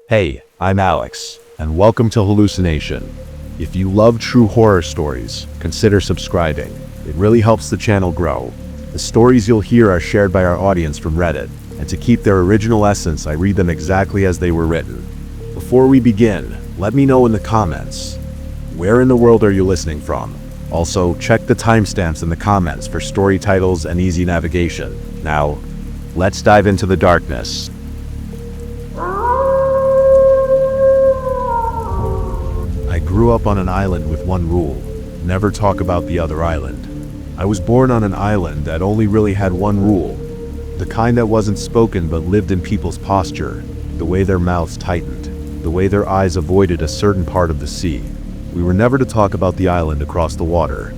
Hey, I'm Alex, and welcome to Hallucination. If you love true horror stories, consider subscribing. It really helps the channel grow. The stories you'll hear are shared by our audience from Reddit, and to keep their original essence, I read them exactly as they were written. Before we begin, let me know in the comments, where in the world are you listening from? Also, check the timestamps in the comments for story titles and easy navigation. Now, let's dive into the darkness. I grew up on an island with one rule: never talk about the other island. I was born on an island that only really had one rule, the kind that wasn't spoken but lived in people's posture, the way their mouths tightened, the way their eyes avoided a certain part of the sea. We were never to talk about the island across the water.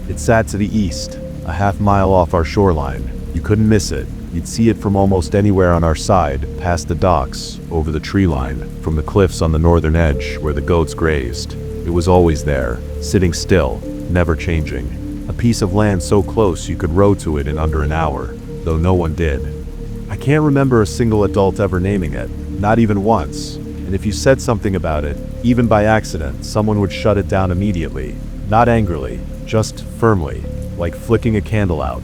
It sat to the east, a half-mile off our shoreline. You couldn't miss it. You'd see it from almost anywhere on our side, past the docks, over the tree line, from the cliffs on the northern edge where the goats grazed. It was always there, sitting still, never changing. A piece of land so close you could row to it in under an hour, though no one did. I can't remember a single adult ever naming it, not even once. And if you said something about it, even by accident, someone would shut it down immediately. Not angrily, just firmly, like flicking a candle out.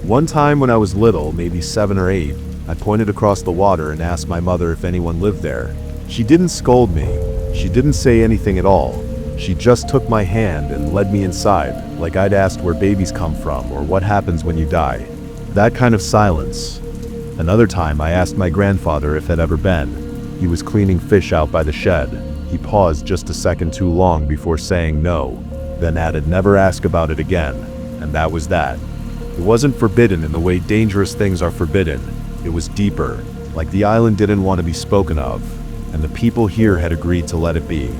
One time when I was little, maybe 7 or 8, I pointed across the water and asked my mother if anyone lived there. She didn't scold me. She didn't say anything at all. She just took my hand and led me inside, like I'd asked where babies come from or what happens when you die. That kind of silence. Another time I asked my grandfather if it had ever been. He was cleaning fish out by the shed. He paused just a second too long before saying no, then added never ask about it again, and that was that. It wasn't forbidden in the way dangerous things are forbidden. It was deeper, like the island didn't want to be spoken of, and the people here had agreed to let it be.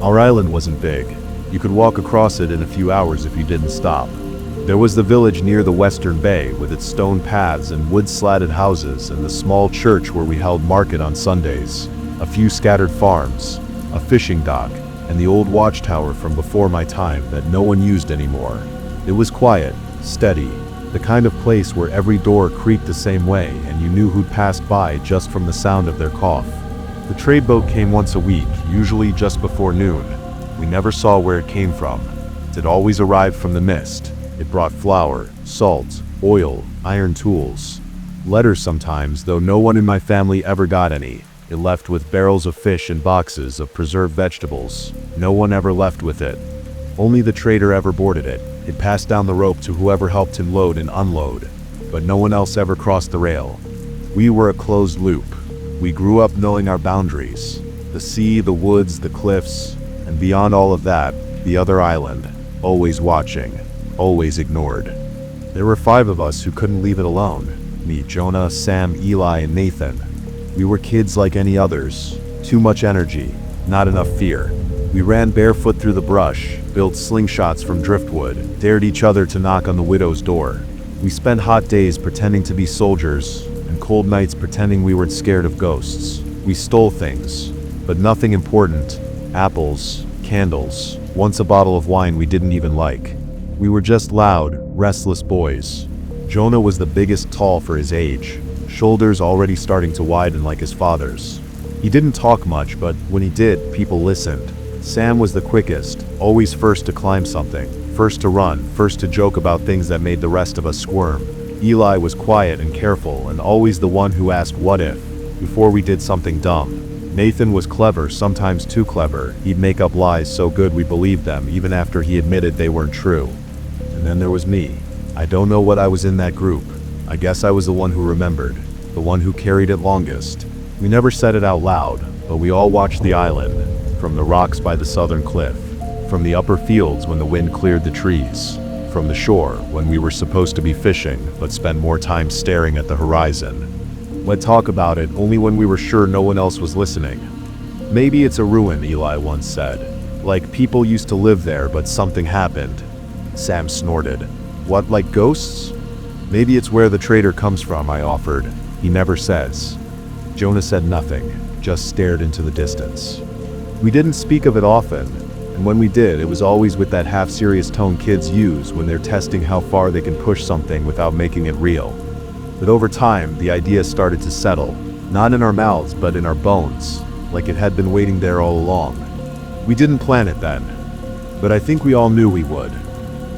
Our island wasn't big. You could walk across it in a few hours if you didn't stop. There was the village near the western bay with its stone paths and wood-slatted houses, and the small church where we held market on Sundays, a few scattered farms, a fishing dock, and the old watchtower from before my time that no one used anymore. It was quiet, steady, the kind of place where every door creaked the same way and you knew who'd passed by just from the sound of their cough. The trade boat came once a week, usually just before noon. We never saw where it came from. It always arrived from the mist. It brought flour, salt, oil, iron tools. Letters sometimes, though no one in my family ever got any. It left with barrels of fish and boxes of preserved vegetables. No one ever left with it. Only the trader ever boarded it. It passed down the rope to whoever helped him load and unload, but no one else ever crossed the rail. We were a closed loop. We grew up knowing our boundaries. The sea, the woods, the cliffs, and beyond all of that, the other island, always watching, always ignored. There were 5 of us who couldn't leave it alone. Me, Jonah, Sam, Eli, and Nathan. We were kids like any others. Too much energy, not enough fear. We ran barefoot through the brush, built slingshots from driftwood, dared each other to knock on the widow's door. We spent hot days pretending to be soldiers, and cold nights pretending we weren't scared of ghosts. We stole things, but nothing important. Apples, candles, once a bottle of wine we didn't even like. We were just loud, restless boys. Jonah was the biggest tall for his age, shoulders already starting to widen like his father's. He didn't talk much, but when he did, people listened. Sam was the quickest, always first to climb something, first to run, first to joke about things that made the rest of us squirm. Eli was quiet and careful, and always the one who asked what if, before we did something dumb. Nathan was clever, sometimes too clever. He'd make up lies so good we believed them, even after he admitted they weren't true. And then there was me. I don't know what I was in that group. I guess I was the one who remembered, the one who carried it longest. We never said it out loud, but we all watched the island, from the rocks by the southern cliff, from the upper fields when the wind cleared the trees, from the shore when we were supposed to be fishing but spent more time staring at the horizon. We'd talk about it only when we were sure no one else was listening. Maybe it's a ruin, Eli once said. Like people used to live there but something happened. Sam snorted. What, like ghosts? Maybe it's where the trader comes from, I offered. He never says. Jonah said nothing, just stared into the distance. We didn't speak of it often, and when we did, it was always with that half-serious tone kids use when they're testing how far they can push something without making it real. But over time, the idea started to settle, not in our mouths but in our bones, like it had been waiting there all along. We didn't plan it then, but I think we all knew we would.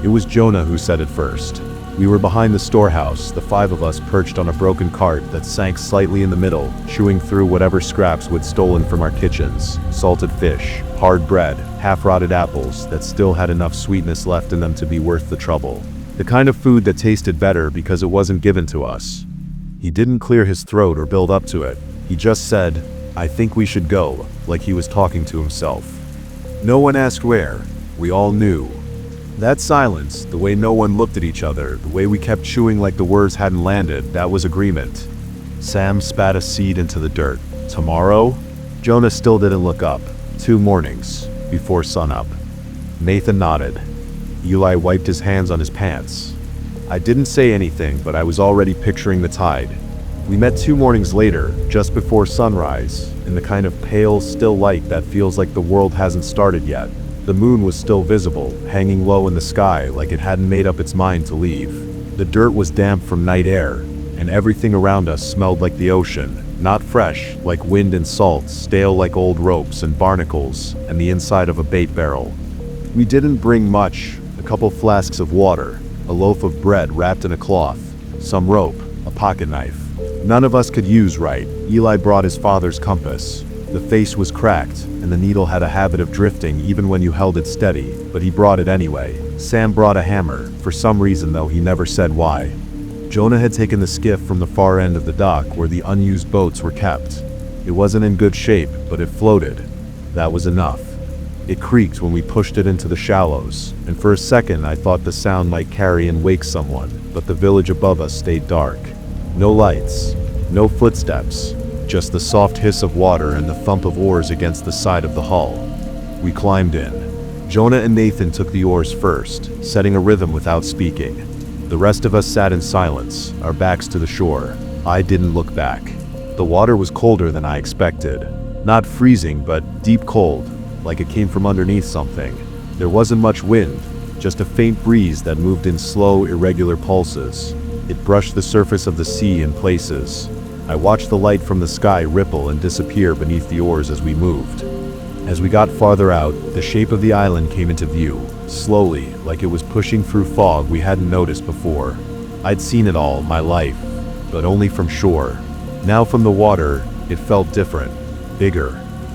It was Jonah who said it first. We were behind the storehouse, the 5 of us perched on a broken cart that sank slightly in the middle, chewing through whatever scraps we'd stolen from our kitchens. Salted fish, hard bread, half-rotted apples that still had enough sweetness left in them to be worth the trouble. The kind of food that tasted better because it wasn't given to us. He didn't clear his throat or build up to it. He just said, "I think we should go," like he was talking to himself. No one asked where. We all knew. That silence, the way no one looked at each other, the way we kept chewing like the words hadn't landed, that was agreement. Sam spat a seed into the dirt. Tomorrow? Jonah still didn't look up. 2 mornings, before sunup. Nathan nodded. Eli wiped his hands on his pants. I didn't say anything, but I was already picturing the tide. We met 2 mornings later, just before sunrise, in the kind of pale, still light that feels like the world hasn't started yet. The moon was still visible, hanging low in the sky like it hadn't made up its mind to leave. The dirt was damp from night air, and everything around us smelled like the ocean. Not fresh, like wind and salt, stale like old ropes and barnacles, and the inside of a bait barrel. We didn't bring much, a couple flasks of water, a loaf of bread wrapped in a cloth, some rope, a pocket knife. None of us could use right. Eli brought his father's compass. The face was cracked, and the needle had a habit of drifting even when you held it steady, but he brought it anyway. Sam brought a hammer, for some reason though he never said why. Jonah had taken the skiff from the far end of the dock where the unused boats were kept. It wasn't in good shape, but it floated. That was enough. It creaked when we pushed it into the shallows, and for a second I thought the sound might carry and wake someone, but the village above us stayed dark. No lights, no footsteps. Just the soft hiss of water and the thump of oars against the side of the hull. We climbed in. Jonah and Nathan took the oars first, setting a rhythm without speaking. The rest of us sat in silence, our backs to the shore. I didn't look back. The water was colder than I expected. Not freezing, but deep cold, like it came from underneath something. There wasn't much wind, just a faint breeze that moved in slow, irregular pulses. It brushed the surface of the sea in places. I watched the light from the sky ripple and disappear beneath the oars as we moved. As we got farther out, the shape of the island came into view, slowly, like it was pushing through fog we hadn't noticed before. I'd seen it all, my life, but only from shore. Now from the water, it felt different, bigger,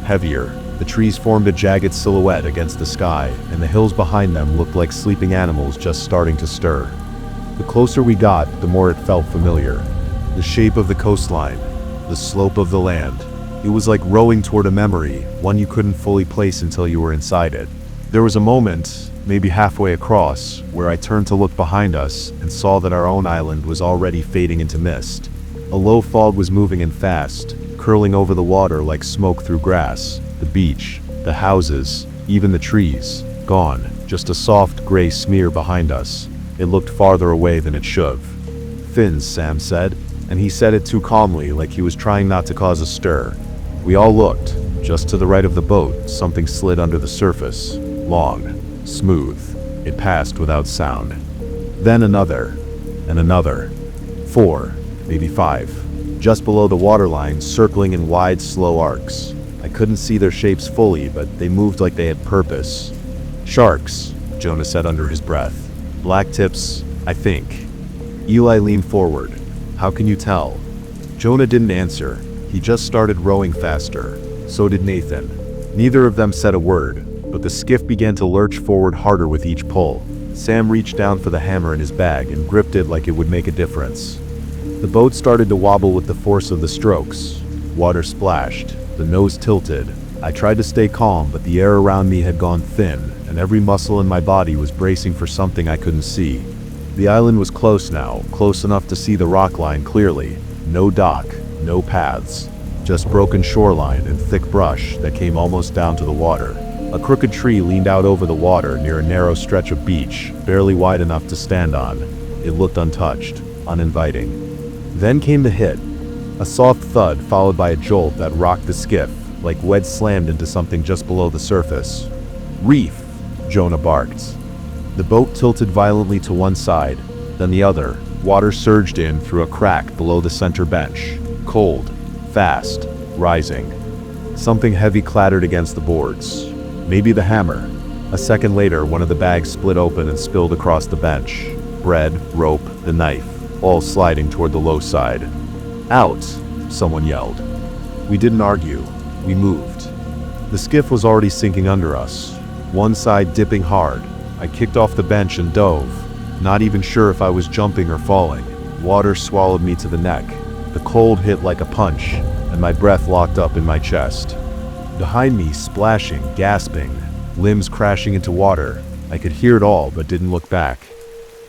heavier. The trees formed a jagged silhouette against the sky, and the hills behind them looked like sleeping animals just starting to stir. The closer we got, the more it felt familiar. The shape of the coastline, the slope of the land. It was like rowing toward a memory, one you couldn't fully place until you were inside it. There was a moment, maybe halfway across, where I turned to look behind us and saw that our own island was already fading into mist. A low fog was moving in fast, curling over the water like smoke through grass. The beach, the houses, even the trees, gone. Just a soft gray smear behind us. It looked farther away than it should. "Fins," Sam said. And he said it too calmly, like he was trying not to cause a stir. We all looked. Just to the right of the boat, something slid under the surface. Long, smooth. It passed without sound. Then another, and another. 4, maybe 5. Just below the waterline, circling in wide, slow arcs. I couldn't see their shapes fully, but they moved like they had purpose. "Sharks," Jonah said under his breath. "Black tips, I think." Eli leaned forward. "How can you tell?" Jonah didn't answer. He just started rowing faster. So did Nathan. Neither of them said a word, but the skiff began to lurch forward harder with each pull. Sam reached down for the hammer in his bag and gripped it like it would make a difference. The boat started to wobble with the force of the strokes. Water splashed. The nose tilted. I tried to stay calm, but the air around me had gone thin, and every muscle in my body was bracing for something I couldn't see. The island was close now, close enough to see the rock line clearly. No dock, no paths, just broken shoreline and thick brush that came almost down to the water. A crooked tree leaned out over the water near a narrow stretch of beach, barely wide enough to stand on. It looked untouched, uninviting. Then came the hit. A soft thud followed by a jolt that rocked the skiff, like wedge slammed into something just below the surface. "Reef," Jonah barked. The boat tilted violently to one side, then the other. Water surged in through a crack below the center bench. Cold, fast, rising. Something heavy clattered against the boards. Maybe the hammer. A second later, one of the bags split open and spilled across the bench. Bread, rope, the knife, all sliding toward the low side. "Out!" someone yelled. We didn't argue. We moved. The skiff was already sinking under us, one side dipping hard. I kicked off the bench and dove, not even sure if I was jumping or falling. Water swallowed me to the neck. The cold hit like a punch, and my breath locked up in my chest. Behind me, splashing, gasping, limbs crashing into water. I could hear it all, but didn't look back.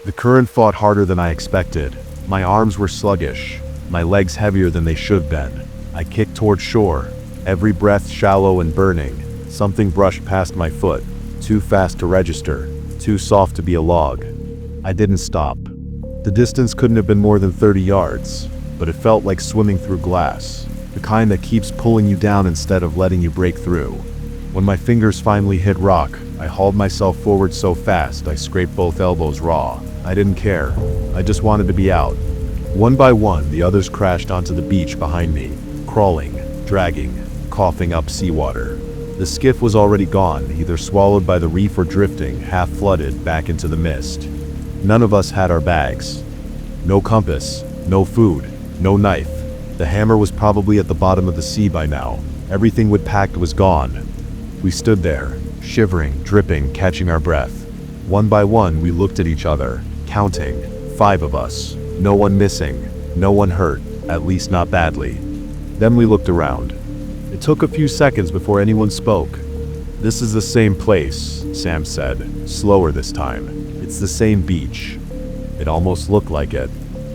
The current fought harder than I expected. My arms were sluggish, my legs heavier than they should have been. I kicked toward shore, every breath shallow and burning. Something brushed past my foot, too fast to register, too soft to be a log. I didn't stop. The distance couldn't have been more than 30 yards, but it felt like swimming through glass, the kind that keeps pulling you down instead of letting you break through. When my fingers finally hit rock, I hauled myself forward so fast I scraped both elbows raw. I didn't care. I just wanted to be out. One by one, the others crashed onto the beach behind me, crawling, dragging, coughing up seawater. The skiff was already gone, either swallowed by the reef or drifting, half flooded, back into the mist. None of us had our bags. No compass, no food, no knife. The hammer was probably at the bottom of the sea by now. Everything we'd packed was gone. We stood there, shivering, dripping, catching our breath. One by one, we looked at each other, counting. 5 of us. No one missing. No one hurt, at least not badly. Then we looked around. It took a few seconds before anyone spoke. "This is the same place," Sam said, slower this time. "It's the same beach." It almost looked like it.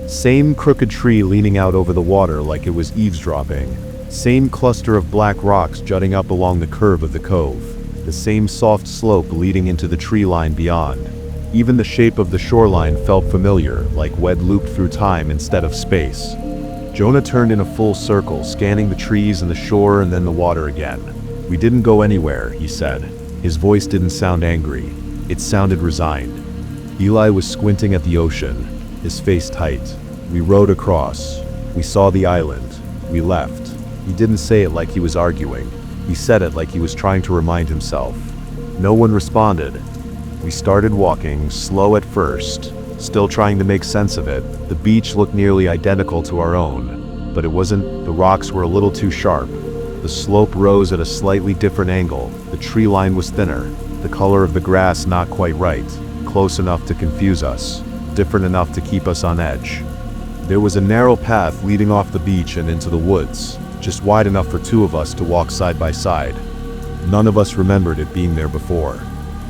Same crooked tree leaning out over the water like it was eavesdropping. Same cluster of black rocks jutting up along the curve of the cove. The same soft slope leading into the tree line beyond. Even the shape of the shoreline felt familiar, like we'd looped through time instead of space. Jonah turned in a full circle, scanning the trees and the shore and then the water again. "We didn't go anywhere," he said. His voice didn't sound angry. It sounded resigned. Eli was squinting at the ocean, his face tight. "We rowed across. We saw the island. We left." He didn't say it like he was arguing. He said it like he was trying to remind himself. No one responded. We started walking, slow at first, still trying to make sense of it. The beach looked nearly identical to our own, but it wasn't. The rocks were a little too sharp. The slope rose at a slightly different angle. The tree line was thinner, the color of the grass not quite right, close enough to confuse us, different enough to keep us on edge. There was a narrow path leading off the beach and into the woods, just wide enough for 2 of us to walk side by side. None of us remembered it being there before.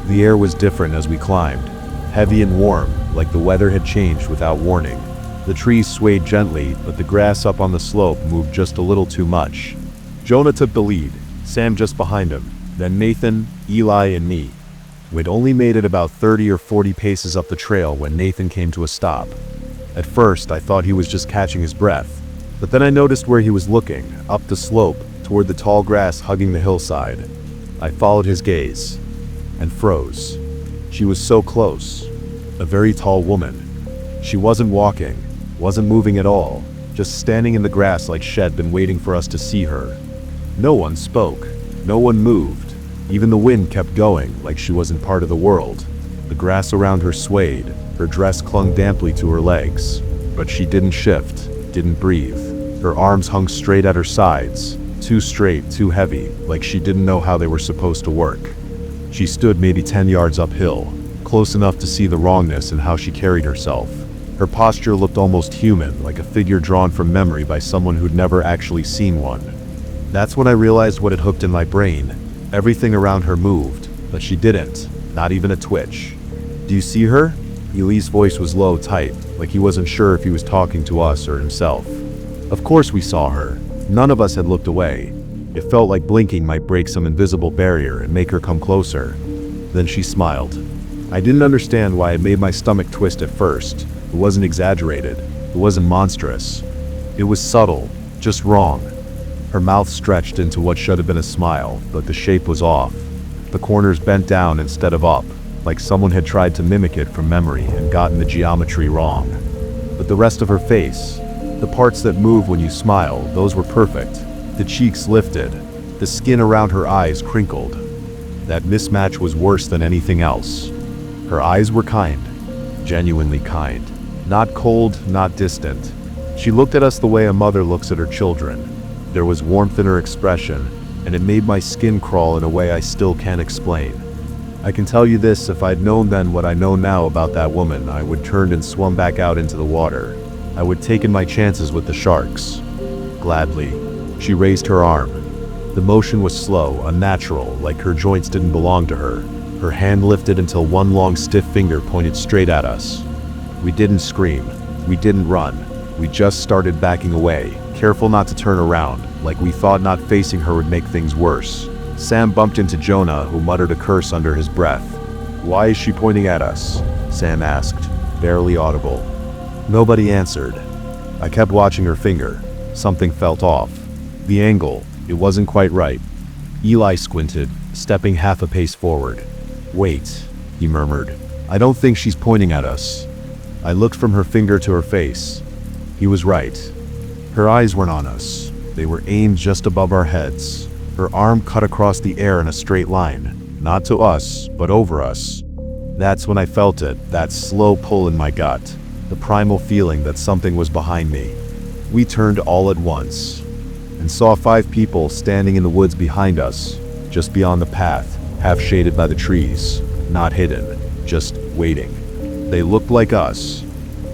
The air was different as we climbed, heavy and warm, like the weather had changed without warning. The trees swayed gently, but the grass up on the slope moved just a little too much. Jonah took the lead, Sam just behind him, then Nathan, Eli, and me. We'd only made it about 30 or 40 paces up the trail when Nathan came to a stop. At first, I thought he was just catching his breath, but then I noticed where he was looking, up the slope, toward the tall grass hugging the hillside. I followed his gaze, and froze. She was so close. A very tall woman. She wasn't walking, wasn't moving at all, just standing in the grass like she'd been waiting for us to see her. No one spoke. No one moved. Even the wind kept going, like she wasn't part of the world. The grass around her swayed. Her dress clung damply to her legs. But she didn't shift, didn't breathe. Her arms hung straight at her sides. Too straight, too heavy, like she didn't know how they were supposed to work. She stood maybe 10 yards uphill, close enough to see the wrongness in how she carried herself. Her posture looked almost human, like a figure drawn from memory by someone who'd never actually seen one. That's when I realized what had hooked in my brain. Everything around her moved, but she didn't, not even a twitch. "Do you see her?" Eli's voice was low, tight, like he wasn't sure if he was talking to us or himself. Of course we saw her. None of us had looked away. It felt like blinking might break some invisible barrier and make her come closer. Then she smiled. I didn't understand why it made my stomach twist at first. It wasn't exaggerated. It wasn't monstrous. It was subtle, just wrong. Her mouth stretched into what should have been a smile, but the shape was off. The corners bent down instead of up, like someone had tried to mimic it from memory and gotten the geometry wrong. But the rest of her face, the parts that move when you smile, those were perfect. The cheeks lifted, The skin around her eyes crinkled. That mismatch was worse than anything else. Her eyes were kind, genuinely kind. Not cold, not distant. She looked at us the way a mother looks at her children. There was warmth in her expression, and it made my skin crawl in a way I still can't explain. I can tell you this, if I'd known then what I know now about that woman, I would turned and swum back out into the water. I would taken my chances with the sharks. Gladly. She raised her arm. The motion was slow, unnatural, like her joints didn't belong to her. Her hand lifted until one long stiff finger pointed straight at us. We didn't scream. We didn't run. We just started backing away, careful not to turn around, like we thought not facing her would make things worse. Sam bumped into Jonah, who muttered a curse under his breath. "Why is she pointing at us?" Sam asked, barely audible. Nobody answered. I kept watching her finger. Something felt off. The angle, it wasn't quite right. Eli squinted, stepping half a pace forward. "Wait," he murmured. "I don't think she's pointing at us." I looked from her finger to her face. He was right. Her eyes weren't on us. They were aimed just above our heads. Her arm cut across the air in a straight line, not to us, but over us. That's when I felt it, that slow pull in my gut, the primal feeling that something was behind me. We turned all at once, and saw 5 people standing in the woods behind us, just beyond the path, half shaded by the trees, not hidden, just waiting. They looked like us.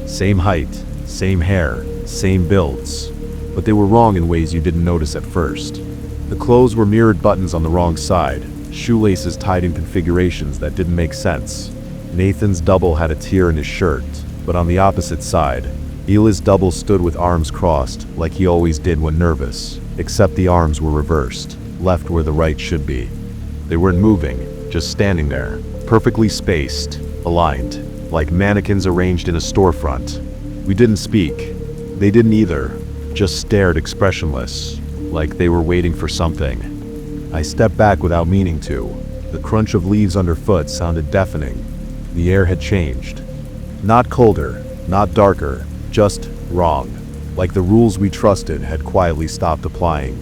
Same height, same hair, same builds, but they were wrong in ways you didn't notice at first. The clothes were mirrored buttons on the wrong side, shoelaces tied in configurations that didn't make sense. Nathan's double had a tear in his shirt, but on the opposite side, Eli's double stood with arms crossed, like he always did when nervous, except the arms were reversed, left where the right should be. They weren't moving, just standing there, perfectly spaced, aligned, like mannequins arranged in a storefront. We didn't speak. They didn't either, just stared expressionless, like they were waiting for something. I stepped back without meaning to. The crunch of leaves underfoot sounded deafening. The air had changed. Not colder, not darker, just wrong, like the rules we trusted had quietly stopped applying.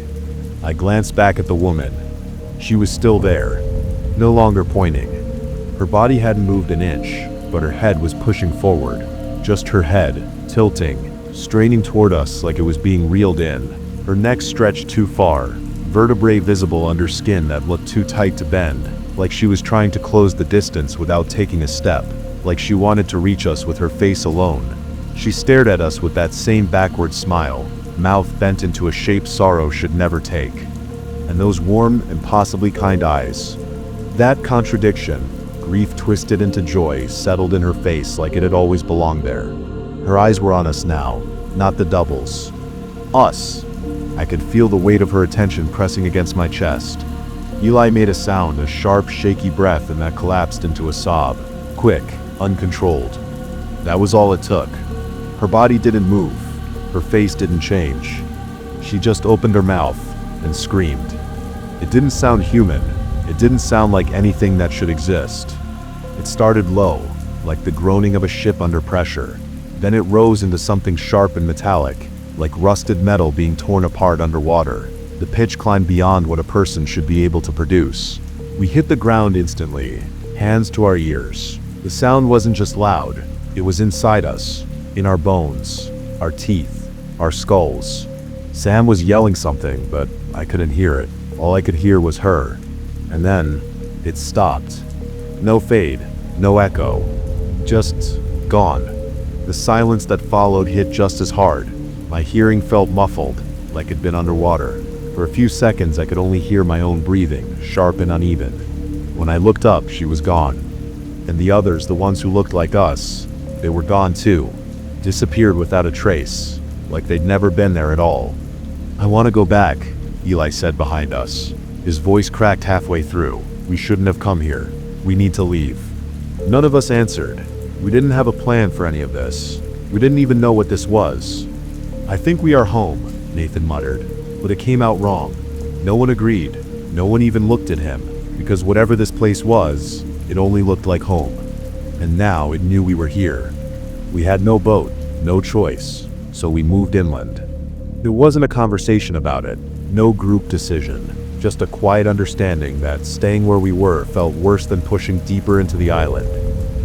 I glanced back at the woman. She was still there, no longer pointing. Her body hadn't moved an inch, but her head was pushing forward. Just her head, tilting, straining toward us like it was being reeled in. Her neck stretched too far, vertebrae visible under skin that looked too tight to bend, like she was trying to close the distance without taking a step, like she wanted to reach us with her face alone. She stared at us with that same backward smile, mouth bent into a shape sorrow should never take. And those warm, impossibly kind eyes. That contradiction, grief twisted into joy, settled in her face like it had always belonged there. Her eyes were on us now, not the doubles. Us. I could feel the weight of her attention pressing against my chest. Eli made a sound, a sharp, shaky breath, and that collapsed into a sob. Quick, uncontrolled. That was all it took. Her body didn't move. Her face didn't change. She just opened her mouth and screamed. It didn't sound human. It didn't sound like anything that should exist. It started low, like the groaning of a ship under pressure. Then it rose into something sharp and metallic, like rusted metal being torn apart underwater. The pitch climbed beyond what a person should be able to produce. We hit the ground instantly, hands to our ears. The sound wasn't just loud, it was inside us, in our bones, our teeth, our skulls. Sam was yelling something, but I couldn't hear it. All I could hear was her. And then, it stopped. No fade, no echo. Just gone. The silence that followed hit just as hard. My hearing felt muffled, like it'd been underwater. For a few seconds I could only hear my own breathing, sharp and uneven. When I looked up, she was gone. And the others, the ones who looked like us, they were gone too. Disappeared without a trace, like they'd never been there at all. "I want to go back," Eli said behind us. His voice cracked halfway through. "We shouldn't have come here. We need to leave." None of us answered. We didn't have a plan for any of this. We didn't even know what this was. "I think we are home," Nathan muttered, but it came out wrong. No one agreed. No one even looked at him, because whatever this place was, it only looked like home. And now it knew we were here. We had no boat, no choice, so we moved inland. There wasn't a conversation about it, no group decision, just a quiet understanding that staying where we were felt worse than pushing deeper into the island.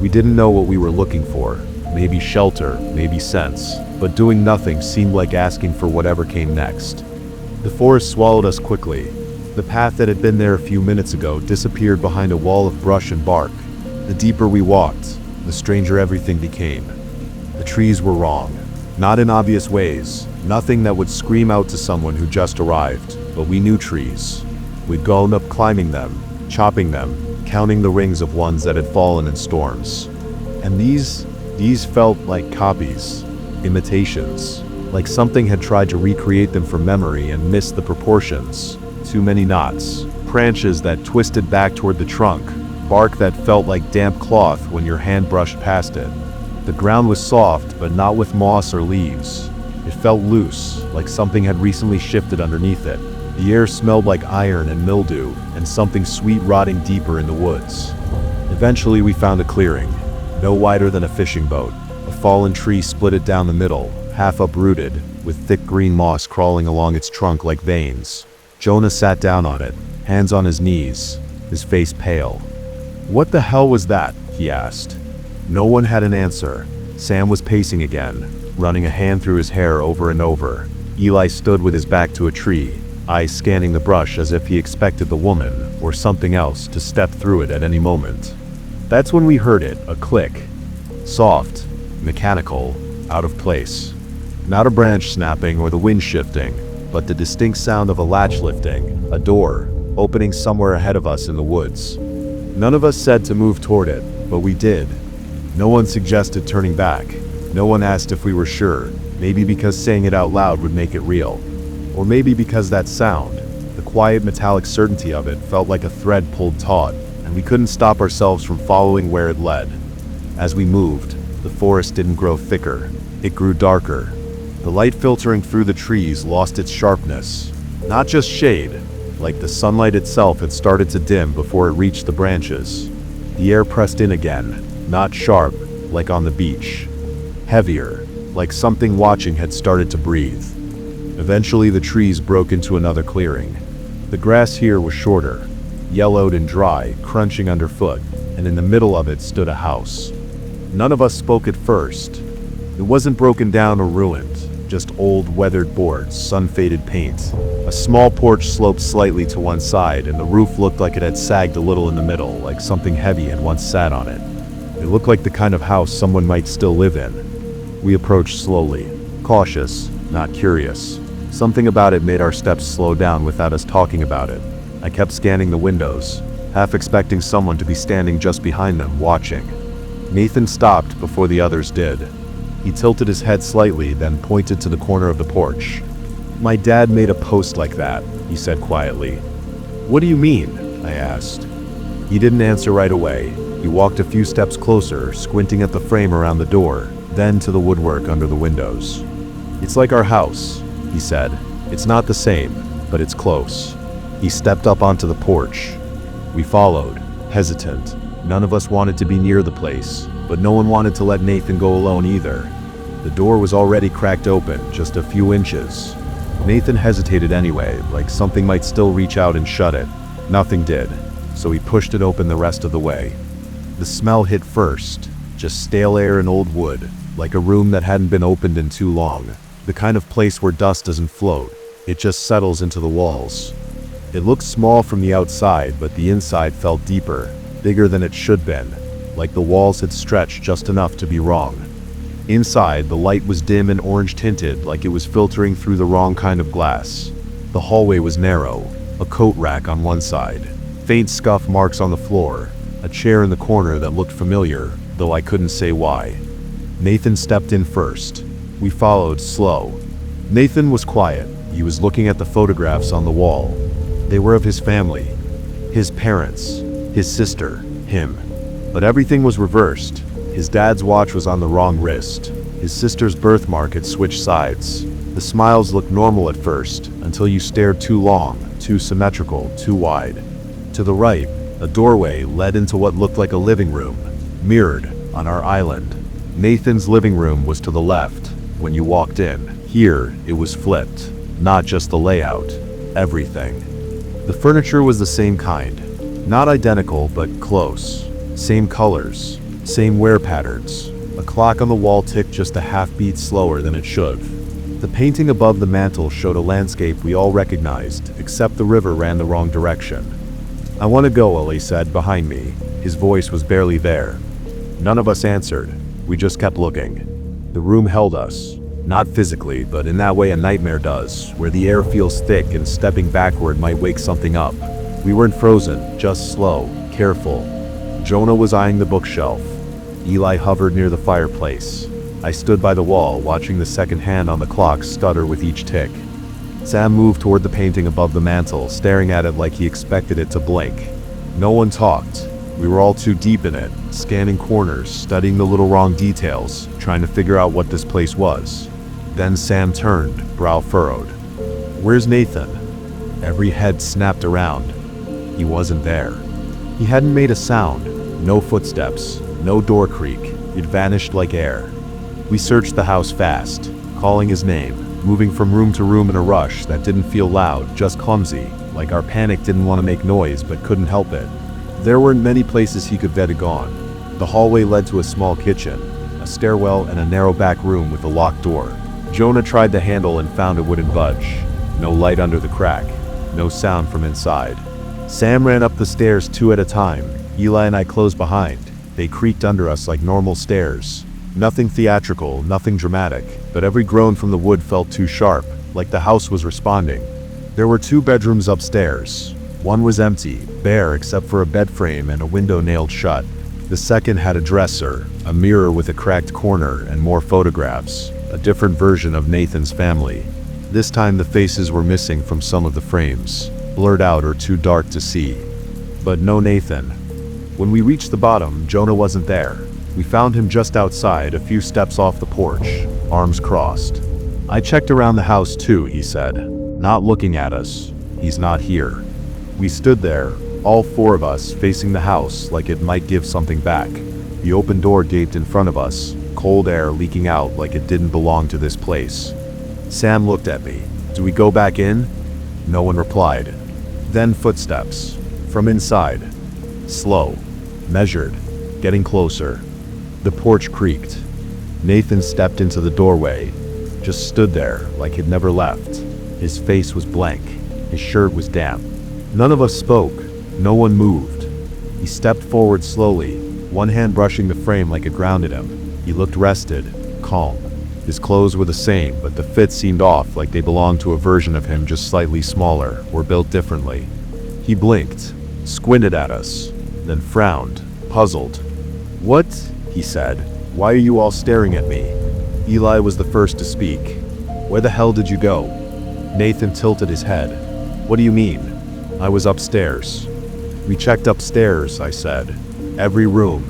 We didn't know what we were looking for, maybe shelter, maybe sense, but doing nothing seemed like asking for whatever came next. The forest swallowed us quickly. The path that had been there a few minutes ago disappeared behind a wall of brush and bark. The deeper we walked, the stranger everything became. The trees were wrong. Not in obvious ways, nothing that would scream out to someone who just arrived, but we knew trees. We'd grown up climbing them, chopping them, counting the rings of ones that had fallen in storms. And these felt like copies, imitations, like something had tried to recreate them from memory and missed the proportions. Too many knots, branches that twisted back toward the trunk, bark that felt like damp cloth when your hand brushed past it. The ground was soft, but not with moss or leaves. It felt loose, like something had recently shifted underneath it. The air smelled like iron and mildew, and something sweet rotting deeper in the woods. Eventually we found a clearing, no wider than a fishing boat. A fallen tree split it down the middle, half uprooted, with thick green moss crawling along its trunk like veins. Jonah sat down on it, hands on his knees, his face pale. "What the hell was that?" he asked. No one had an answer. Sam was pacing again, running a hand through his hair over and over. Eli stood with his back to a tree, eyes scanning the brush as if he expected the woman, or something else, to step through it at any moment. That's when we heard it, a click. Soft, mechanical, out of place. Not a branch snapping or the wind shifting, but the distinct sound of a latch lifting, a door, opening somewhere ahead of us in the woods. None of us said to move toward it, but we did. No one suggested turning back. No one asked if we were sure, maybe because saying it out loud would make it real. Or maybe because that sound, the quiet metallic certainty of it, felt like a thread pulled taut, and we couldn't stop ourselves from following where it led. As we moved, the forest didn't grow thicker, it grew darker. The light filtering through the trees lost its sharpness. Not just shade, like the sunlight itself had started to dim before it reached the branches. The air pressed in again, not sharp, like on the beach. Heavier, like something watching had started to breathe. Eventually the trees broke into another clearing. The grass here was shorter, yellowed and dry, crunching underfoot, and in the middle of it stood a house. None of us spoke at first. It wasn't broken down or ruined, just old weathered boards, sun-faded paint. A small porch sloped slightly to one side, and the roof looked like it had sagged a little in the middle, like something heavy had once sat on it. It looked like the kind of house someone might still live in. We approached slowly, cautious, not curious. Something about it made our steps slow down without us talking about it. I kept scanning the windows, half expecting someone to be standing just behind them, watching. Nathan stopped before the others did. He tilted his head slightly, then pointed to the corner of the porch. "My dad made a post like that," he said quietly. "What do you mean?" I asked. He didn't answer right away. He walked a few steps closer, squinting at the frame around the door, then to the woodwork under the windows. "It's like our house," he said. "It's not the same, but it's close." He stepped up onto the porch. We followed, hesitant. None of us wanted to be near the place, but no one wanted to let Nathan go alone either. The door was already cracked open, just a few inches. Nathan hesitated anyway, like something might still reach out and shut it. Nothing did, so he pushed it open the rest of the way. The smell hit first, just stale air and old wood, like a room that hadn't been opened in too long. The kind of place where dust doesn't float, it just settles into the walls. It looked small from the outside, but the inside felt deeper, bigger than it should been, like the walls had stretched just enough to be wrong. Inside, the light was dim and orange-tinted, like it was filtering through the wrong kind of glass. The hallway was narrow, a coat rack on one side, faint scuff marks on the floor, a chair in the corner that looked familiar, though I couldn't say why. Nathan stepped in first. We followed, slow. Nathan was quiet. He was looking at the photographs on the wall. They were of his family, his parents, his sister, him. But everything was reversed. His dad's watch was on the wrong wrist. His sister's birthmark had switched sides. The smiles looked normal at first, until you stared too long, too symmetrical, too wide. To the right, a doorway led into what looked like a living room, mirrored on our island. Nathan's living room was to the left when you walked in. Here, it was flipped. Not just the layout, everything. The furniture was the same kind. Not identical, but close. Same colors, same wear patterns. A clock on the wall ticked just a half beat slower than it should. The painting above the mantel showed a landscape we all recognized, except the river ran the wrong direction. "I want to go," Ollie said behind me. His voice was barely there. None of us answered. We just kept looking. The room held us. Not physically, but in that way a nightmare does, where the air feels thick and stepping backward might wake something up. We weren't frozen, just slow, careful. Jonah was eyeing the bookshelf. Eli hovered near the fireplace. I stood by the wall, watching the second hand on the clock stutter with each tick. Sam moved toward the painting above the mantel, staring at it like he expected it to blink. No one talked. We were all too deep in it, scanning corners, studying the little wrong details, trying to figure out what this place was. Then Sam turned, brow furrowed. "Where's Nathan?" Every head snapped around. He wasn't there. He hadn't made a sound. No footsteps, no door creak. He'd vanished like air. We searched the house fast, calling his name, moving from room to room in a rush that didn't feel loud, just clumsy, like our panic didn't want to make noise but couldn't help it. There weren't many places he could have gone. The hallway led to a small kitchen, a stairwell, and a narrow back room with a locked door. Jonah tried the handle and found it wouldn't budge. No light under the crack, no sound from inside. Sam ran up the stairs 2 at a time. Eli and I closed behind. They creaked under us like normal stairs. Nothing theatrical, nothing dramatic, but every groan from the wood felt too sharp, like the house was responding. There were 2 bedrooms upstairs. One was empty, bare except for a bed frame and a window nailed shut. The second had a dresser, a mirror with a cracked corner, and more photographs, a different version of Nathan's family. This time the faces were missing from some of the frames, blurred out or too dark to see. But no Nathan. When we reached the bottom, Jonah wasn't there. We found him just outside, a few steps off the porch, arms crossed. "I checked around the house too," he said, not looking at us. "He's not here." We stood there, all 4 of us, facing the house like it might give something back. The open door gaped in front of us, cold air leaking out like it didn't belong to this place. Sam looked at me. "Do we go back in?" No one replied. Then footsteps. From inside. Slow. Measured. Getting closer. The porch creaked. Nathan stepped into the doorway. Just stood there, like he'd never left. His face was blank. His shirt was damp. None of us spoke. No one moved. He stepped forward slowly, one hand brushing the frame like it grounded him. He looked rested, calm. His clothes were the same, but the fit seemed off, like they belonged to a version of him just slightly smaller, or built differently. He blinked, squinted at us, then frowned, puzzled. "What?" he said. "Why are you all staring at me?" Eli was the first to speak. "Where the hell did you go?" Nathan tilted his head. "What do you mean?" "I was upstairs." "We checked upstairs," I said. "Every room."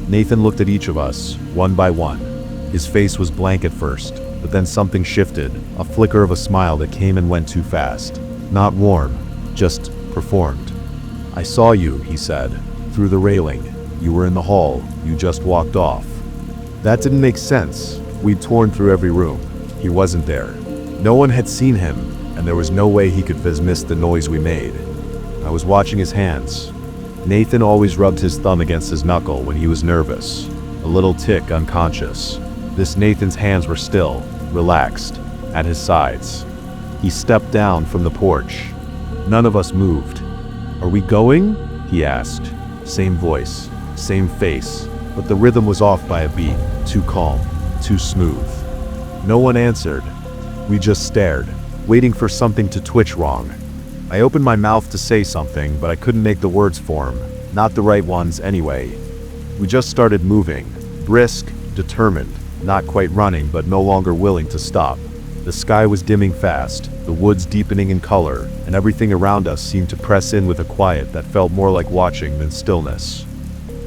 Nathan looked at each of us, one by one. His face was blank at first, but then something shifted, a flicker of a smile that came and went too fast. Not warm, just performed. "I saw you," he said, "through the railing. You were in the hall. You just walked off." That didn't make sense. We'd torn through every room. He wasn't there. No one had seen him, and there was no way he could have missed the noise we made. I was watching his hands. Nathan always rubbed his thumb against his knuckle when he was nervous, a little tick unconscious. This Nathan's hands were still, relaxed, at his sides. He stepped down from the porch. None of us moved. "Are we going?" he asked. Same voice, same face, but the rhythm was off by a beat, too calm, too smooth. No one answered. We just stared, waiting for something to twitch wrong. I opened my mouth to say something, but I couldn't make the words form, not the right ones anyway. We just started moving, brisk, determined, not quite running but no longer willing to stop. The sky was dimming fast, the woods deepening in color, and everything around us seemed to press in with a quiet that felt more like watching than stillness.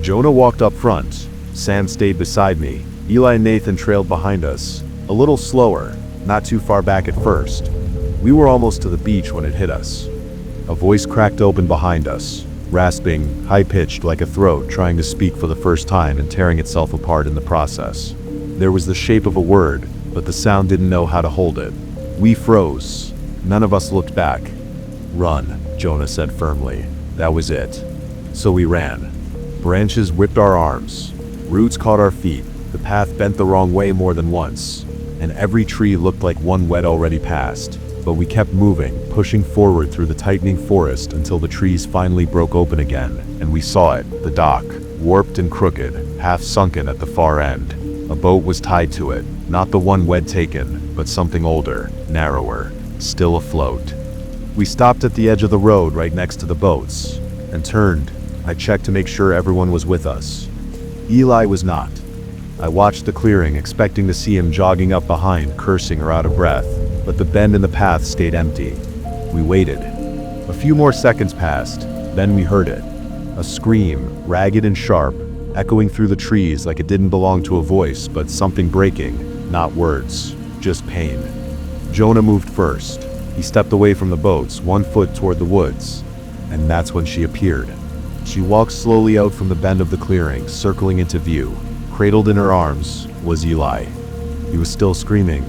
Jonah walked up front. Sam stayed beside me. Eli and Nathan trailed behind us, a little slower, not too far back at first. We were almost to the beach when it hit us. A voice cracked open behind us, rasping, high-pitched like a throat trying to speak for the first time and tearing itself apart in the process. There was the shape of a word, but the sound didn't know how to hold it. We froze. None of us looked back. "Run," Jonah said firmly. That was it. So we ran. Branches whipped our arms. Roots caught our feet. The path bent the wrong way more than once. And every tree looked like one we'd already passed. But we kept moving, pushing forward through the tightening forest until the trees finally broke open again, and we saw it, the dock, warped and crooked, half sunken at the far end. A boat was tied to it, not the one we'd taken, but something older, narrower, still afloat. We stopped at the edge of the road right next to the boats, and turned. I checked to make sure everyone was with us. Eli was not. I watched the clearing, expecting to see him jogging up behind, cursing or out of breath. But the bend in the path stayed empty. We waited. A few more seconds passed, then we heard it. A scream, ragged and sharp, echoing through the trees like it didn't belong to a voice, but something breaking, not words, just pain. Jonah moved first. He stepped away from the boats, 1 foot toward the woods, and that's when she appeared. She walked slowly out from the bend of the clearing, circling into view. Cradled in her arms was Eli. He was still screaming.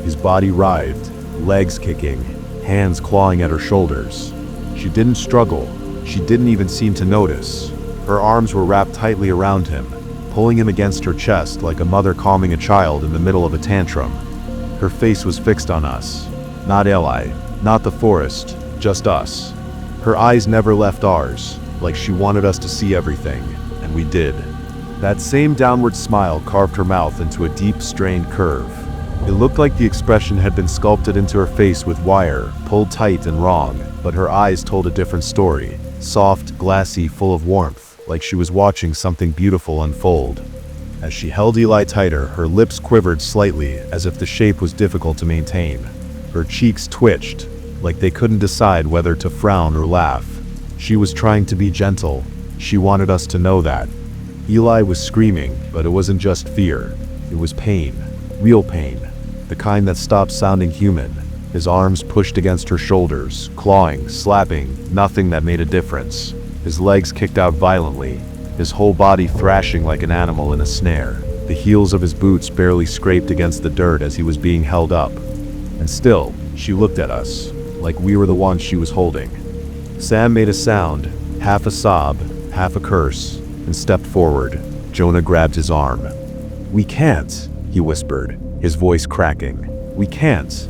His body writhed, legs kicking, hands clawing at her shoulders. She didn't struggle. She didn't even seem to notice. Her arms were wrapped tightly around him, pulling him against her chest like a mother calming a child in the middle of a tantrum. Her face was fixed on us. Not Eli, not the forest, just us. Her eyes never left ours, like she wanted us to see everything, and we did. That same downward smile carved her mouth into a deep, strained curve. It looked like the expression had been sculpted into her face with wire, pulled tight and wrong, but her eyes told a different story. Soft, glassy, full of warmth, like she was watching something beautiful unfold. As she held Eli tighter, her lips quivered slightly, as if the shape was difficult to maintain. Her cheeks twitched, like they couldn't decide whether to frown or laugh. She was trying to be gentle. She wanted us to know that. Eli was screaming, but it wasn't just fear. It was pain. Real pain. The kind that stopped sounding human. His arms pushed against her shoulders, clawing, slapping, nothing that made a difference. His legs kicked out violently, his whole body thrashing like an animal in a snare. The heels of his boots barely scraped against the dirt as he was being held up. And still, she looked at us, like we were the ones she was holding. Sam made a sound, half a sob, half a curse, and stepped forward. Jonah grabbed his arm. "We can't," he whispered, his voice cracking. "We can't."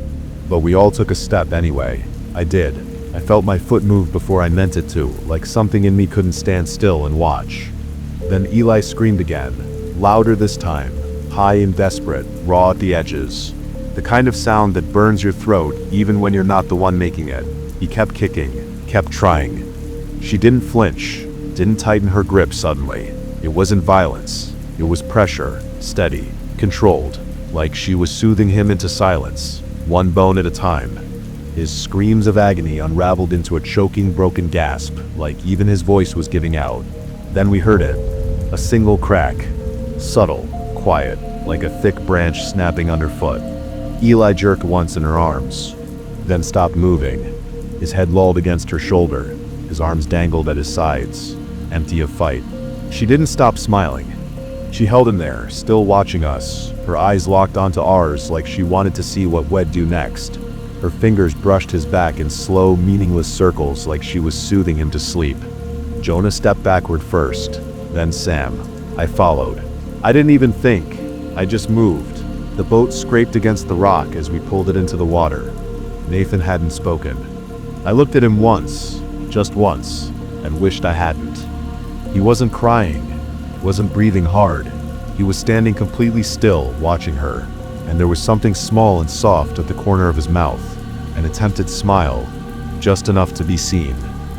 But we all took a step anyway. I did. I felt my foot move before I meant it to, like something in me couldn't stand still and watch. Then Eli screamed again, louder this time, high and desperate, raw at the edges. The kind of sound that burns your throat even when you're not the one making it. He kept kicking, kept trying. She didn't flinch, didn't tighten her grip suddenly. It wasn't violence. It was pressure, steady, controlled, like she was soothing him into silence, one bone at a time. His screams of agony unraveled into a choking, broken gasp, like even his voice was giving out. Then we heard it, a single crack, subtle, quiet, like a thick branch snapping underfoot. Eli jerked once in her arms, then stopped moving. His head lolled against her shoulder, his arms dangled at his sides, empty of fight. She didn't stop smiling. She held him there, still watching us, her eyes locked onto ours like she wanted to see what we'd do next. Her fingers brushed his back in slow, meaningless circles like she was soothing him to sleep. Jonah stepped backward first, then Sam. I followed. I didn't even think. I just moved. The boat scraped against the rock as we pulled it into the water. Nathan hadn't spoken. I looked at him once, just once, and wished I hadn't. He wasn't crying, wasn't breathing hard. He was standing completely still, watching her, and there was something small and soft at the corner of his mouth, an attempted smile, just enough to be seen,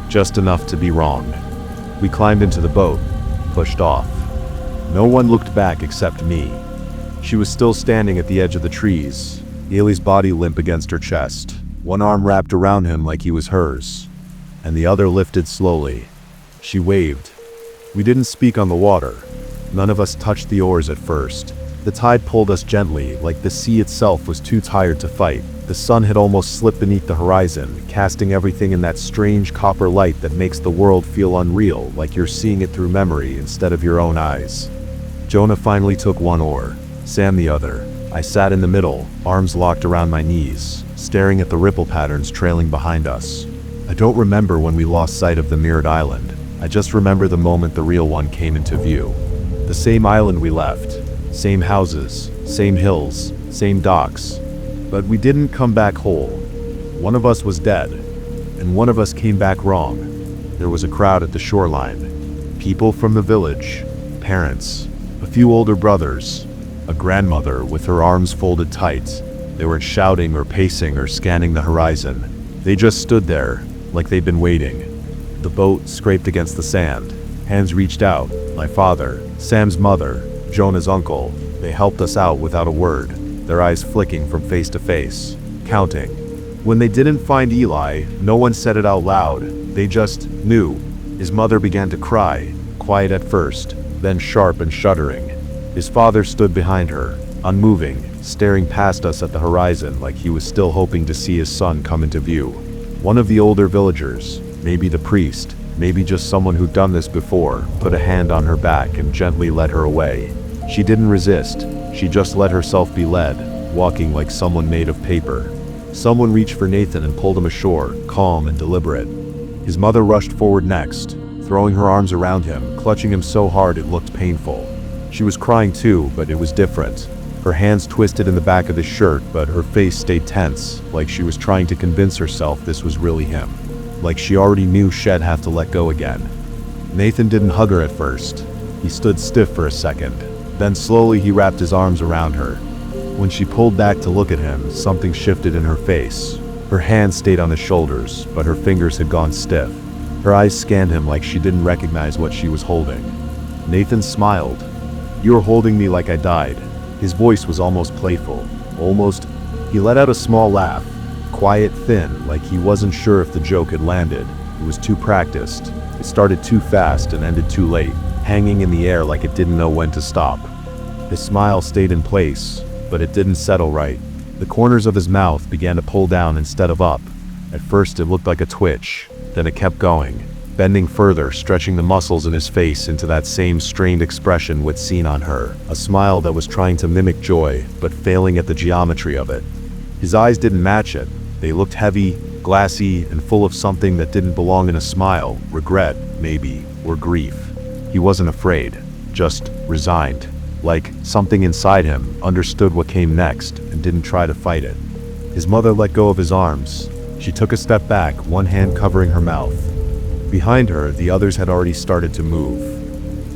just enough to be wrong. We climbed into the boat, pushed off. No one looked back except me. She was still standing at the edge of the trees, Haley's body limp against her chest, one arm wrapped around him like he was hers, and the other lifted slowly. She waved. We didn't speak on the water. None of us touched the oars at first. The tide pulled us gently, like the sea itself was too tired to fight. The sun had almost slipped beneath the horizon, casting everything in that strange copper light that makes the world feel unreal, like you're seeing it through memory instead of your own eyes. Jonah finally took one oar, Sam the other. I sat in the middle, arms locked around my knees, staring at the ripple patterns trailing behind us. A I don't remember when we lost sight of the mirrored island. I just remember the moment the real one came into view. The same island we left, same houses, same hills, same docks. But we didn't come back whole. One of us was dead, and one of us came back wrong. There was a crowd at the shoreline. People from the village, parents, a few older brothers, a grandmother with her arms folded tight. They weren't shouting or pacing or scanning the horizon. They just stood there, like they'd been waiting. The boat scraped against the sand. Hands reached out. My father, Sam's mother, Jonah's uncle. They helped us out without a word, their eyes flicking from face to face, counting. When they didn't find Eli, no one said it out loud. They just knew. His mother began to cry, quiet at first, then sharp and shuddering. His father stood behind her, unmoving, staring past us at the horizon like he was still hoping to see his son come into view. One of the older villagers, maybe the priest, maybe just someone who'd done this before, put a hand on her back and gently led her away. She didn't resist, she just let herself be led, walking like someone made of paper. Someone reached for Nathan and pulled him ashore, calm and deliberate. His mother rushed forward next, throwing her arms around him, clutching him so hard it looked painful. She was crying too, but it was different. Her hands twisted in the back of his shirt, but her face stayed tense, like she was trying to convince herself this was really him. Like she already knew she'd have to let go again. Nathan didn't hug her at first. He stood stiff for a second. Then slowly he wrapped his arms around her. When she pulled back to look at him, something shifted in her face. Her hands stayed on his shoulders, but her fingers had gone stiff. Her eyes scanned him like she didn't recognize what she was holding. Nathan smiled. "You're holding me like I died." His voice was almost playful, almost. He let out a small laugh, quiet, thin, like he wasn't sure if the joke had landed. It was too practiced. It started too fast and ended too late, hanging in the air like it didn't know when to stop. His smile stayed in place, but it didn't settle right. The corners of his mouth began to pull down instead of up. At first it looked like a twitch, then it kept going, bending further, stretching the muscles in his face into that same strained expression we'd seen on her, a smile that was trying to mimic joy, but failing at the geometry of it. His eyes didn't match it. They looked heavy, glassy, and full of something that didn't belong in a smile, regret, maybe, or grief. He wasn't afraid, just resigned, like something inside him understood what came next and didn't try to fight it. His mother let go of his arms. She took a step back, one hand covering her mouth. Behind her, the others had already started to move.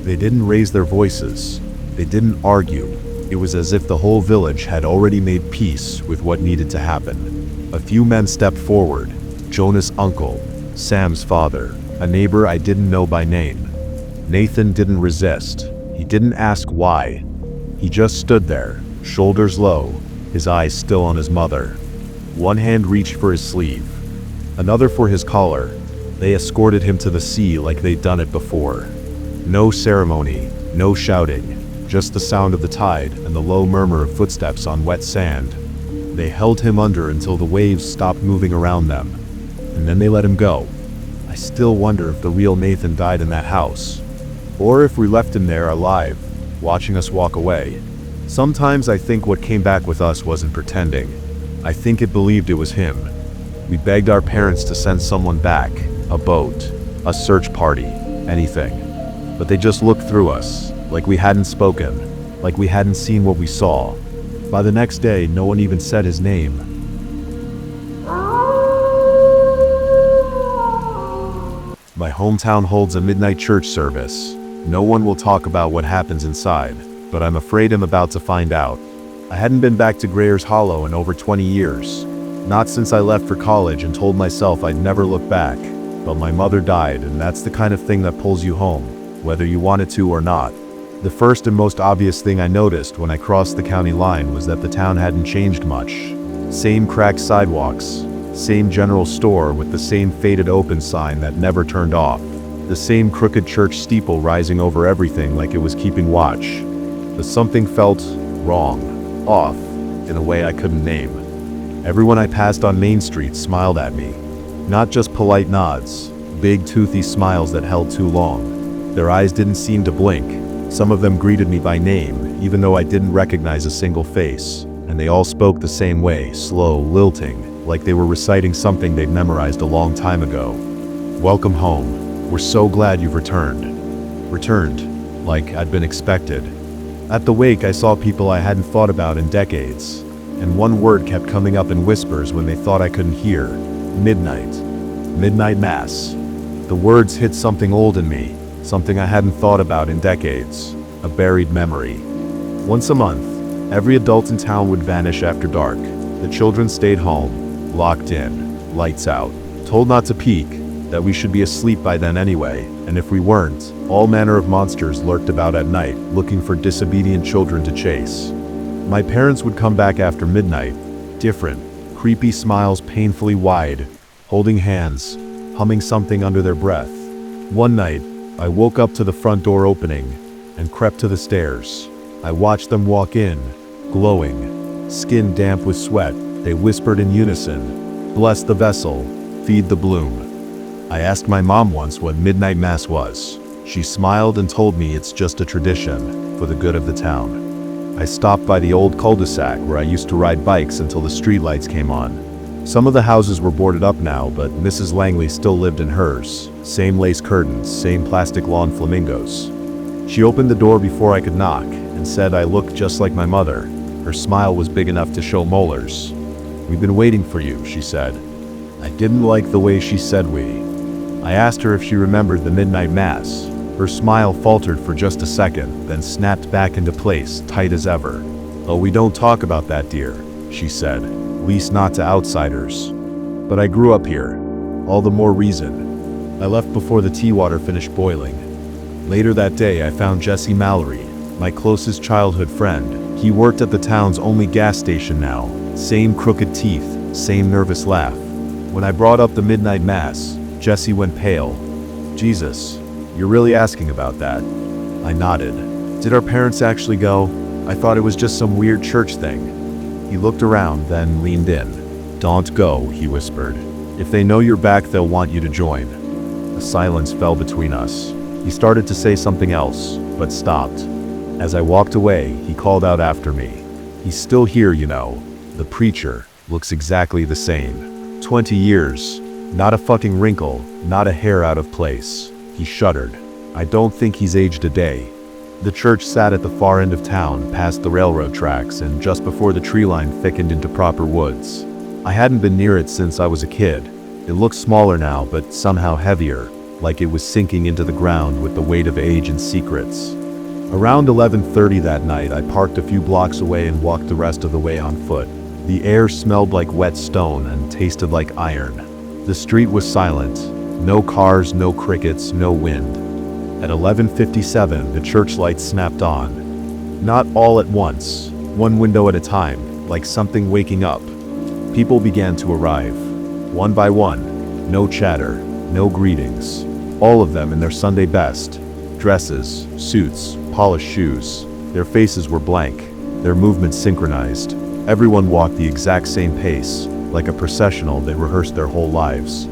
They didn't raise their voices. They didn't argue. It was as if the whole village had already made peace with what needed to happen. A few men stepped forward. Jonah's uncle, Sam's father, a neighbor I didn't know by name. Nathan didn't resist. He didn't ask why. He just stood there, shoulders low, his eyes still on his mother. One hand reached for his sleeve, another for his collar. They escorted him to the sea like they'd done it before. No ceremony, no shouting, just the sound of the tide and the low murmur of footsteps on wet sand. They held him under until the waves stopped moving around them, and then they let him go. I still wonder if the real Nathan died in that house, or if we left him there alive, watching us walk away. Sometimes I think what came back with us wasn't pretending. I think it believed it was him. We begged our parents to send someone back, a boat, a search party, anything. But they just looked through us, like we hadn't spoken, like we hadn't seen what we saw. By the next day, no one even said his name. My hometown holds a midnight church service. No one will talk about what happens inside, but I'm afraid I'm about to find out. I hadn't been back to Grayer's Hollow in over 20 years. Not since I left for college and told myself I'd never look back. But my mother died, and that's the kind of thing that pulls you home, whether you want it to or not. The first and most obvious thing I noticed when I crossed the county line was that the town hadn't changed much. Same cracked sidewalks, same general store with the same faded open sign that never turned off, the same crooked church steeple rising over everything like it was keeping watch. But something felt wrong, off, in a way I couldn't name. Everyone I passed on Main Street smiled at me. Not just polite nods, big toothy smiles that held too long. Their eyes didn't seem to blink. Some of them greeted me by name, even though I didn't recognize a single face. And they all spoke the same way, slow, lilting, like they were reciting something they'd memorized a long time ago. "Welcome home. We're so glad you've returned." Returned, like I'd been expected. At the wake, I saw people I hadn't thought about in decades, and one word kept coming up in whispers when they thought I couldn't hear. Midnight. Midnight Mass. The words hit something old in me, something I hadn't thought about in decades, a buried memory. Once a month, every adult in town would vanish after dark. The children stayed home, locked in, lights out, told not to peek, that we should be asleep by then anyway, and if we weren't, all manner of monsters lurked about at night, looking for disobedient children to chase. My parents would come back after midnight, different, creepy smiles painfully wide, holding hands, humming something under their breath. One night, I woke up to the front door opening and crept to the stairs. I watched them walk in, glowing, skin damp with sweat. They whispered in unison, "Bless the vessel, feed the bloom." I asked my mom once what midnight mass was. She smiled and told me it's just a tradition for the good of the town. I stopped by the old cul-de-sac where I used to ride bikes until the streetlights came on. Some of the houses were boarded up now, but Mrs. Langley still lived in hers. Same lace curtains, same plastic lawn flamingos. She opened the door before I could knock and said I looked just like my mother. Her smile was big enough to show molars. "We've been waiting for you," she said. I didn't like the way she said we. I asked her if she remembered the midnight mass. Her smile faltered for just a second, then snapped back into place, tight as ever. "Oh, we don't talk about that, dear," she said. "Least not to outsiders. But I grew up here. All the more reason." I left before the tea water finished boiling. Later that day, I found Jesse Mallory, my closest childhood friend. He worked at the town's only gas station now. Same crooked teeth, same nervous laugh. When I brought up the midnight mass, Jesse went pale. "Jesus, you're really asking about that?" I nodded. "Did our parents actually go? I thought it was just some weird church thing." He looked around, then leaned in. "Don't go," he whispered. "If they know you're back, they'll want you to join." A silence fell between us. He started to say something else, but stopped. As I walked away, he called out after me. "He's still here, you know. The preacher looks exactly the same. 20 years. Not a fucking wrinkle, not a hair out of place." He shuddered. "I don't think he's aged a day." The church sat at the far end of town, past the railroad tracks, and just before the tree line thickened into proper woods. I hadn't been near it since I was a kid. It looked smaller now, but somehow heavier, like it was sinking into the ground with the weight of age and secrets. Around 11:30 that night, I parked a few blocks away and walked the rest of the way on foot. The air smelled like wet stone and tasted like iron. The street was silent. No cars, no crickets, no wind. At 11:57, the church lights snapped on. Not all at once, one window at a time, like something waking up. People began to arrive. One by one. No chatter, no greetings. All of them in their Sunday best. Dresses, suits, polished shoes. Their faces were blank, their movements synchronized. Everyone walked the exact same pace, like a processional they rehearsed their whole lives.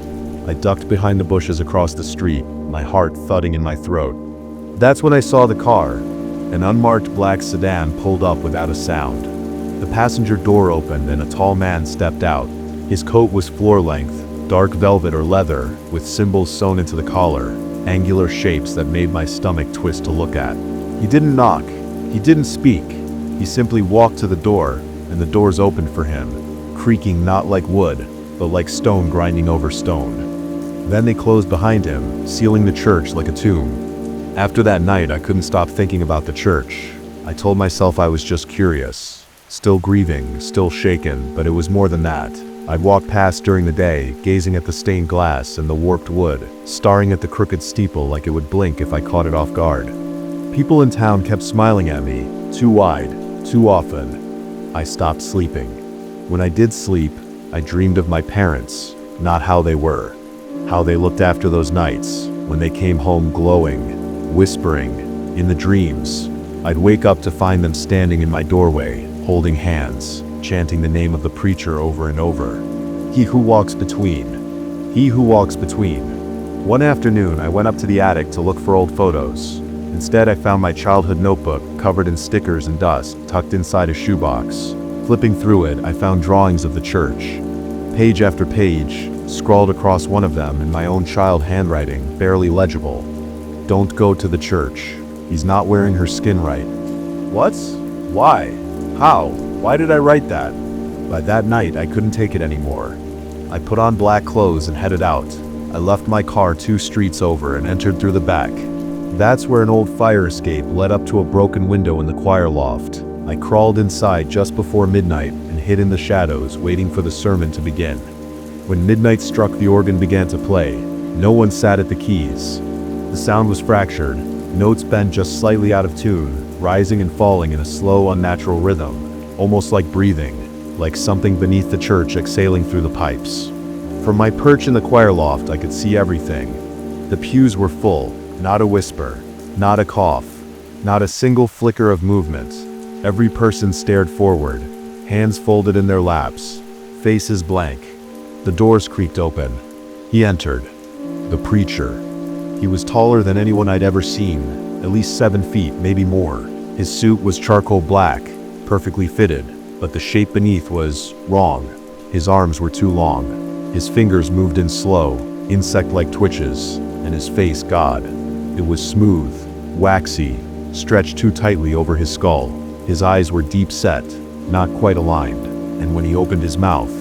I ducked behind the bushes across the street, my heart thudding in my throat. That's when I saw the car. An unmarked black sedan pulled up without a sound. The passenger door opened and a tall man stepped out. His coat was floor-length, dark velvet or leather, with symbols sewn into the collar, angular shapes that made my stomach twist to look at. He didn't knock. He didn't speak. He simply walked to the door, and the doors opened for him, creaking not like wood, but like stone grinding over stone. Then they closed behind him, sealing the church like a tomb. After that night, I couldn't stop thinking about the church. I told myself I was just curious. Still grieving, still shaken, but it was more than that. I'd walk past during the day, gazing at the stained glass and the warped wood, staring at the crooked steeple like it would blink if I caught it off guard. People in town kept smiling at me, too wide, too often. I stopped sleeping. When I did sleep, I dreamed of my parents, not how they were. How they looked after those nights, when they came home glowing, whispering. In the dreams, I'd wake up to find them standing in my doorway, holding hands, chanting the name of the preacher over and over. He who walks between. He who walks between. One afternoon, I went up to the attic to look for old photos. Instead, I found my childhood notebook, covered in stickers and dust, tucked inside a shoebox. Flipping through it, I found drawings of the church. Page after page, scrawled across one of them in my own child handwriting, barely legible. Don't go to the church. He's not wearing her skin right. What? Why? How? Why did I write that? By that night, I couldn't take it anymore. I put on black clothes and headed out. I left my car 2 streets over and entered through the back. That's where an old fire escape led up to a broken window in the choir loft. I crawled inside just before midnight and hid in the shadows, waiting for the sermon to begin. When midnight struck, the organ began to play. No one sat at the keys. The sound was fractured, notes bent just slightly out of tune, rising and falling in a slow, unnatural rhythm, almost like breathing, like something beneath the church exhaling through the pipes. From my perch in the choir loft, I could see everything. The pews were full, not a whisper, not a cough, not a single flicker of movement. Every person stared forward, hands folded in their laps, faces blank. The doors creaked open. He entered. The preacher. He was taller than anyone I'd ever seen, at least 7 feet, maybe more. His suit was charcoal black, perfectly fitted, but the shape beneath was wrong. His arms were too long. His fingers moved in slow, insect-like twitches, and his face, God. It was smooth, waxy, stretched too tightly over his skull. His eyes were deep set, not quite aligned, and when he opened his mouth,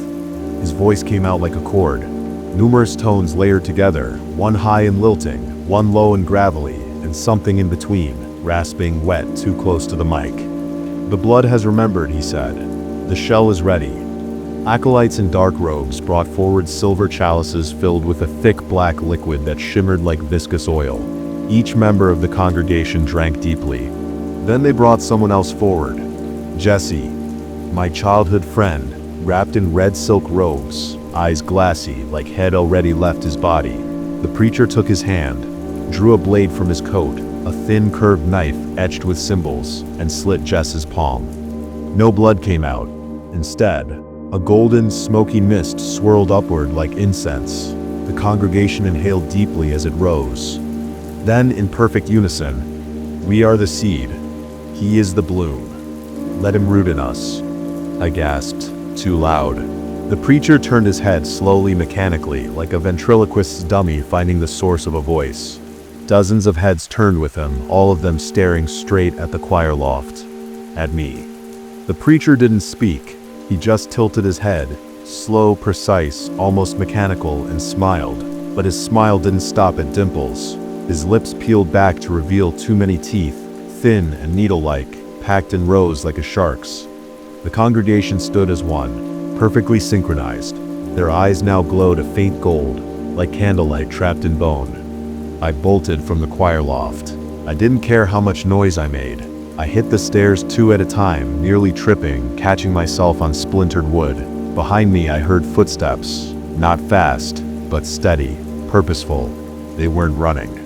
his voice came out like a chord. Numerous tones layered together, one high and lilting, one low and gravelly, and something in between, rasping, wet, too close to the mic. The blood has remembered, he said. The shell is ready. Acolytes in dark robes brought forward silver chalices filled with a thick black liquid that shimmered like viscous oil. Each member of the congregation drank deeply. Then they brought someone else forward. Jesse, my childhood friend, wrapped in red silk robes, eyes glassy, like head already left his body. The preacher took his hand, drew a blade from his coat, a thin curved knife etched with symbols, and slit Jess's palm. No blood came out. Instead, a golden, smoky mist swirled upward like incense. The congregation inhaled deeply as it rose. Then, in perfect unison, we are the seed. He is the bloom. Let him root in us. I gasped, too loud. The preacher turned his head slowly, mechanically, like a ventriloquist's dummy finding the source of a voice. Dozens of heads turned with him, all of them staring straight at the choir loft. At me. The preacher didn't speak. He just tilted his head, slow, precise, almost mechanical, and smiled. But his smile didn't stop at dimples. His lips peeled back to reveal too many teeth, thin and needle-like, packed in rows like a shark's. The congregation stood as one, perfectly synchronized. Their eyes now glowed a faint gold, like candlelight trapped in bone. I bolted from the choir loft. I didn't care how much noise I made. I hit the stairs 2 at a time, nearly tripping, catching myself on splintered wood. Behind me I heard footsteps, not fast, but steady, purposeful. They weren't running.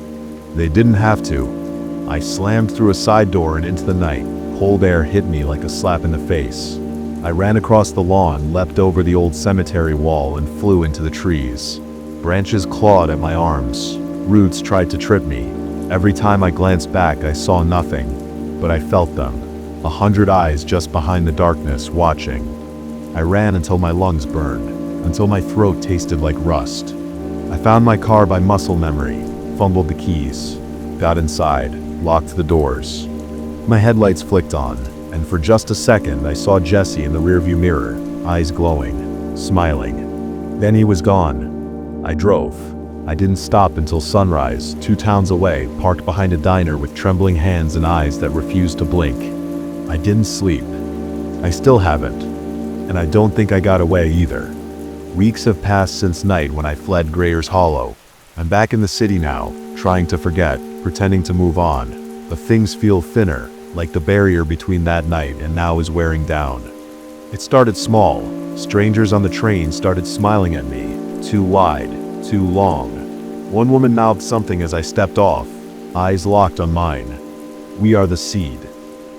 They didn't have to. I slammed through a side door and into the night. Cold air hit me like a slap in the face. I ran across the lawn, leapt over the old cemetery wall, and flew into the trees. Branches clawed at my arms. Roots tried to trip me. Every time I glanced back, I saw nothing, but I felt them. 100 eyes just behind the darkness, watching. I ran until my lungs burned, until my throat tasted like rust. I found my car by muscle memory, fumbled the keys, got inside, locked the doors. My headlights flicked on, and for just a second I saw Jesse in the rearview mirror, eyes glowing, smiling. Then he was gone. I drove. I didn't stop until sunrise, 2 towns away, parked behind a diner with trembling hands and eyes that refused to blink. I didn't sleep. I still haven't. And I don't think I got away either. Weeks have passed since night when I fled Grayer's Hollow. I'm back in the city now, trying to forget, pretending to move on. But things feel thinner, like the barrier between that night and now is wearing down. It started small. Strangers on the train started smiling at me. Too wide, too long. One woman mouthed something as I stepped off, eyes locked on mine. We are the seed.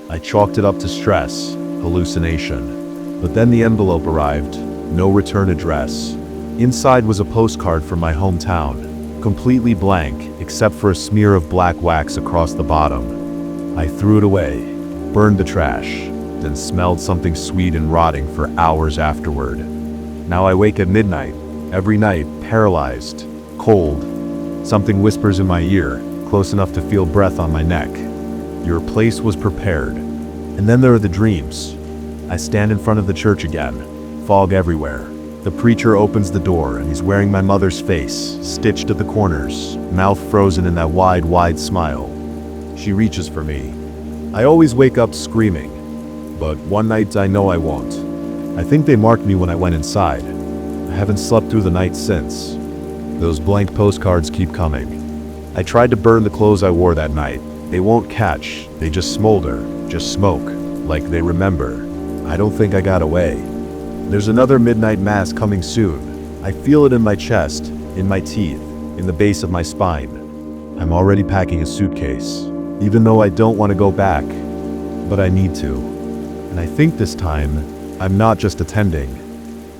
I chalked it up to stress, hallucination. But then the envelope arrived, no return address. Inside was a postcard from my hometown, completely blank except for a smear of black wax across the bottom. I threw it away, burned the trash, then smelled something sweet and rotting for hours afterward. Now I wake at midnight, every night, paralyzed, cold. Something whispers in my ear, close enough to feel breath on my neck. Your place was prepared. And then there are the dreams. I stand in front of the church again, fog everywhere. The preacher opens the door and he's wearing my mother's face, stitched at the corners, mouth frozen in that wide smile. She reaches for me. I always wake up screaming, but one night I know I won't. I think they marked me when I went inside. I haven't slept through the night since. Those blank postcards keep coming. I tried to burn the clothes I wore that night. They won't catch, they just smolder, just smoke, like they remember. I don't think I got away. There's another midnight mass coming soon. I feel it in my chest, in my teeth, in the base of my spine. I'm already packing a suitcase, even though I don't want to go back, but I need to. And I think this time, I'm not just attending.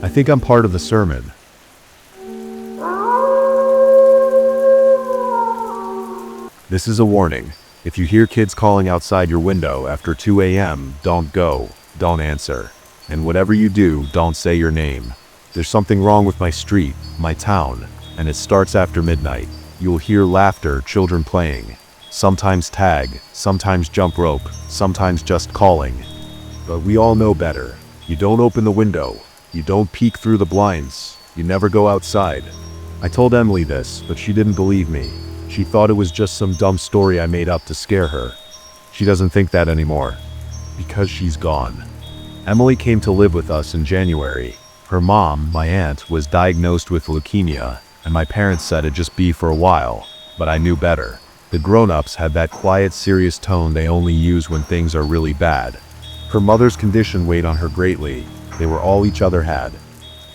I think I'm part of the sermon. This is a warning. If you hear kids calling outside your window after 2 a.m., don't go, don't answer. And whatever you do, don't say your name. There's something wrong with my street, my town, and it starts after midnight. You'll hear laughter, children playing. Sometimes tag, sometimes jump rope, sometimes just calling. But we all know better. You don't open the window. You don't peek through the blinds. You never go outside. I told Emily this, but she didn't believe me. She thought it was just some dumb story I made up to scare her. She doesn't think that anymore. Because she's gone. Emily came to live with us in January. Her mom, my aunt, was diagnosed with leukemia, and my parents said it'd just be for a while, but I knew better. The grown-ups had that quiet, serious tone they only use when things are really bad. Her mother's condition weighed on her greatly. They were all each other had.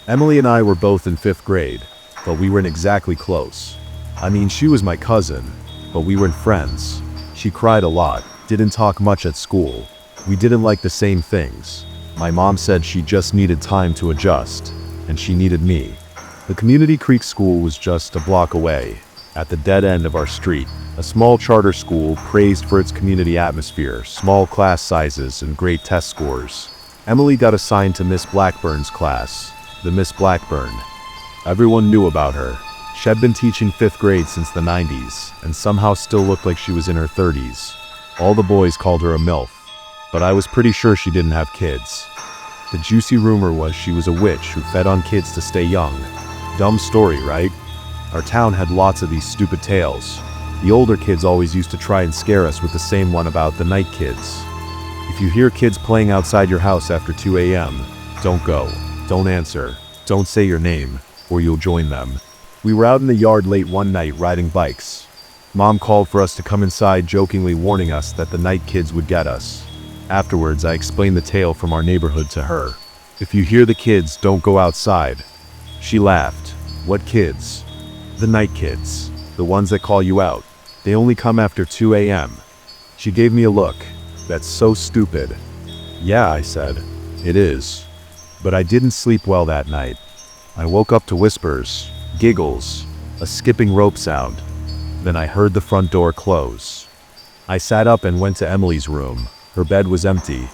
Emily and I were both in 5th grade, but we weren't exactly close. I mean, she was my cousin, but we weren't friends. She cried a lot, didn't talk much at school. We didn't like the same things. My mom said she just needed time to adjust, and she needed me. The Community Creek School was just a block away, at the dead end of our street. A small charter school praised for its community atmosphere, small class sizes, and great test scores. Emily got assigned to Miss Blackburn's class, the Miss Blackburn. Everyone knew about her. She'd been teaching 5th grade since the 90s, and somehow still looked like she was in her 30s. All the boys called her a MILF, but I was pretty sure she didn't have kids. The juicy rumor was she was a witch who fed on kids to stay young. Dumb story, right? Our town had lots of these stupid tales. The older kids always used to try and scare us with the same one about the night kids. If you hear kids playing outside your house after 2 a.m., don't go, don't answer, don't say your name, or you'll join them. We were out in the yard late one night riding bikes. Mom called for us to come inside, jokingly warning us that the night kids would get us. Afterwards, I explained the tale from our neighborhood to her. If you hear the kids, don't go outside. She laughed. What kids? The night kids. The ones that call you out. They only come after 2 a.m. She gave me a look. That's so stupid. Yeah, I said. It is. But I didn't sleep well that night. I woke up to whispers, giggles, a skipping rope sound. Then I heard the front door close. I sat up and went to Emily's room. Her bed was empty.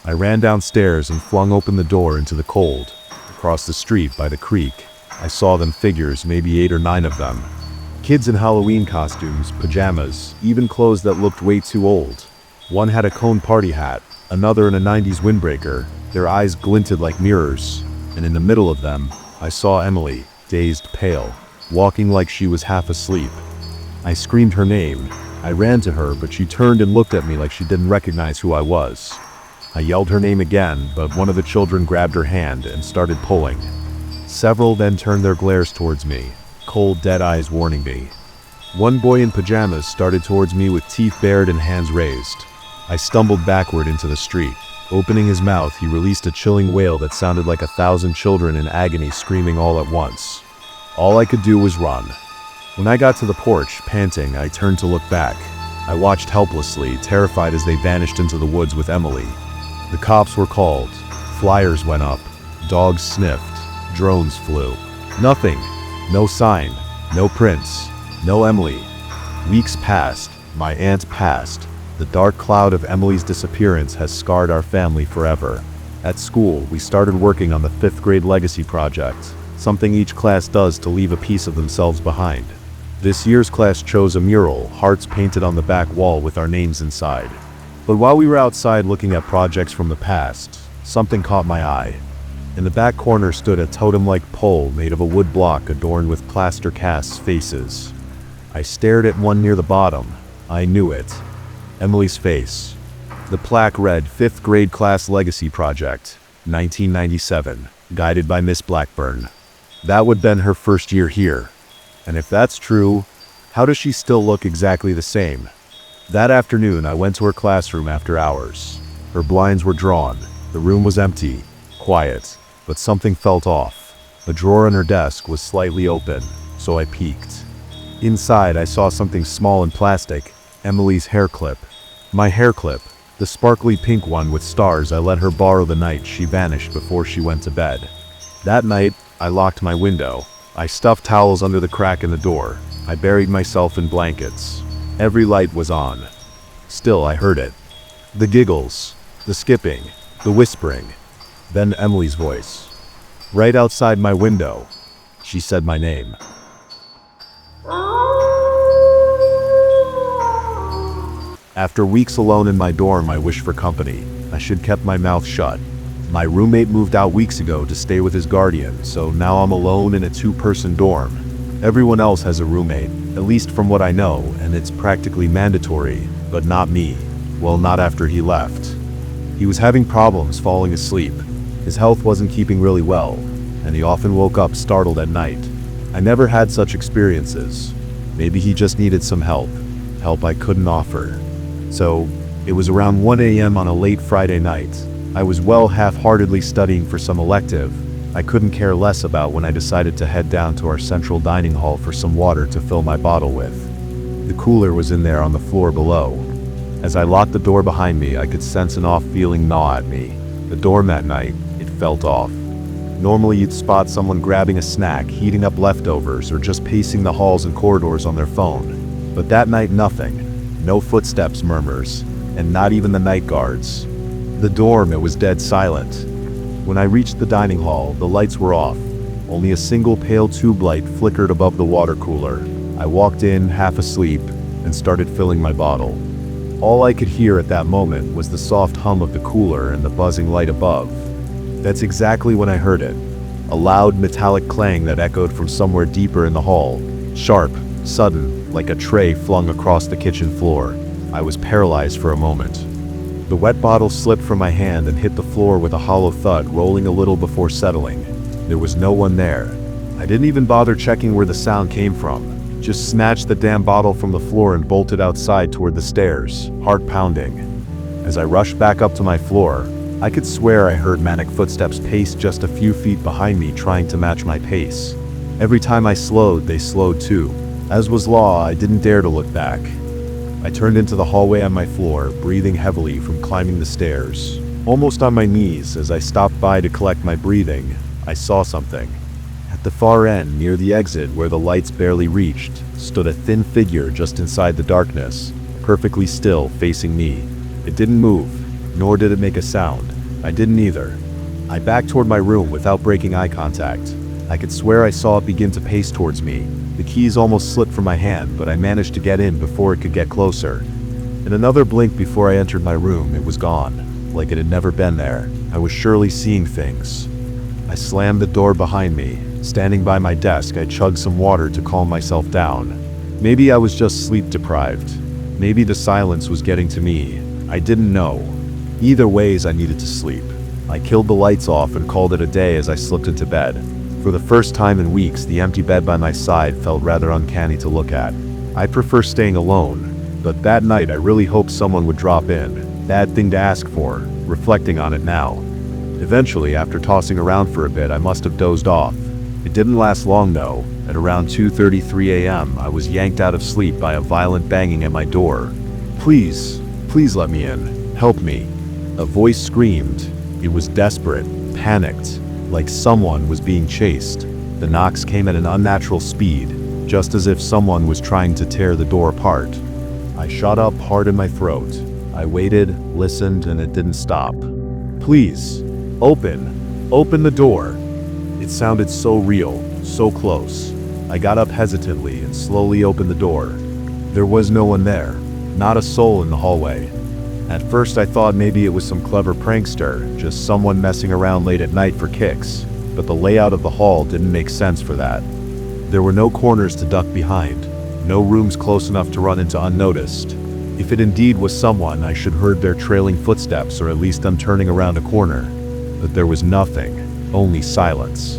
I ran downstairs and flung open the door into the cold. Across the street by the creek, I saw them figures, maybe 8 or 9 of them. Kids in Halloween costumes, pajamas, even clothes that looked way too old. One had a cone party hat, another in a 90s windbreaker. Their eyes glinted like mirrors. And in the middle of them, I saw Emily, dazed, pale, walking like she was half asleep. I screamed her name. I ran to her, but she turned and looked at me like she didn't recognize who I was. I yelled her name again, but one of the children grabbed her hand and started pulling. Several then turned their glares towards me, cold, dead eyes warning me. One boy in pajamas started towards me with teeth bared and hands raised. I stumbled backward into the street. Opening his mouth, he released a chilling wail that sounded like 1,000 children in agony screaming all at once. All I could do was run. When I got to the porch, panting, I turned to look back. I watched helplessly, terrified as they vanished into the woods with Emily. The cops were called. Flyers went up. Dogs sniffed. Drones flew. Nothing. No sign. No prints. No Emily. Weeks passed. My aunt passed. The dark cloud of Emily's disappearance has scarred our family forever. At school, we started working on the 5th grade legacy project, something each class does to leave a piece of themselves behind. This year's class chose a mural, hearts painted on the back wall with our names inside. But while we were outside looking at projects from the past, something caught my eye. In the back corner stood a totem-like pole made of a wood block adorned with plaster casts' faces. I stared at one near the bottom. I knew it. Emily's face. The plaque read 5th grade class legacy project, 1997, guided by Miss Blackburn. That would have been her first year here. And if that's true, how does she still look exactly the same? That afternoon, I went to her classroom after hours. Her blinds were drawn. The room was empty, quiet, but something felt off. A drawer in her desk was slightly open, so I peeked. Inside, I saw something small and plastic, Emily's hair clip. My hair clip, the sparkly pink one with stars I let her borrow the night she vanished before she went to bed. That night, I locked my window. I stuffed towels under the crack in the door. I buried myself in blankets. Every light was on. Still, I heard it. The giggles, the skipping, the whispering. Then Emily's voice. Right outside my window, she said my name. After weeks alone in my dorm, I wished for company. I should kept my mouth shut. My roommate moved out weeks ago to stay with his guardian, so now I'm alone in a 2-person dorm. Everyone else has a roommate, at least from what I know, and it's practically mandatory, but not me. Well, not after he left. He was having problems falling asleep. His health wasn't keeping really well, and he often woke up startled at night. I never had such experiences. Maybe he just needed some help I couldn't offer. So, it was around 1 a.m. on a late Friday night. I was half-heartedly studying for some elective I couldn't care less about when I decided to head down to our central dining hall for some water to fill my bottle with. The cooler was in there on the floor below. As I locked the door behind me, I could sense an off feeling gnaw at me. The dorm that night, it felt off. Normally you'd spot someone grabbing a snack, heating up leftovers, or just pacing the halls and corridors on their phone. But that night, nothing. No footsteps, murmurs, and not even the night guards. The dorm, it was dead silent. When I reached the dining hall, the lights were off. Only a single pale tube light flickered above the water cooler. I walked in, half asleep, and started filling my bottle. All I could hear at that moment was the soft hum of the cooler and the buzzing light above. That's exactly when I heard it. A loud metallic clang that echoed from somewhere deeper in the hall. Sharp, sudden, like a tray flung across the kitchen floor. I was paralyzed for a moment. The wet bottle slipped from my hand and hit the floor with a hollow thud, rolling a little before settling. There was no one there. I didn't even bother checking where the sound came from. Just snatched the damn bottle from the floor and bolted outside toward the stairs, heart pounding. As I rushed back up to my floor, I could swear I heard manic footsteps pace just a few feet behind me, trying to match my pace. Every time I slowed, they slowed too. As was law, I didn't dare to look back. I turned into the hallway on my floor, breathing heavily from climbing the stairs. Almost on my knees, as I stopped by to collect my breathing, I saw something. At the far end, near the exit where the lights barely reached, stood a thin figure just inside the darkness, perfectly still, facing me. It didn't move, nor did it make a sound. I didn't either. I backed toward my room without breaking eye contact. I could swear I saw it begin to pace towards me. The keys almost slipped from my hand, but I managed to get in before it could get closer. In another blink before I entered my room, it was gone, like it had never been there. I was surely seeing things. I slammed the door behind me. Standing by my desk, I chugged some water to calm myself down. Maybe I was just sleep deprived. Maybe the silence was getting to me. I didn't know. Either ways, I needed to sleep. I killed the lights off and called it a day as I slipped into bed. For the first time in weeks, the empty bed by my side felt rather uncanny to look at. I prefer staying alone, but that night I really hoped someone would drop in. Bad thing to ask for, reflecting on it now. Eventually, after tossing around for a bit, I must have dozed off. It didn't last long though. At around 2:33 a.m., I was yanked out of sleep by a violent banging at my door. Please let me in. Help me. A voice screamed. It was desperate, panicked, like someone was being chased. The knocks came at an unnatural speed, just as if someone was trying to tear the door apart. I shot up hard in my throat. I waited, listened, and it didn't stop. Please, "Open! Open the door!" It sounded so real, so close. I got up hesitantly and slowly opened the door. There was no one there, not a soul in the hallway. At first I thought maybe it was some clever prankster, just someone messing around late at night for kicks, but the layout of the hall didn't make sense for that. There were no corners to duck behind, no rooms close enough to run into unnoticed. If it indeed was someone, I should heard their trailing footsteps or at least them turning around a corner. But there was nothing, only silence.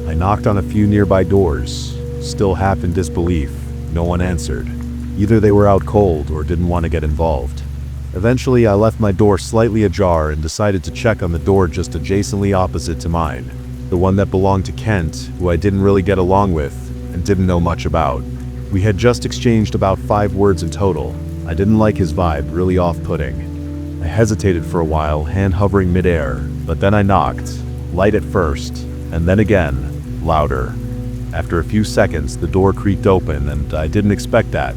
I knocked on a few nearby doors, still half in disbelief. No one answered. Either they were out cold or didn't want to get involved. Eventually I left my door slightly ajar and decided to check on the door just adjacently opposite to mine, the one that belonged to Kent, who I didn't really get along with and didn't know much about. We had just exchanged about 5 words in total. I didn't like his vibe, really off-putting. I hesitated for a while, hand hovering midair, but then I knocked, light at first, and then again, louder. After a few seconds, the door creaked open, and I didn't expect that.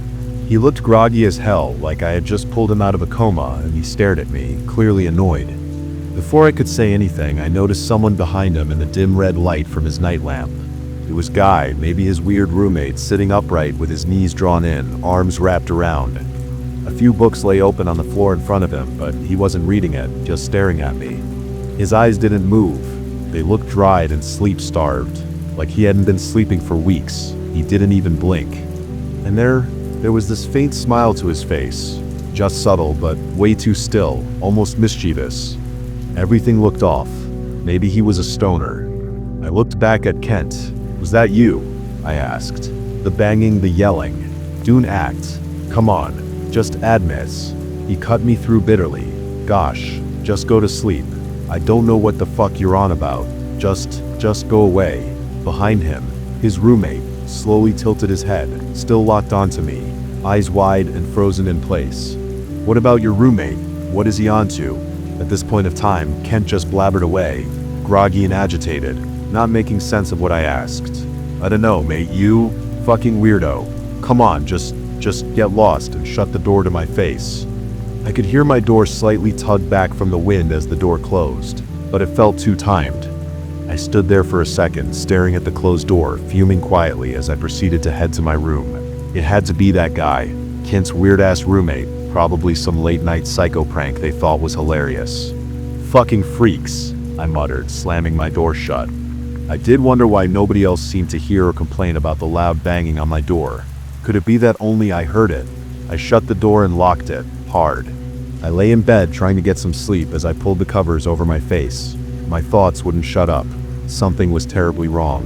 He looked groggy as hell, like I had just pulled him out of a coma, and he stared at me, clearly annoyed. Before I could say anything, I noticed someone behind him in the dim red light from his night lamp. It was Guy, maybe his weird roommate, sitting upright with his knees drawn in, arms wrapped around. A few books lay open on the floor in front of him, but he wasn't reading it, just staring at me. His eyes didn't move. They looked dried and sleep-starved, like he hadn't been sleeping for weeks. He didn't even blink. And there was this faint smile to his face, just subtle, but way too still, almost mischievous. Everything looked off. Maybe he was a stoner. I looked back at Kent. "Was that you?" I asked. The banging, the yelling. "Don't act. Come on. Just admit." He cut me through bitterly. "Gosh, just go to sleep. I don't know what the fuck you're on about. Just go away." Behind him, his roommate slowly tilted his head, still locked onto me, eyes wide and frozen in place. "What about your roommate? What is he onto?" At this point of time, Kent just blabbered away, groggy and agitated, not making sense of what I asked. "I don't know, mate, you fucking weirdo. Come on, just get lost and shut the door to my face." I could hear my door slightly tug back from the wind as the door closed, but it felt too timed. I stood there for a second, staring at the closed door, fuming quietly as I proceeded to head to my room. It had to be that guy, Kent's weird-ass roommate, probably some late-night psycho prank they thought was hilarious. "Fucking freaks," I muttered, slamming my door shut. I did wonder why nobody else seemed to hear or complain about the loud banging on my door. Could it be that only I heard it? I shut the door and locked it, hard. I lay in bed trying to get some sleep as I pulled the covers over my face. My thoughts wouldn't shut up. Something was terribly wrong.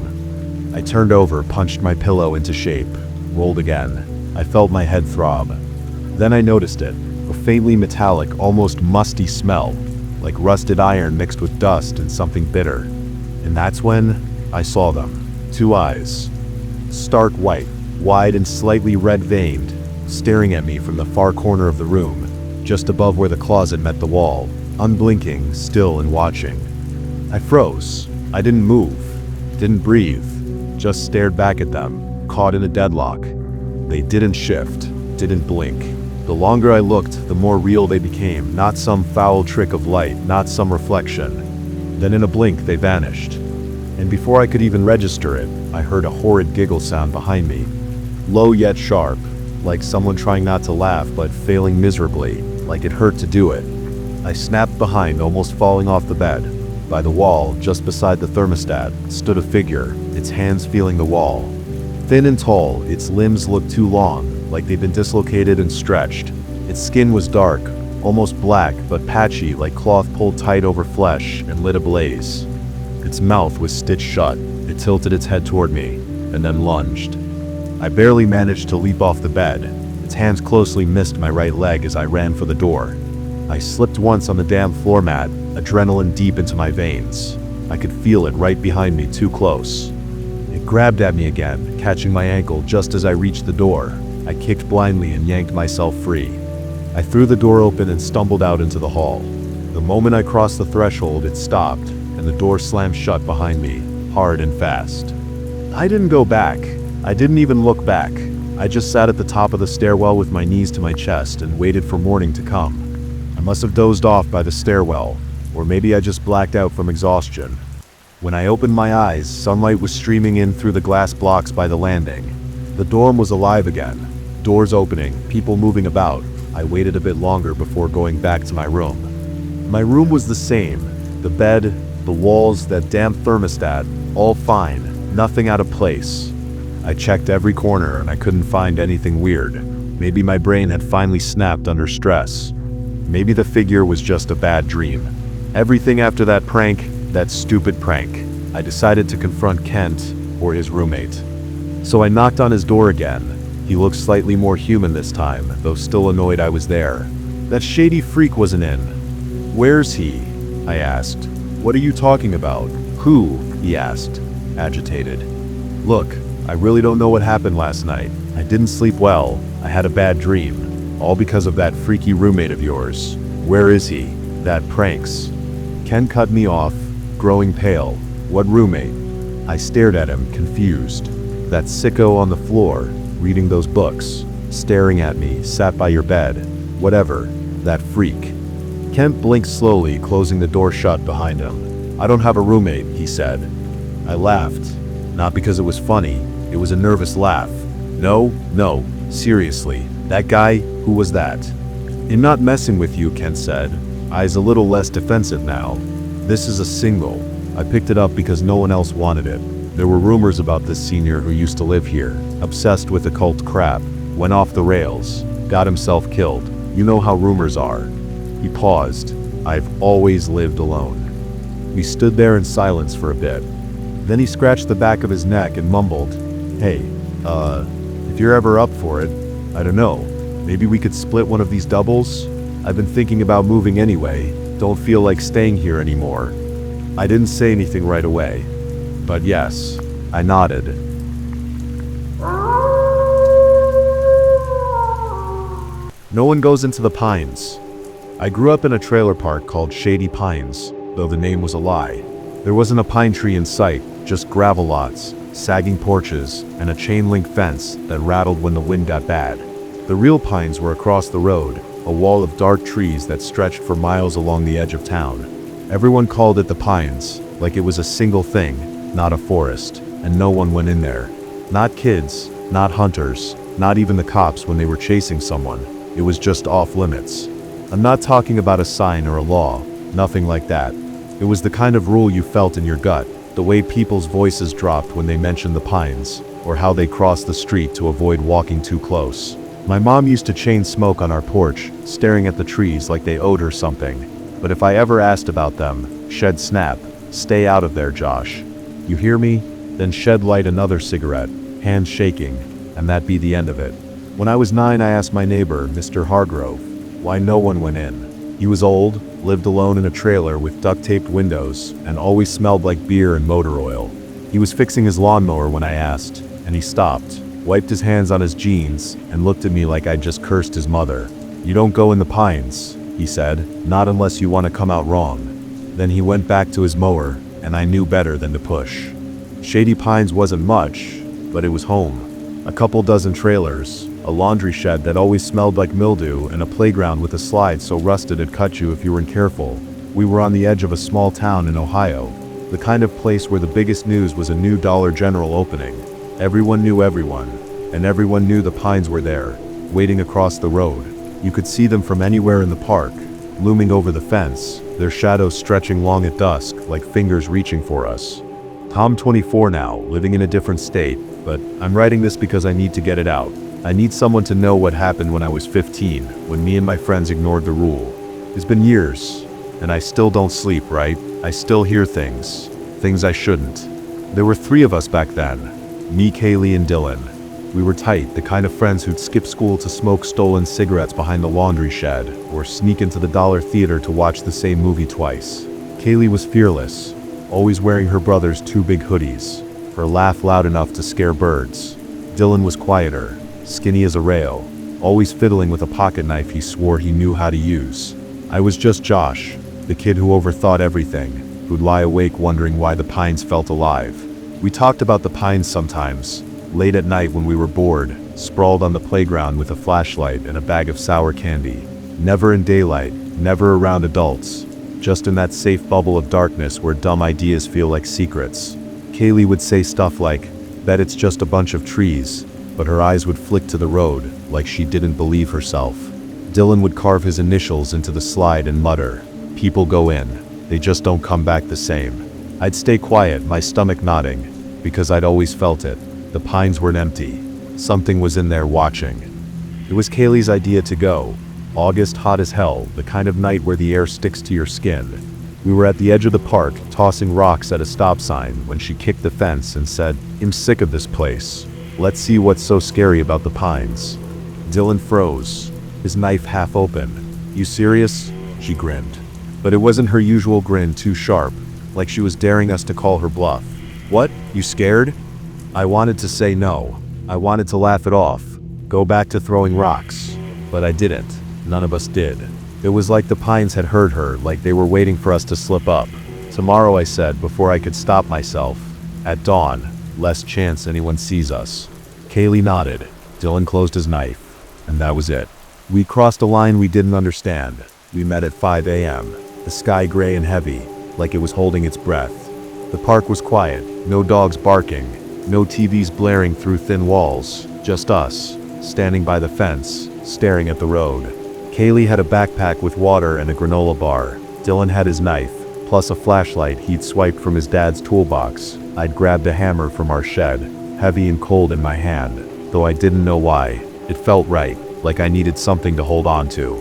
I turned over, punched my pillow into shape, rolled again. I felt my head throb. Then I noticed it, a faintly metallic, almost musty smell, like rusted iron mixed with dust and something bitter. And that's when I saw them. 2 eyes. Stark white, wide and slightly red-veined, staring at me from the far corner of the room, just above where the closet met the wall, unblinking, still and watching. I froze. I didn't move, didn't breathe, just stared back at them, caught in a deadlock. They didn't shift, didn't blink. The longer I looked, the more real they became, not some foul trick of light, not some reflection. Then in a blink, they vanished. And before I could even register it, I heard a horrid giggle sound behind me. Low yet sharp, like someone trying not to laugh but failing miserably, like it hurt to do it. I snapped behind, almost falling off the bed. By the wall, just beside the thermostat, stood a figure, its hands feeling the wall. Thin and tall, its limbs looked too long, like they'd been dislocated and stretched. Its skin was dark, almost black, but patchy, like cloth pulled tight over flesh and lit ablaze. Its mouth was stitched shut. It tilted its head toward me, and then lunged. I barely managed to leap off the bed. Its hands closely missed my right leg as I ran for the door. I slipped once on the damn floor mat, adrenaline deep into my veins. I could feel it right behind me, too close. It grabbed at me again, catching my ankle just as I reached the door. I kicked blindly and yanked myself free. I threw the door open and stumbled out into the hall. The moment I crossed the threshold, it stopped, and the door slammed shut behind me, hard and fast. I didn't go back. I didn't even look back. I just sat at the top of the stairwell with my knees to my chest and waited for morning to come. I must have dozed off by the stairwell. Or maybe I just blacked out from exhaustion. When I opened my eyes, sunlight was streaming in through the glass blocks by the landing. The dorm was alive again. Doors opening, people moving about. I waited a bit longer before going back to my room. My room was the same. The bed, the walls, that damn thermostat, all fine, nothing out of place. I checked every corner and I couldn't find anything weird. Maybe my brain had finally snapped under stress. Maybe the figure was just a bad dream. Everything after that prank, that stupid prank, I decided to confront Kent or his roommate. So I knocked on his door again. He looked slightly more human this time, though still annoyed I was there. That shady freak wasn't in. Where's he? I asked. What are you talking about? Who? He asked, agitated. Look, I really don't know what happened last night. I didn't sleep well. I had a bad dream. All because of that freaky roommate of yours. Where is he? That pranks. Ken cut me off, growing pale. What roommate? I stared at him, confused. That sicko on the floor, reading those books, staring at me, sat by your bed. Whatever, that freak. Kent blinked slowly, closing the door shut behind him. I don't have a roommate, he said. I laughed. Not because it was funny, it was a nervous laugh. No, seriously, that guy, who was that? I'm not messing with you, Kent said, eyes a little less defensive now. This is a single. I picked it up because no one else wanted it. There were rumors about this senior who used to live here, obsessed with occult crap, went off the rails, got himself killed. You know how rumors are. He paused. I've always lived alone. We stood there in silence for a bit. Then he scratched the back of his neck and mumbled, Hey, if you're ever up for it, I don't know, maybe we could split one of these doubles? I've been thinking about moving anyway, don't feel like staying here anymore. I didn't say anything right away. But yes, I nodded. No one goes into the Pines. I grew up in a trailer park called Shady Pines, though the name was a lie. There wasn't a pine tree in sight, just gravel lots, sagging porches, and a chain-link fence that rattled when the wind got bad. The real pines were across the road, a wall of dark trees that stretched for miles along the edge of town. Everyone called it the Pines, like it was a single thing, not a forest, and no one went in there. Not kids, not hunters, not even the cops when they were chasing someone. It was just off limits. I'm not talking about a sign or a law, nothing like that. It was the kind of rule you felt in your gut, the way people's voices dropped when they mentioned the Pines, or how they crossed the street to avoid walking too close. My mom used to chain smoke on our porch, staring at the trees like they owed her something. But if I ever asked about them, she'd snap, "Stay out of there, Josh. You hear me?" Then she'd light another cigarette, hands shaking, and that'd be the end of it. When I was 9, I asked my neighbor, Mr. Hargrove, why no one went in. He was old, lived alone in a trailer with duct-taped windows, and always smelled like beer and motor oil. He was fixing his lawnmower when I asked, and he stopped, wiped his hands on his jeans, and looked at me like I'd just cursed his mother. "You don't go in the Pines," he said, "not unless you want to come out wrong." Then he went back to his mower, and I knew better than to push. Shady Pines wasn't much, but it was home. A couple dozen trailers, a laundry shed that always smelled like mildew, and a playground with a slide so rusted it'd cut you if you weren't careful. We were on the edge of a small town in Ohio, the kind of place where the biggest news was a new Dollar General opening. Everyone knew everyone, and everyone knew the Pines were there, waiting across the road. You could see them from anywhere in the park, looming over the fence, their shadows stretching long at dusk like fingers reaching for us. I'm 24 now, living in a different state, but I'm writing this because I need to get it out. I need someone to know what happened when I was 15, when me and my friends ignored the rule. It's been years, and I still don't sleep, right? I still hear things I shouldn't. There were 3 of us back then, me, Kaylee, and Dylan. We were tight, the kind of friends who'd skip school to smoke stolen cigarettes behind the laundry shed, or sneak into the dollar theater to watch the same movie twice. Kaylee was fearless, always wearing her brother's 2 big hoodies, her laugh loud enough to scare birds. Dylan was quieter, skinny as a rail, always fiddling with a pocket knife he swore he knew how to use. I was just Josh, the kid who overthought everything, who'd lie awake wondering why the Pines felt alive. We talked about the Pines sometimes, late at night when we were bored, sprawled on the playground with a flashlight and a bag of sour candy. Never in daylight, never around adults, just in that safe bubble of darkness where dumb ideas feel like secrets. Kaylee would say stuff like, "Bet it's just a bunch of trees," but her eyes would flick to the road, like she didn't believe herself. Dylan would carve his initials into the slide and mutter, "People go in. They just don't come back the same." I'd stay quiet, my stomach nodding, because I'd always felt it. The pines weren't empty. Something was in there watching. It was Kaylee's idea to go. August, hot as hell, the kind of night where the air sticks to your skin. We were at the edge of the park, tossing rocks at a stop sign, when she kicked the fence and said, "I'm sick of this place. Let's see what's so scary about the pines." Dylan froze, his knife half open. "You serious?" She grinned. But it wasn't her usual grin, too sharp, like she was daring us to call her bluff. "What? You scared?" I wanted to say no. I wanted to laugh it off, go back to throwing rocks. But I didn't. None of us did. It was like the pines had heard her, like they were waiting for us to slip up. "Tomorrow," I said before I could stop myself. "At dawn. Less chance anyone sees us." Kaylee nodded. Dylan closed his knife. And that was it. We crossed a line we didn't understand. We met at 5 a.m. The sky gray and heavy, like it was holding its breath. The park was quiet, no dogs barking, no TVs blaring through thin walls, just us, standing by the fence, staring at the road. Kaylee had a backpack with water and a granola bar. Dylan had his knife, plus a flashlight he'd swiped from his dad's toolbox. I'd grabbed a hammer from our shed, heavy and cold in my hand, though I didn't know why. It felt right, like I needed something to hold on to.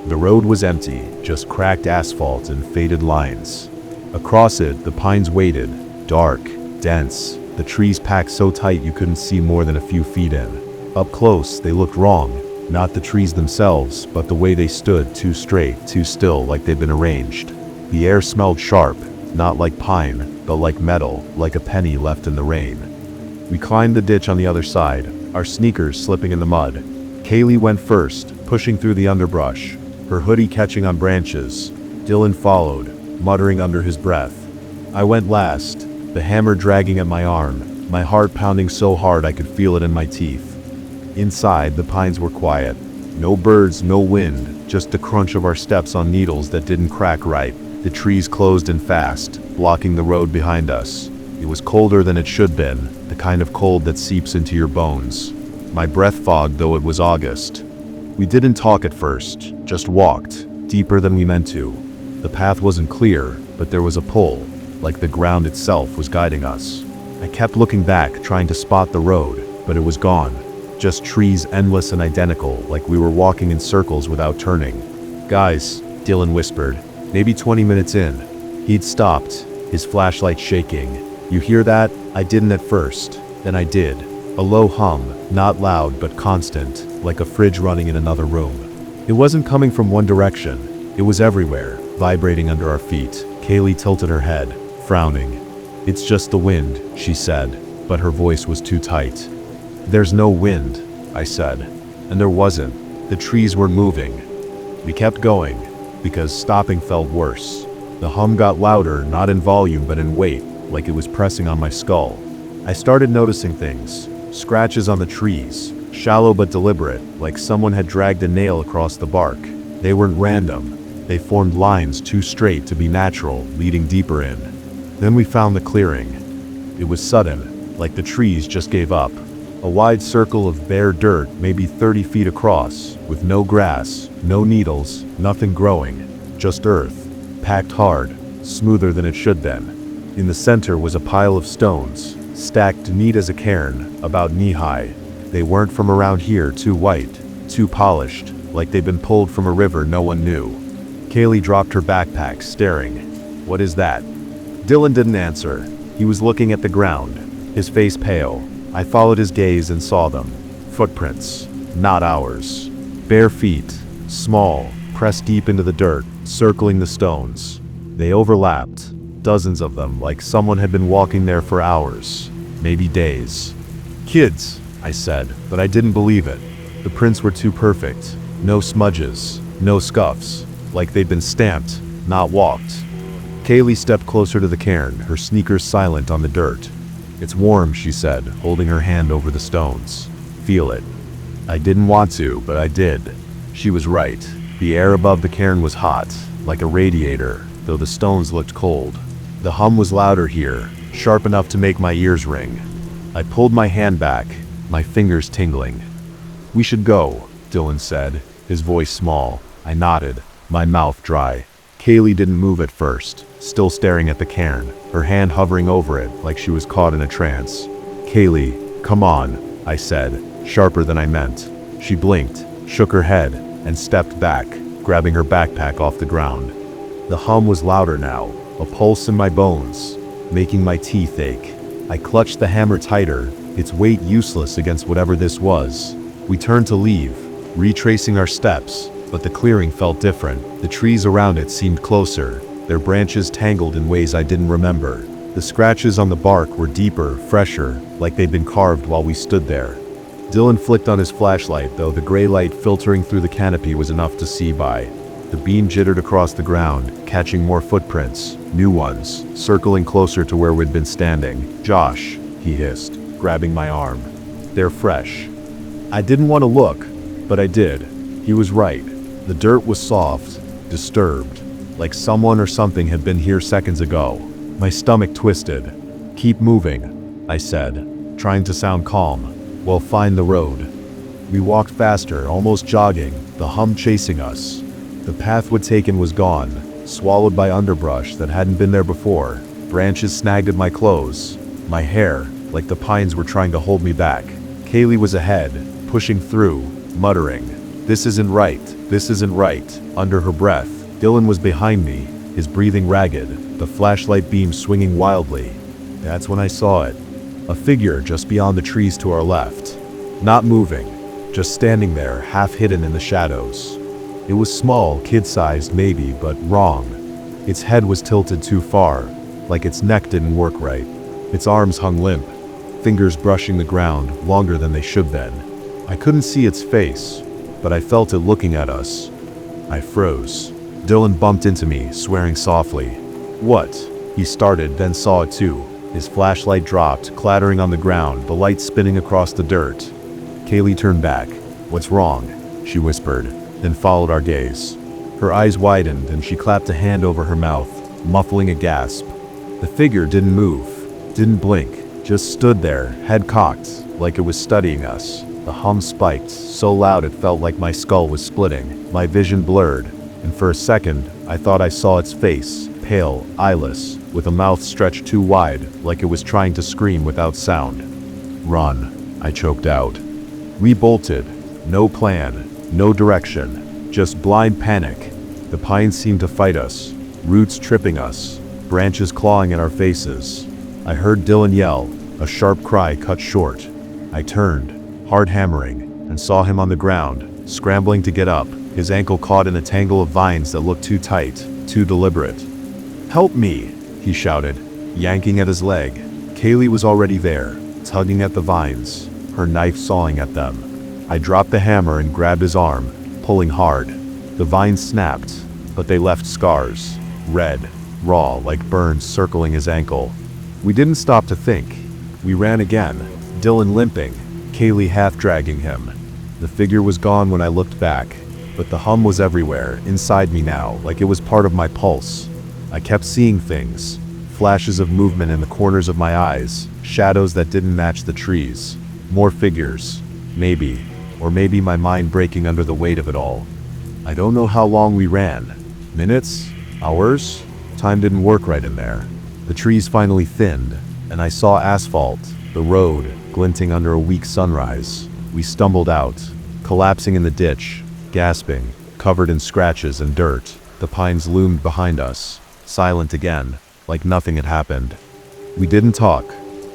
The road was empty, just cracked asphalt and faded lines. Across it, the pines waited, dark, dense, the trees packed so tight you couldn't see more than a few feet in. Up close, they looked wrong. Not the trees themselves, but the way they stood, too straight, too still, like they'd been arranged. The air smelled sharp, not like pine, but like metal, like a penny left in the rain. We climbed the ditch on the other side, our sneakers slipping in the mud. Kaylee went first, pushing through the underbrush, her hoodie catching on branches. Dylan followed, muttering under his breath. I went last, the hammer dragging at my arm, my heart pounding so hard I could feel it in my teeth. Inside, the pines were quiet. No birds, no wind, just the crunch of our steps on needles that didn't crack right. The trees closed in fast, blocking the road behind us. It was colder than it should been, the kind of cold that seeps into your bones. My breath fogged, though it was August. We didn't talk at first, just walked, deeper than we meant to. The path wasn't clear, but there was a pull, like the ground itself was guiding us. I kept looking back, trying to spot the road, but it was gone. Just trees, endless and identical, like we were walking in circles without turning. "Guys," Dylan whispered, maybe 20 minutes in. He'd stopped, his flashlight shaking. "You hear that?" I didn't at first, then I did. A low hum, not loud but constant, like a fridge running in another room. It wasn't coming from one direction. It was everywhere, vibrating under our feet. Kaylee tilted her head, frowning. "It's just the wind," she said, but her voice was too tight. "There's no wind," I said. And there wasn't. The trees weren't moving. We kept going, because stopping felt worse. The hum got louder, not in volume but in weight, like it was pressing on my skull. I started noticing things. Scratches on the trees, shallow but deliberate, like someone had dragged a nail across the bark. They weren't random. They formed lines too straight to be natural, leading deeper in. Then we found the clearing. It was sudden, like the trees just gave up. A wide circle of bare dirt, maybe 30 feet across, with no grass, no needles, nothing growing, just earth, packed hard, smoother than it should been. In the center was a pile of stones, stacked neat as a cairn, about knee-high. They weren't from around here, too white, too polished, like they'd been pulled from a river no one knew. Kaylee dropped her backpack, staring. "What is that?" Dylan didn't answer. He was looking at the ground, his face pale. I followed his gaze and saw them. Footprints, not ours. Bare feet, small, pressed deep into the dirt, circling the stones. They overlapped, dozens of them, like someone had been walking there for hours, maybe days. "Kids," I said, but I didn't believe it. The prints were too perfect. No smudges, no scuffs, like they'd been stamped, not walked. Kaylee stepped closer to the cairn, her sneakers silent on the dirt. "It's warm," she said, holding her hand over the stones. "Feel it." I didn't want to, but I did. She was right. The air above the cairn was hot, like a radiator, though the stones looked cold. The hum was louder here, sharp enough to make my ears ring. I pulled my hand back, my fingers tingling. "We should go," Dylan said, his voice small. I nodded, my mouth dry. Kaylee didn't move at first, still staring at the cairn, her hand hovering over it like she was caught in a trance. "Kaylee, come on," I said, sharper than I meant. She blinked, shook her head, and stepped back, grabbing her backpack off the ground. The hum was louder now, a pulse in my bones, making my teeth ache. I clutched the hammer tighter, its weight useless against whatever this was. We turned to leave, retracing our steps, but the clearing felt different. The trees around it seemed closer, their branches tangled in ways I didn't remember. The scratches on the bark were deeper, fresher, like they'd been carved while we stood there. Dylan flicked on his flashlight, though the gray light filtering through the canopy was enough to see by. The beam jittered across the ground, catching more footprints, new ones, circling closer to where we'd been standing. "Josh," he hissed, grabbing my arm. "They're fresh." I didn't want to look, but I did. He was right. The dirt was soft, disturbed, like someone or something had been here seconds ago. My stomach twisted. "Keep moving," I said, trying to sound calm. "We'll find the road." We walked faster, almost jogging, the hum chasing us. The path we'd taken was gone, swallowed by underbrush that hadn't been there before. Branches snagged at my clothes, my hair, like the pines were trying to hold me back. Kaylee was ahead, pushing through, muttering, "This isn't right, this isn't right," under her breath. Dylan was behind me, his breathing ragged, the flashlight beam swinging wildly. That's when I saw it. A figure just beyond the trees to our left. Not moving, just standing there, half hidden in the shadows. It was small, kid-sized maybe, but wrong. Its head was tilted too far, like its neck didn't work right. Its arms hung limp, fingers brushing the ground longer than they should then. I couldn't see its face, but I felt it looking at us. I froze. Dylan bumped into me, swearing softly. "What?" He started, then saw it too. His flashlight dropped, clattering on the ground, the light spinning across the dirt. Kaylee turned back. "What's wrong?" she whispered, then followed our gaze. Her eyes widened and she clapped a hand over her mouth, muffling a gasp. The figure didn't move, didn't blink, just stood there, head cocked, like it was studying us. The hum spiked, so loud it felt like my skull was splitting. My vision blurred, and for a second, I thought I saw its face, pale, eyeless, with a mouth stretched too wide, like it was trying to scream without sound. "Run," I choked out. We bolted. No plan, no direction, just blind panic. The pines seemed to fight us, roots tripping us, branches clawing at our faces. I heard Dylan yell, a sharp cry cut short. I turned, hard hammering, and saw him on the ground, scrambling to get up, his ankle caught in a tangle of vines that looked too tight, too deliberate. "Help me!" he shouted, yanking at his leg. Kaylee was already there, tugging at the vines, her knife sawing at them. I dropped the hammer and grabbed his arm, pulling hard. The vines snapped, but they left scars, red, raw, like burns circling his ankle. We didn't stop to think. We ran again, Dylan limping, Kaylee half dragging him. The figure was gone when I looked back, but the hum was everywhere, inside me now, like it was part of my pulse. I kept seeing things, flashes of movement in the corners of my eyes, shadows that didn't match the trees. More figures, maybe, or maybe my mind breaking under the weight of it all. I don't know how long we ran. Minutes? Hours? Time didn't work right in there. The trees finally thinned, and I saw asphalt, the road, glinting under a weak sunrise. We stumbled out, collapsing in the ditch, gasping, covered in scratches and dirt. The pines loomed behind us, silent again, like nothing had happened. We didn't talk.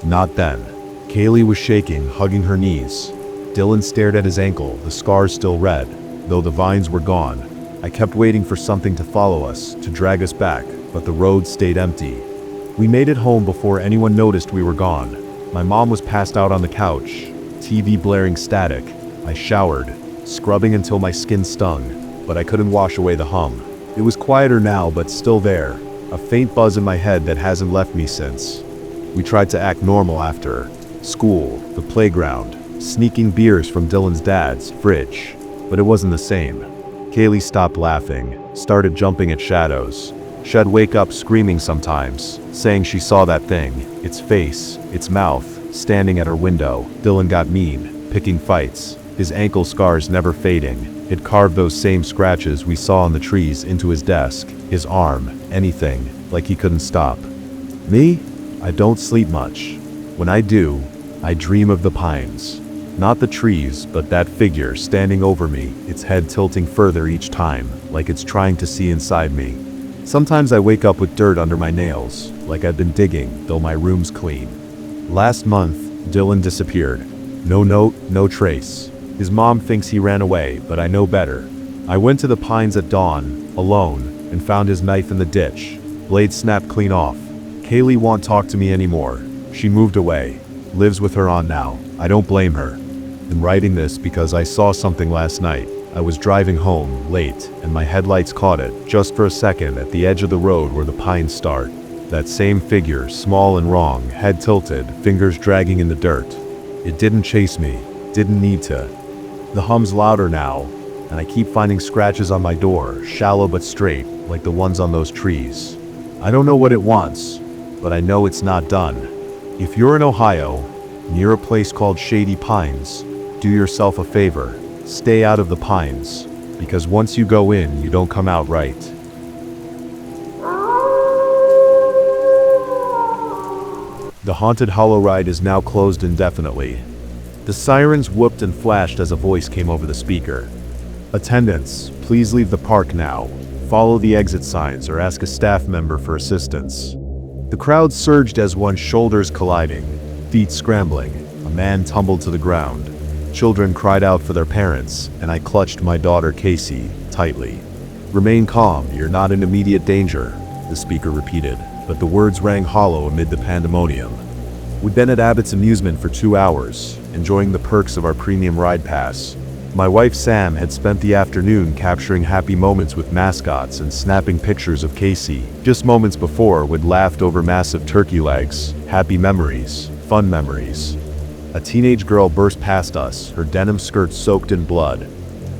Not then. Kaylee was shaking, hugging her knees. Dylan stared at his ankle, the scars still red, though the vines were gone. I kept waiting for something to follow us, to drag us back, but the road stayed empty. We made it home before anyone noticed we were gone. My mom was passed out on the couch, TV blaring static. I showered, scrubbing until my skin stung, but I couldn't wash away the hum. It was quieter now, but still there, a faint buzz in my head that hasn't left me since. We tried to act normal after. School, the playground, sneaking beers from Dylan's dad's fridge, but it wasn't the same. Kaylee stopped laughing, started jumping at shadows. She'd wake up screaming sometimes, saying she saw that thing, its face, its mouth, standing at her window. Dylan got mean, picking fights, his ankle scars never fading. He'd carved those same scratches we saw on the trees into his desk, his arm, anything, like he couldn't stop. Me? I don't sleep much. When I do, I dream of the pines. Not the trees, but that figure standing over me, its head tilting further each time, like it's trying to see inside me. Sometimes I wake up with dirt under my nails, like I've been digging, though my room's clean. Last month, Dylan disappeared. No note, no trace. His mom thinks he ran away, but I know better. I went to the pines at dawn, alone, and found his knife in the ditch. Blade snapped clean off. Kaylee won't talk to me anymore. She moved away. Lives with her aunt now. I don't blame her. I'm writing this because I saw something last night. I was driving home, late, and my headlights caught it, just for a second, at the edge of the road where the pines start. That same figure, small and wrong, head tilted, fingers dragging in the dirt. It didn't chase me. Didn't need to. The hum's louder now, and I keep finding scratches on my door, shallow but straight, like the ones on those trees. I don't know what it wants, but I know it's not done. If you're in Ohio, near a place called Shady Pines, do yourself a favor. Stay out of the pines, because once you go in, you don't come out right. The Haunted Hollow ride is now closed indefinitely. The sirens whooped and flashed as a voice came over the speaker. Attendants, please leave the park now. Follow the exit signs or ask a staff member for assistance. The crowd surged as one's shoulders colliding, feet scrambling. A man tumbled to the ground. Children cried out for their parents, and I clutched my daughter Casey tightly. Remain calm, you're not in immediate danger, the speaker repeated, but the words rang hollow amid the pandemonium. We'd been at Abbott's amusement for 2 hours, enjoying the perks of our premium ride pass. My wife Sam had spent the afternoon capturing happy moments with mascots and snapping pictures of Casey. Just moments before, we'd laughed over massive turkey legs, happy memories, fun memories. A teenage girl burst past us, her denim skirt soaked in blood.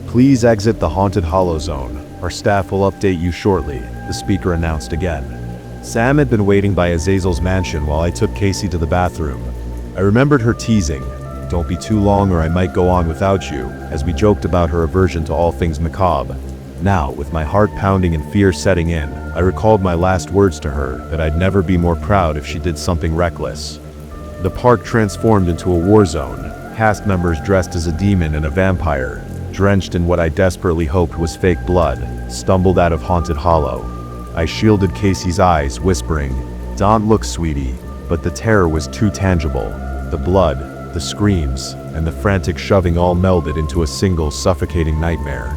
Please exit the Haunted Hollow zone. Our staff will update you shortly, the speaker announced again. Sam had been waiting by Azazel's mansion while I took Casey to the bathroom. I remembered her teasing, "Don't be too long or I might go on without you," as we joked about her aversion to all things macabre. Now, with my heart pounding and fear setting in, I recalled my last words to her, that I'd never be more proud if she did something reckless. The park transformed into a war zone, cast members dressed as a demon and a vampire, drenched in what I desperately hoped was fake blood, stumbled out of Haunted Hollow. I shielded Casey's eyes, whispering, "Don't look, sweetie," but the terror was too tangible. The blood, the screams, and the frantic shoving all melded into a single suffocating nightmare.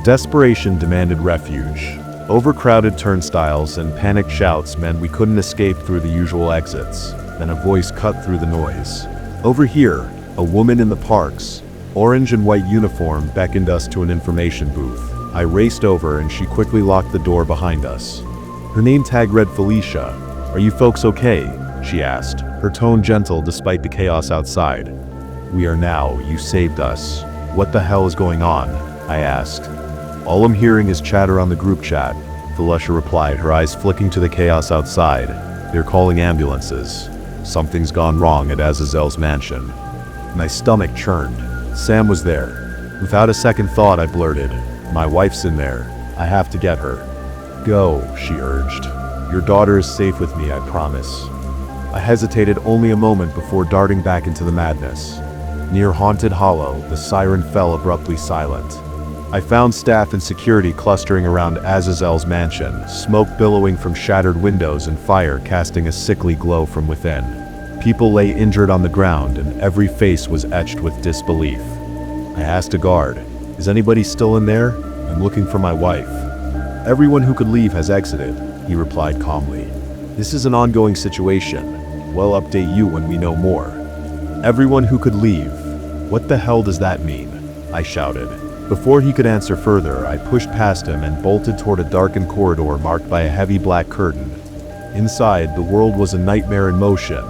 Desperation demanded refuge. Overcrowded turnstiles and panicked shouts meant we couldn't escape through the usual exits. Then a voice cut through the noise. Over here, a woman in the park's orange and white uniform beckoned us to an information booth. I raced over and she quickly locked the door behind us. Her name tag read Felicia. "Are you folks okay?" she asked, her tone gentle despite the chaos outside. "We are now. You saved us." "What the hell is going on?" I asked. "All I'm hearing is chatter on the group chat," Felicia replied, her eyes flicking to the chaos outside. "They're calling ambulances. Something's gone wrong at Azazel's mansion." My stomach churned. Sam was there. Without a second thought, I blurted, "My wife's in there. I have to get her." "Go," she urged. "Your daughter is safe with me, I promise." I hesitated only a moment before darting back into the madness. Near Haunted Hollow, the siren fell abruptly silent. I found staff and security clustering around Azazel's mansion, smoke billowing from shattered windows and fire casting a sickly glow from within. People lay injured on the ground, and every face was etched with disbelief. I asked a guard, "Is anybody still in there? I'm looking for my wife." "Everyone who could leave has exited," he replied calmly. "This is an ongoing situation. We'll update you when we know more." "Everyone who could leave? What the hell does that mean?" I shouted. Before he could answer further, I pushed past him and bolted toward a darkened corridor marked by a heavy black curtain. Inside, the world was a nightmare in motion.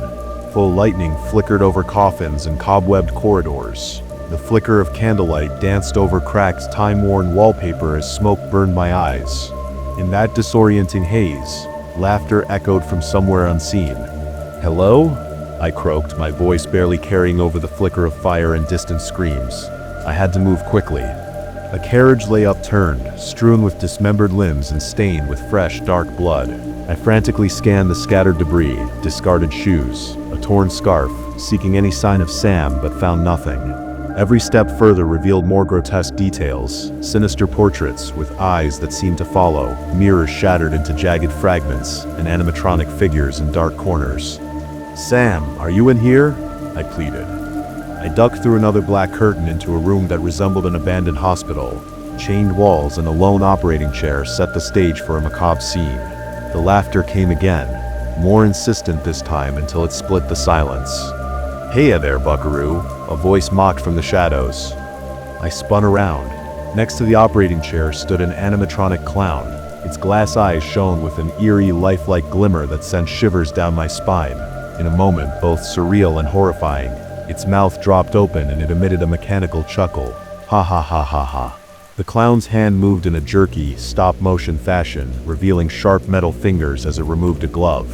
Full lightning flickered over coffins and cobwebbed corridors. The flicker of candlelight danced over cracked, time-worn wallpaper as smoke burned my eyes. In that disorienting haze, laughter echoed from somewhere unseen. "Hello?" I croaked, my voice barely carrying over the flicker of fire and distant screams. I had to move quickly. A carriage lay upturned, strewn with dismembered limbs and stained with fresh, dark blood. I frantically scanned the scattered debris, discarded shoes, a torn scarf, seeking any sign of Sam, but found nothing. Every step further revealed more grotesque details, sinister portraits with eyes that seemed to follow, mirrors shattered into jagged fragments, and animatronic figures in dark corners. "Sam, are you in here?" I pleaded. I ducked through another black curtain into a room that resembled an abandoned hospital. Chained walls and a lone operating chair set the stage for a macabre scene. The laughter came again, more insistent this time until it split the silence. "Heya there, buckaroo," a voice mocked from the shadows. I spun around. Next to the operating chair stood an animatronic clown. Its glass eyes shone with an eerie, lifelike glimmer that sent shivers down my spine. In a moment, both surreal and horrifying. Its mouth dropped open and it emitted a mechanical chuckle. Ha ha ha ha ha. The clown's hand moved in a jerky, stop-motion fashion, revealing sharp metal fingers as it removed a glove.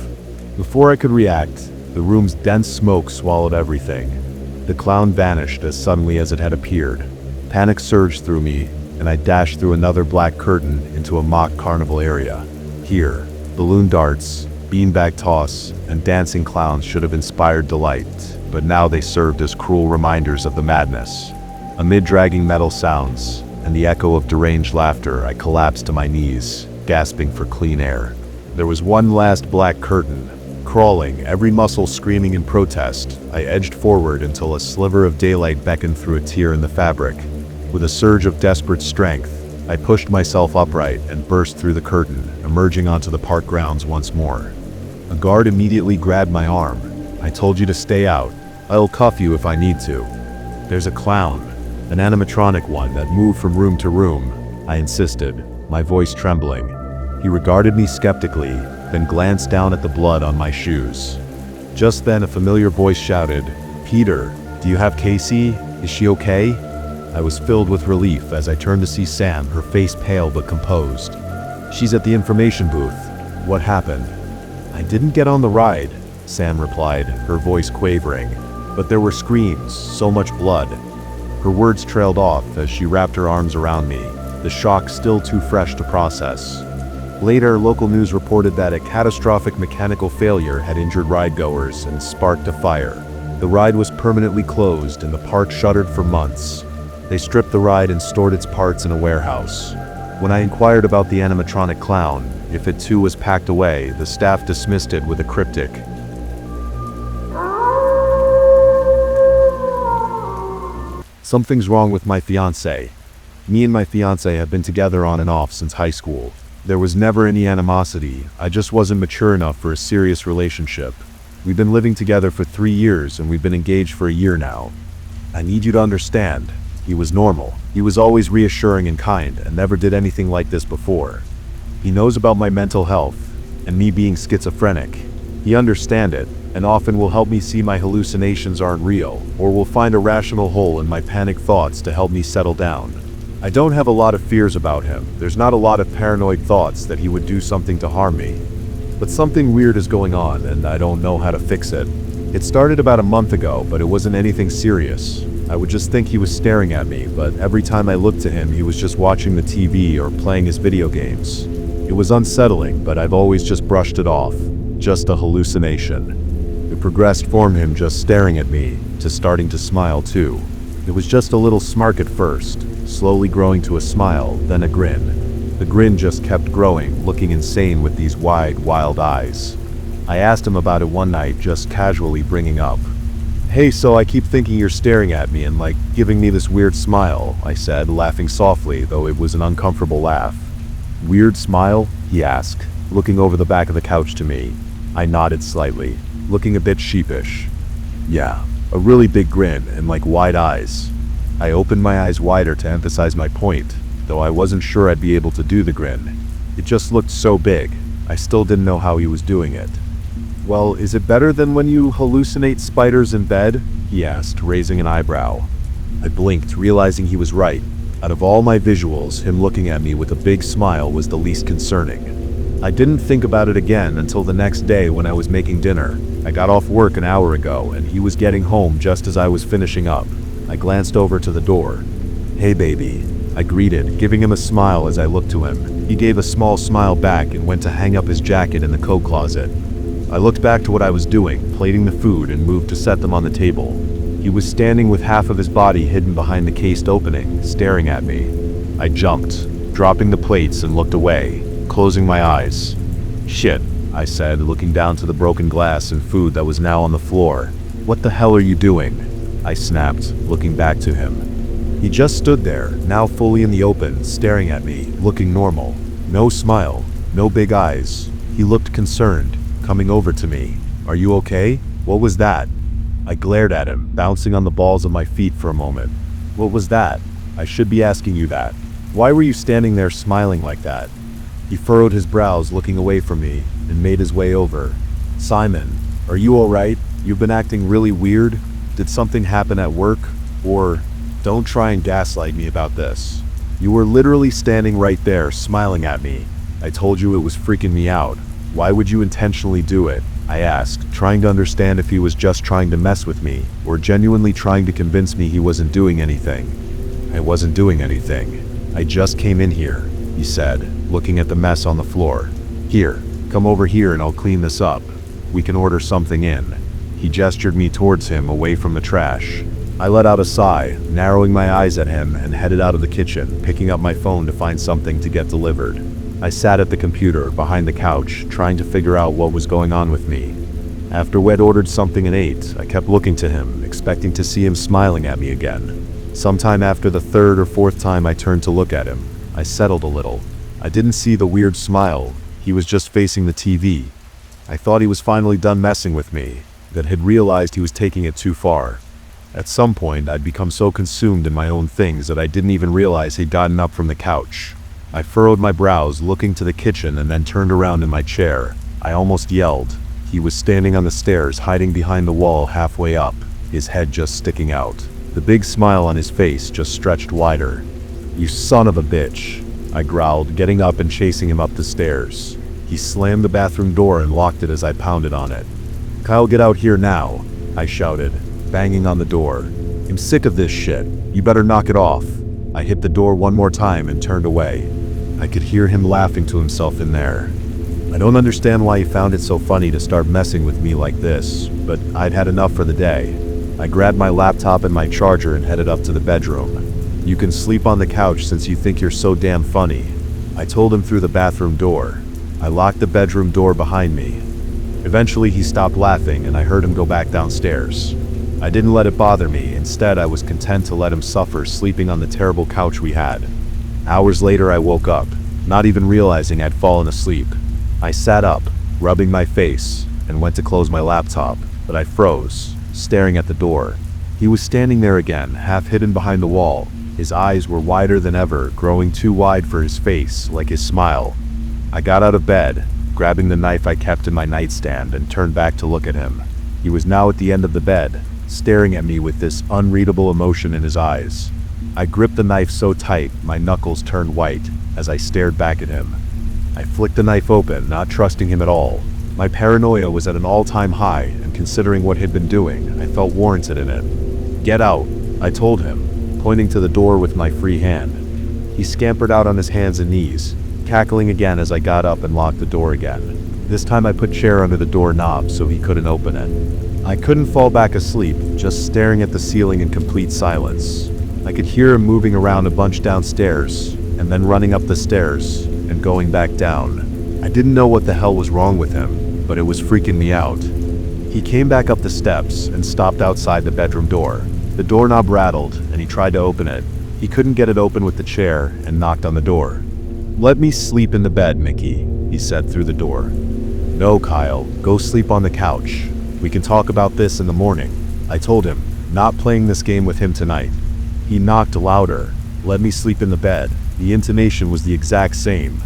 Before I could react, the room's dense smoke swallowed everything. The clown vanished as suddenly as it had appeared. Panic surged through me, and I dashed through another black curtain into a mock carnival area. Here, balloon darts, beanbag toss, and dancing clowns should have inspired delight, but now they served as cruel reminders of the madness. Amid dragging metal sounds and the echo of deranged laughter, I collapsed to my knees, gasping for clean air. There was one last black curtain. Crawling, every muscle screaming in protest, I edged forward until a sliver of daylight beckoned through a tear in the fabric. With a surge of desperate strength, I pushed myself upright and burst through the curtain, emerging onto the park grounds once more. A guard immediately grabbed my arm. "I told you to stay out. I'll cuff you if I need to." "There's a clown, an animatronic one that moved from room to room," I insisted, my voice trembling. He regarded me skeptically, then glanced down at the blood on my shoes. Just then a familiar voice shouted, "Peter, do you have Casey? Is she okay?" I was filled with relief as I turned to see Sam, her face pale but composed. "She's at the information booth. What happened?" "I didn't get on the ride," Sam replied, her voice quavering. "But there were screams, so much blood." Her words trailed off as she wrapped her arms around me, the shock still too fresh to process. Later, local news reported that a catastrophic mechanical failure had injured ridegoers and sparked a fire. The ride was permanently closed and the park shuttered for months. They stripped the ride and stored its parts in a warehouse. When I inquired about the animatronic clown, if it too was packed away, the staff dismissed it with a cryptic, "Something's wrong with my fiancé." Me and my fiancé have been together on and off since high school. There was never any animosity, I just wasn't mature enough for a serious relationship. We've been living together for 3 years and we've been engaged for a year now. I need you to understand, he was normal. He was always reassuring and kind and never did anything like this before. He knows about my mental health and me being schizophrenic. He understands it and often will help me see my hallucinations aren't real, or will find a rational hole in my panic thoughts to help me settle down. I don't have a lot of fears about him. There's not a lot of paranoid thoughts that he would do something to harm me. But something weird is going on and I don't know how to fix it. It started about a month ago, but it wasn't anything serious. I would just think he was staring at me, but every time I looked to him he was just watching the TV or playing his video games. It was unsettling, but I've always just brushed it off. Just a hallucination. It progressed from him just staring at me to starting to smile too. It was just a little smirk at first, slowly growing to a smile, then a grin. The grin just kept growing, looking insane with these wide, wild eyes. I asked him about it one night, just casually bringing up, "Hey, so I keep thinking you're staring at me and like giving me this weird smile," I said, laughing softly, though it was an uncomfortable laugh. "Weird smile?" he asked, looking over the back of the couch to me. I nodded slightly, looking a bit sheepish. "Yeah, a really big grin and like wide eyes." I opened my eyes wider to emphasize my point, though I wasn't sure I'd be able to do the grin. It just looked so big. I still didn't know how he was doing it. "Well, is it better than when you hallucinate spiders in bed?" he asked, raising an eyebrow. I blinked, realizing he was right. Out of all my visuals, him looking at me with a big smile was the least concerning. I didn't think about it again until the next day when I was making dinner. I got off work an hour ago and he was getting home just as I was finishing up. I glanced over to the door. "Hey baby," I greeted, giving him a smile as I looked to him. He gave a small smile back and went to hang up his jacket in the coat closet. I looked back to what I was doing, plating the food, and moved to set them on the table. He was standing with half of his body hidden behind the cased opening, staring at me. I jumped, dropping the plates, and looked away, closing my eyes. "Shit," I said, looking down to the broken glass and food that was now on the floor. "What the hell are you doing?" I snapped, looking back to him. He just stood there, now fully in the open, staring at me, looking normal. No smile, no big eyes. He looked concerned, coming over to me. "Are you okay? What was that?" I glared at him, bouncing on the balls of my feet for a moment. "What was that? I should be asking you that. Why were you standing there smiling like that?" He furrowed his brows, looking away from me, and made his way over. "Simon, are you alright? You've been acting really weird. Did something happen at work? Or, don't try and gaslight me about this. You were literally standing right there, smiling at me. I told you it was freaking me out. Why would you intentionally do it?" I asked, trying to understand if he was just trying to mess with me, or genuinely trying to convince me he wasn't doing anything. "I wasn't doing anything. I just came in here," he said, looking at the mess on the floor. "Here, come over here and I'll clean this up. We can order something in." He gestured me towards him, away from the trash. I let out a sigh, narrowing my eyes at him, and headed out of the kitchen, picking up my phone to find something to get delivered. I sat at the computer, behind the couch, trying to figure out what was going on with me. After we'd ordered something and ate, I kept looking to him, expecting to see him smiling at me again. Sometime after the third or fourth time I turned to look at him, I settled a little. I didn't see the weird smile. He was just facing the TV. I thought he was finally done messing with me, that had realized he was taking it too far. At some point, I'd become so consumed in my own things that I didn't even realize he'd gotten up from the couch. I furrowed my brows, looking to the kitchen, and then turned around in my chair. I almost yelled. He was standing on the stairs, hiding behind the wall halfway up, his head just sticking out. The big smile on his face just stretched wider. "You son of a bitch," I growled, getting up and chasing him up the stairs. He slammed the bathroom door and locked it as I pounded on it. "Kyle, get out here now," I shouted, banging on the door. "I'm sick of this shit. You better knock it off." I hit the door one more time and turned away. I could hear him laughing to himself in there. I don't understand why he found it so funny to start messing with me like this, but I'd had enough for the day. I grabbed my laptop and my charger and headed up to the bedroom. "You can sleep on the couch since you think you're so damn funny," I told him through the bathroom door. I locked the bedroom door behind me. Eventually he stopped laughing and I heard him go back downstairs. I didn't let it bother me. Instead, I was content to let him suffer, sleeping on the terrible couch we had. Hours later, I woke up, not even realizing I'd fallen asleep. I sat up, rubbing my face, and went to close my laptop, but I froze, staring at the door. He was standing there again, half hidden behind the wall. His eyes were wider than ever, growing too wide for his face, like his smile. I got out of bed, grabbing the knife I kept in my nightstand, and turned back to look at him. He was now at the end of the bed, staring at me with this unreadable emotion in his eyes. I gripped the knife so tight, my knuckles turned white as I stared back at him. I flicked the knife open, not trusting him at all. My paranoia was at an all-time high, and considering what he'd been doing, I felt warranted in it. "Get out," I told him, pointing to the door with my free hand. He scampered out on his hands and knees, cackling again as I got up and locked the door again. This time I put chair under the doorknob so he couldn't open it. I couldn't fall back asleep, just staring at the ceiling in complete silence. I could hear him moving around a bunch downstairs, and then running up the stairs, and going back down. I didn't know what the hell was wrong with him, but it was freaking me out. He came back up the steps and stopped outside the bedroom door. The doorknob rattled, and he tried to open it. He couldn't get it open with the chair, and knocked on the door. "Let me sleep in the bed, Mickey," he said through the door. "No, Kyle, go sleep on the couch. We can talk about this in the morning," I told him, not playing this game with him tonight. He knocked louder. "Let me sleep in the bed." The intonation was the exact same.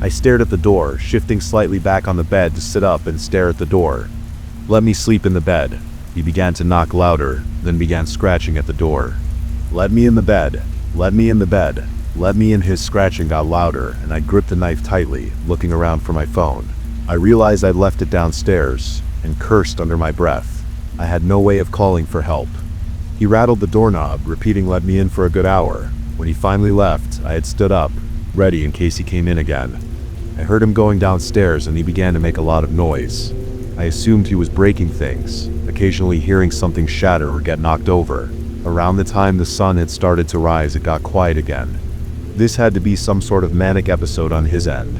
I stared at the door, shifting slightly back on the bed to sit up and stare at the door. "Let me sleep in the bed." He began to knock louder, then began scratching at the door. "Let me in the bed." "Let me in the bed. Let me in." His scratching got louder, and I gripped the knife tightly, looking around for my phone. I realized I'd left it downstairs, and cursed under my breath. I had no way of calling for help. He rattled the doorknob, repeating "let me in" for a good hour. When he finally left, I had stood up, ready in case he came in again. I heard him going downstairs, and he began to make a lot of noise. I assumed he was breaking things, occasionally hearing something shatter or get knocked over. Around the time the sun had started to rise, it got quiet again. This had to be some sort of manic episode on his end.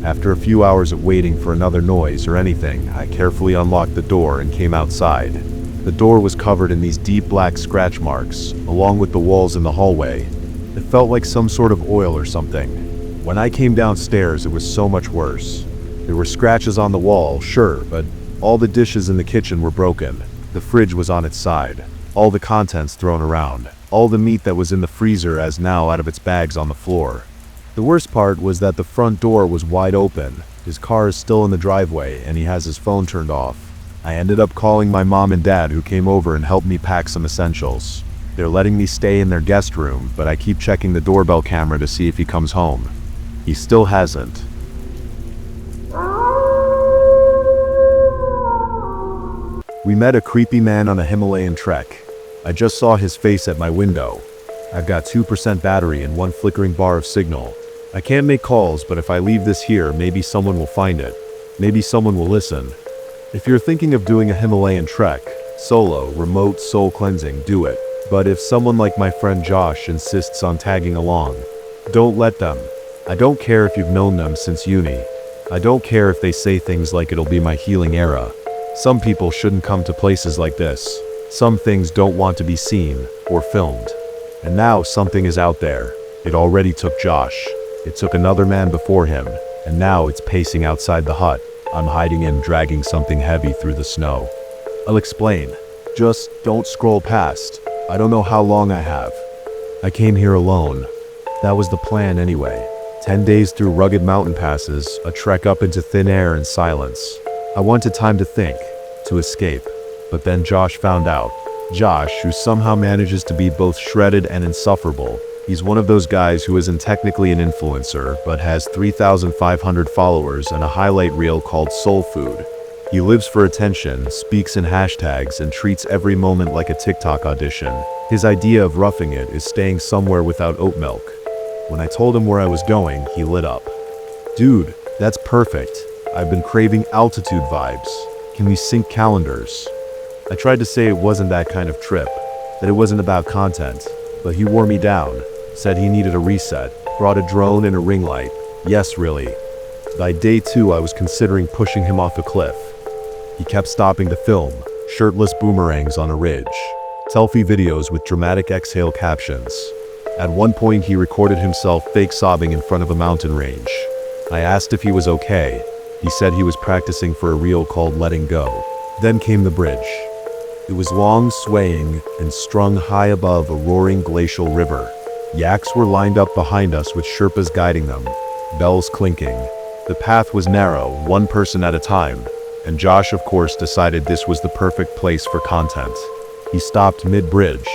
After a few hours of waiting for another noise or anything, I carefully unlocked the door and came outside. The door was covered in these deep black scratch marks, along with the walls in the hallway. It felt like some sort of oil or something. When I came downstairs, it was so much worse. There were scratches on the wall, sure, but all the dishes in the kitchen were broken. The fridge was on its side. All the contents thrown around. All the meat that was in the freezer as now out of its bags on the floor. The worst part was that the front door was wide open. His car is still in the driveway, and he has his phone turned off. I ended up calling my mom and dad, who came over and helped me pack some essentials. They're letting me stay in their guest room, but I keep checking the doorbell camera to see if he comes home. He still hasn't. We met a creepy man on a Himalayan trek. I just saw his face at my window. I've got 2% battery and one flickering bar of signal. I can't make calls, but if I leave this here, maybe someone will find it. Maybe someone will listen. If you're thinking of doing a Himalayan trek, solo, remote soul cleansing, do it. But if someone like my friend Josh insists on tagging along, don't let them. I don't care if you've known them since uni. I don't care if they say things like it'll be my healing era. Some people shouldn't come to places like this. Some things don't want to be seen or filmed. And now something is out there. It already took Josh. It took another man before him, and now it's pacing outside the hut. I'm hiding in, dragging something heavy through the snow. I'll explain. Just don't scroll past. I don't know how long I have. I came here alone. That was the plan anyway. 10 days through rugged mountain passes, a trek up into thin air and silence. I wanted time to think, to escape. But then Josh found out. Josh, who somehow manages to be both shredded and insufferable. He's one of those guys who isn't technically an influencer, but has 3,500 followers and a highlight reel called Soul Food. He lives for attention, speaks in hashtags, and treats every moment like a TikTok audition. His idea of roughing it is staying somewhere without oat milk. When I told him where I was going, he lit up. "Dude, that's perfect. I've been craving altitude vibes. Can we sync calendars?" I tried to say it wasn't that kind of trip, that it wasn't about content, but he wore me down, said he needed a reset, brought a drone and a ring light. Yes, really. By day 2, I was considering pushing him off a cliff. He kept stopping to film, shirtless boomerangs on a ridge, selfie videos with dramatic exhale captions. At one point, he recorded himself fake sobbing in front of a mountain range. I asked if he was okay. He said he was practicing for a reel called Letting Go. Then came the bridge. It was long, swaying, and strung high above a roaring glacial river. Yaks were lined up behind us with Sherpas guiding them, bells clinking. The path was narrow, one person at a time, and Josh, of course, decided this was the perfect place for content. He stopped mid-bridge,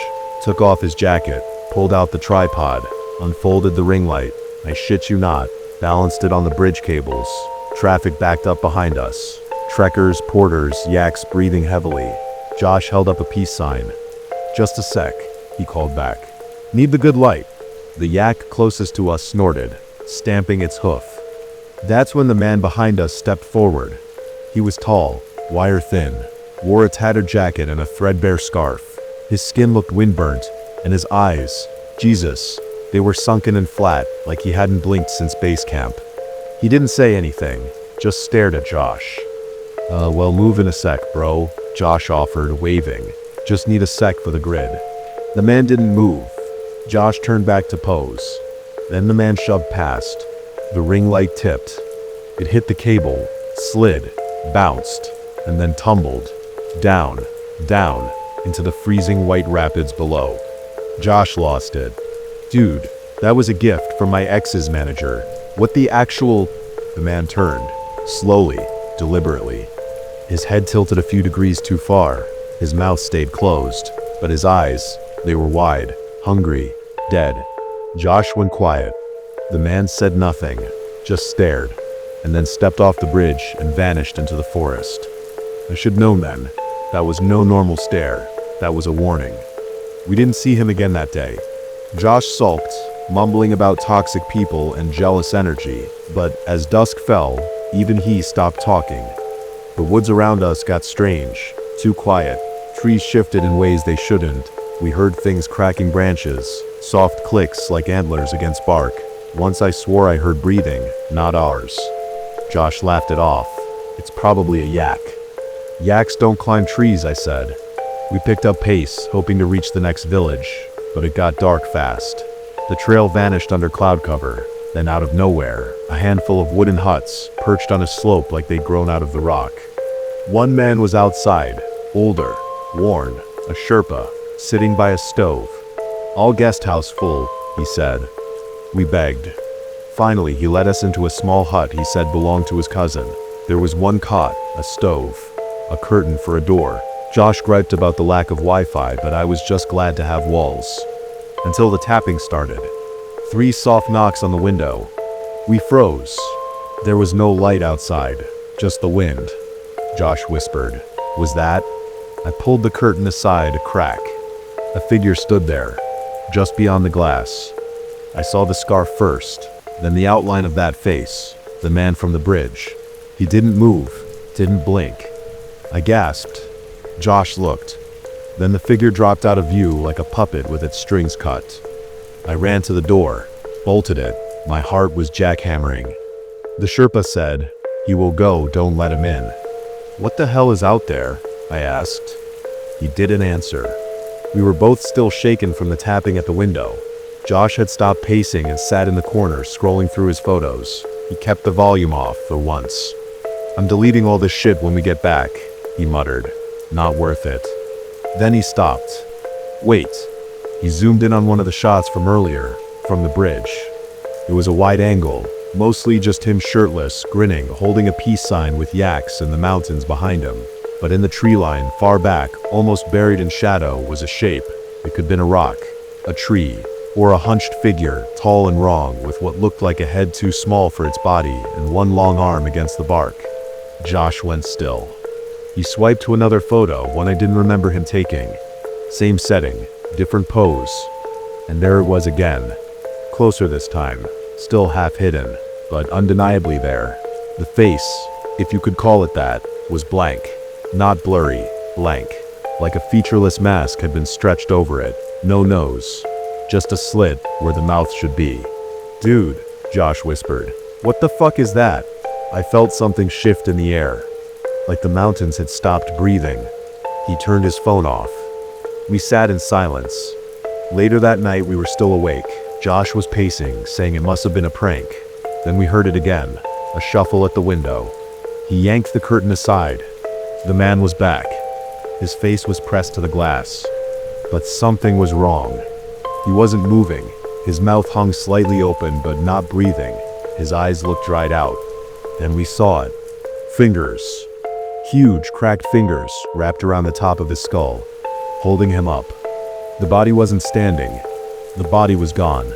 took off his jacket, pulled out the tripod, unfolded the ring light. I shit you not, balanced it on the bridge cables. Traffic backed up behind us. Trekkers, porters, yaks breathing heavily. Josh held up a peace sign. "Just a sec," he called back. "Need the good light." The yak closest to us snorted, stamping its hoof. That's when the man behind us stepped forward. He was tall, wire thin, wore a tattered jacket and a threadbare scarf. His skin looked windburnt, and his eyes, Jesus, they were sunken and flat, like he hadn't blinked since base camp. He didn't say anything, just stared at Josh. Well, move in a sec, bro," Josh offered, waving. "Just need a sec for the grid." The man didn't move. Josh turned back to pose. Then the man shoved past. The ring light tipped. It hit the cable, slid, bounced, and then tumbled, down, down, into the freezing white rapids below. Josh lost it. "Dude, that was a gift from my ex's manager. What the actual—" The man turned, slowly, deliberately. His head tilted a few degrees too far. His mouth stayed closed, but his eyes, they were wide, hungry, dead. Josh went quiet. The man said nothing, just stared, and then stepped off the bridge and vanished into the forest. I should know then. That was no normal stare. That was a warning. We didn't see him again that day. Josh sulked, mumbling about toxic people and jealous energy, but as dusk fell, even he stopped talking. The woods around us got strange, too quiet. Trees shifted in ways they shouldn't. We heard things cracking branches, soft clicks like antlers against bark. Once I swore I heard breathing, not ours. Josh laughed it off. It's probably a yak. Yaks don't climb trees, I said. We picked up pace, hoping to reach the next village, but it got dark fast. The trail vanished under cloud cover. Then out of nowhere, a handful of wooden huts perched on a slope like they'd grown out of the rock. One man was outside, older, worn, a Sherpa, sitting by a stove. All guest house full, he said. We begged. Finally, he led us into a small hut he said belonged to his cousin. There was one cot, a stove, a curtain for a door. Josh griped about the lack of Wi-Fi, but I was just glad to have walls. Until the tapping started. 3 soft knocks on the window. We froze. There was no light outside, just the wind. Josh whispered. Was that? I pulled the curtain aside a crack. A figure stood there, just beyond the glass. I saw the scarf first, then the outline of that face, the man from the bridge. He didn't move, didn't blink. I gasped. Josh looked. Then the figure dropped out of view like a puppet with its strings cut. I ran to the door, bolted it. My heart was jackhammering. The Sherpa said, "He will go, don't let him in." "What the hell is out there?" I asked. He didn't answer. We were both still shaken from the tapping at the window. Josh had stopped pacing and sat in the corner scrolling through his photos. He kept the volume off for once. "I'm deleting all this shit when we get back," he muttered. "Not worth it." Then he stopped. "Wait." He zoomed in on one of the shots from earlier, from the bridge. It was a wide angle, mostly just him shirtless, grinning, holding a peace sign with yaks and the mountains behind him. But in the tree line, far back, almost buried in shadow, was a shape. It could have been a rock, a tree, or a hunched figure, tall and wrong, with what looked like a head too small for its body and one long arm against the bark. Josh went still. He swiped to another photo, one I didn't remember him taking. Same setting, different pose. And there it was again. Closer this time, still half hidden, but undeniably there. The face, if you could call it that, was blank. Not blurry, blank. Like a featureless mask had been stretched over it. No nose. Just a slit where the mouth should be. "Dude," Josh whispered. "What the fuck is that?" I felt something shift in the air. Like the mountains had stopped breathing. He turned his phone off. We sat in silence. Later that night we were still awake. Josh was pacing, saying it must have been a prank. Then we heard it again, a shuffle at the window. He yanked the curtain aside. The man was back. His face was pressed to the glass. But something was wrong. He wasn't moving. His mouth hung slightly open but not breathing. His eyes looked dried out. Then we saw it. Fingers. Huge, cracked fingers wrapped around the top of his skull, holding him up. The body wasn't standing. The body was gone.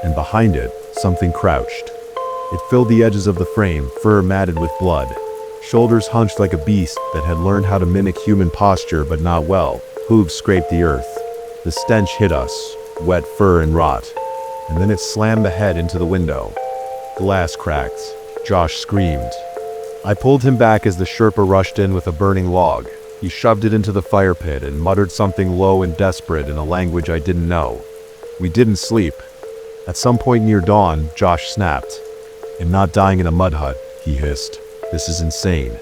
And behind it, something crouched. It filled the edges of the frame, fur matted with blood. Shoulders hunched like a beast that had learned how to mimic human posture but not well. Hooves scraped the earth. The stench hit us, wet fur and rot. And then it slammed the head into the window. Glass cracked. Josh screamed. I pulled him back as the Sherpa rushed in with a burning log. He shoved it into the fire pit and muttered something low and desperate in a language I didn't know. We didn't sleep. At some point near dawn, Josh snapped. "I'm not dying in a mud hut," he hissed. "This is insane."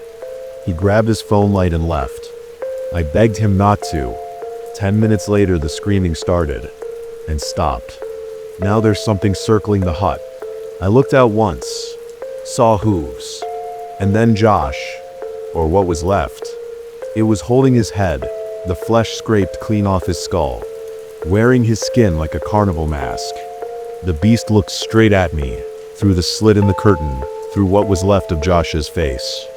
He grabbed his phone light and left. I begged him not to. 10 minutes later, the screaming started and stopped. Now there's something circling the hut. I looked out once, saw hooves, and then Josh, or what was left. It was holding his head, the flesh scraped clean off his skull, wearing his skin like a carnival mask. The beast looked straight at me, through the slit in the curtain, through what was left of Josh's face.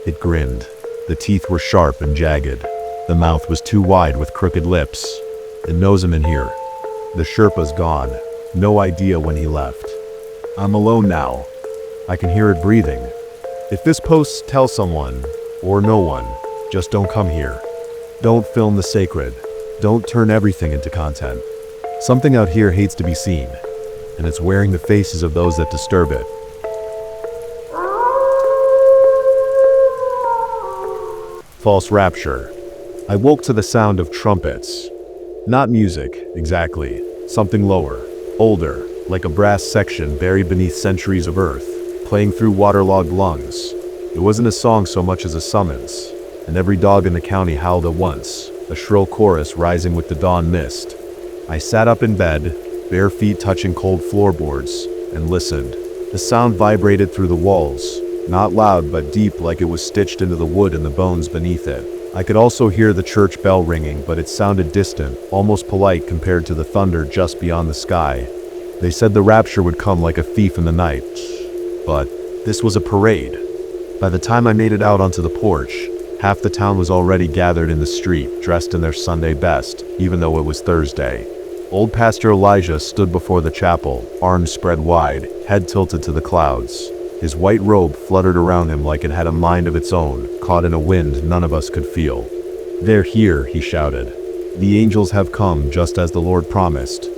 It grinned. The teeth were sharp and jagged. The mouth was too wide with crooked lips. "It knows I'm in here." The Sherpa's gone. No idea when he left. I'm alone now. I can hear it breathing. If this posts, tell someone, or no one, just don't come here. Don't film the sacred. Don't turn everything into content. Something out here hates to be seen, and it's wearing the faces of those that disturb it. False rapture. I woke to the sound of trumpets. Not music, exactly. Something lower, older, like a brass section buried beneath centuries of earth, playing through waterlogged lungs. It wasn't a song so much as a summons, and every dog in the county howled at once, a shrill chorus rising with the dawn mist. I sat up in bed, bare feet touching cold floorboards, and listened. The sound vibrated through the walls, not loud but deep, like it was stitched into the wood and the bones beneath it. I could also hear the church bell ringing, but it sounded distant, almost polite compared to the thunder just beyond the sky. They said the rapture would come like a thief in the night. But this was a parade. By the time I made it out onto the porch, half the town was already gathered in the street, dressed in their Sunday best, even though it was Thursday. Old Pastor Elijah stood before the chapel, arms spread wide, head tilted to the clouds. His white robe fluttered around him like it had a mind of its own, caught in a wind none of us could feel. "They're here," he shouted. "The angels have come just as the Lord promised."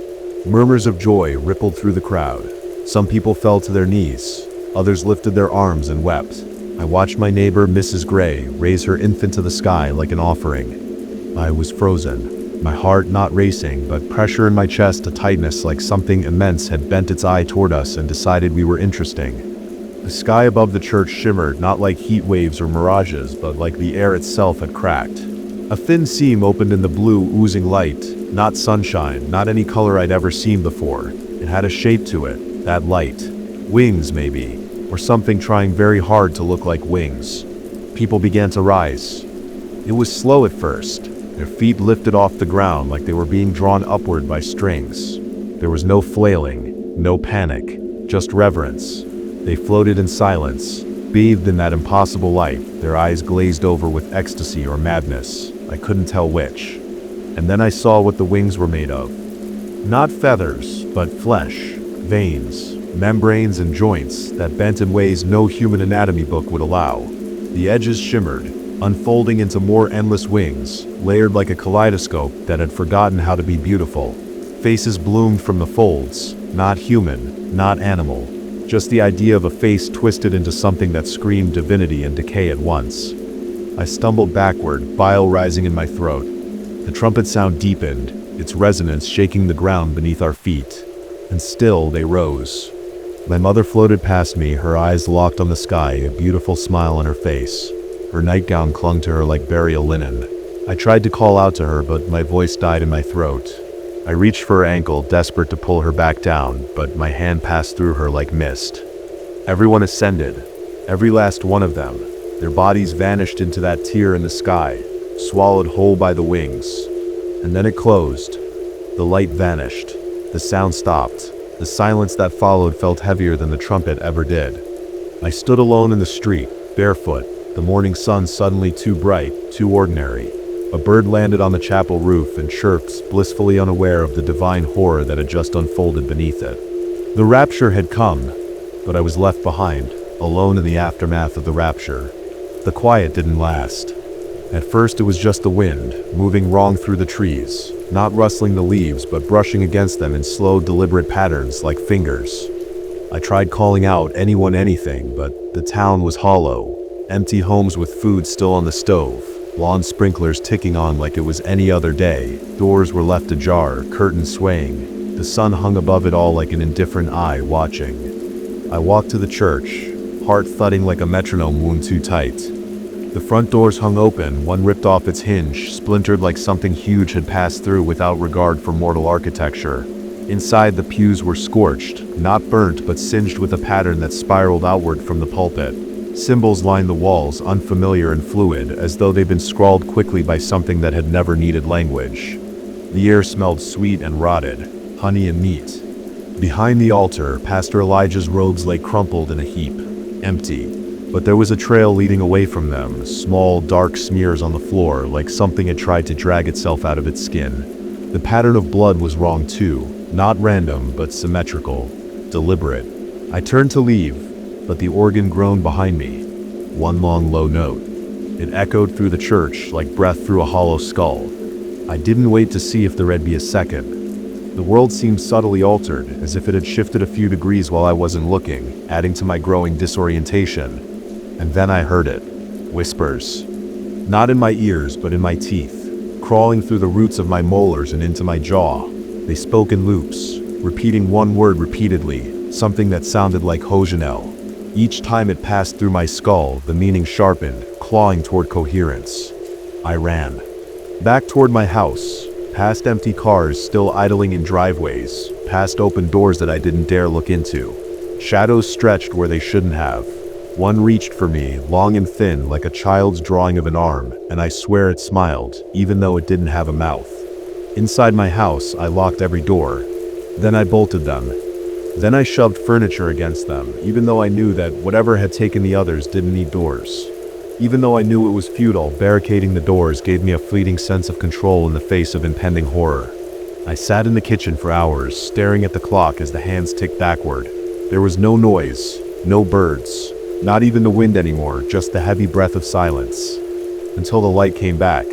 Murmurs of joy rippled through the crowd. Some people fell to their knees. Others lifted their arms and wept. I watched my neighbor, Mrs. Gray, raise her infant to the sky like an offering. I was frozen. My heart not racing, but pressure in my chest, a tightness like something immense had bent its eye toward us and decided we were interesting. The sky above the church shimmered, not like heat waves or mirages, but like the air itself had cracked. A thin seam opened in the blue, oozing light. Not sunshine, not any color I'd ever seen before. It had a shape to it, that light. Wings, maybe, or something trying very hard to look like wings. People began to rise. It was slow at first. Their feet lifted off the ground like they were being drawn upward by strings. There was no flailing, no panic, just reverence. They floated in silence, bathed in that impossible light, their eyes glazed over with ecstasy or madness. I couldn't tell which. And then I saw what the wings were made of. Not feathers, but flesh, veins, membranes and joints that bent in ways no human anatomy book would allow. The edges shimmered, unfolding into more endless wings, layered like a kaleidoscope that had forgotten how to be beautiful. Faces bloomed from the folds, not human, not animal. Just the idea of a face twisted into something that screamed divinity and decay at once. I stumbled backward, bile rising in my throat. The trumpet sound deepened, its resonance shaking the ground beneath our feet. And still they rose. My mother floated past me, her eyes locked on the sky, a beautiful smile on her face. Her nightgown clung to her like burial linen. I tried to call out to her, but my voice died in my throat. I reached for her ankle, desperate to pull her back down, but my hand passed through her like mist. Everyone ascended, every last one of them. Their bodies vanished into that tear in the sky, swallowed whole by the wings. And then it closed. The light vanished. The sound stopped. The silence that followed felt heavier than the trumpet ever did. I stood alone in the street, barefoot, the morning sun suddenly too bright, too ordinary. A bird landed on the chapel roof and chirped, blissfully unaware of the divine horror that had just unfolded beneath it. The rapture had come, but I was left behind, alone in the aftermath of the rapture. The quiet didn't last. At first it was just the wind, moving wrong through the trees, not rustling the leaves but brushing against them in slow, deliberate patterns like fingers. I tried calling out anyone, anything, but the town was hollow. Empty homes with food still on the stove, lawn sprinklers ticking on like it was any other day, doors were left ajar, curtains swaying. The sun hung above it all like an indifferent eye watching. I walked to the church, heart thudding like a metronome wound too tight. The front doors hung open, one ripped off its hinge, splintered like something huge had passed through without regard for mortal architecture. Inside, the pews were scorched, not burnt but singed with a pattern that spiraled outward from the pulpit. Symbols lined the walls, unfamiliar and fluid, as though they'd been scrawled quickly by something that had never needed language. The air smelled sweet and rotted, honey and meat. Behind the altar, Pastor Elijah's robes lay crumpled in a heap, empty. But there was a trail leading away from them, small, dark smears on the floor, like something had tried to drag itself out of its skin. The pattern of blood was wrong too, Not random, but symmetrical, deliberate. I turned to leave, but the organ groaned behind me. One long low note. It echoed through the church like breath through a hollow skull. I didn't wait to see if there'd be a second. The world seemed subtly altered, as if it had shifted a few degrees while I wasn't looking, adding to my growing disorientation. And then I heard it. Whispers. Not in my ears, but in my teeth, crawling through the roots of my molars and into my jaw. They spoke in loops, repeating one word repeatedly, something that sounded like Hojanel. Each time it passed through my skull, the meaning sharpened, clawing toward coherence. I ran. Back toward my house, past empty cars still idling in driveways, past open doors that I didn't dare look into. Shadows stretched where they shouldn't have. One reached for me, long and thin, like a child's drawing of an arm, and I swear it smiled, even though it didn't have a mouth. Inside my house, I locked every door. Then I bolted them. Then I shoved furniture against them, even though I knew that whatever had taken the others didn't need doors. Even though I knew it was futile, barricading the doors gave me a fleeting sense of control in the face of impending horror. I sat in the kitchen for hours, staring at the clock as the hands ticked backward. There was no noise, no birds, not even the wind anymore, just the heavy breath of silence. Until the light came back.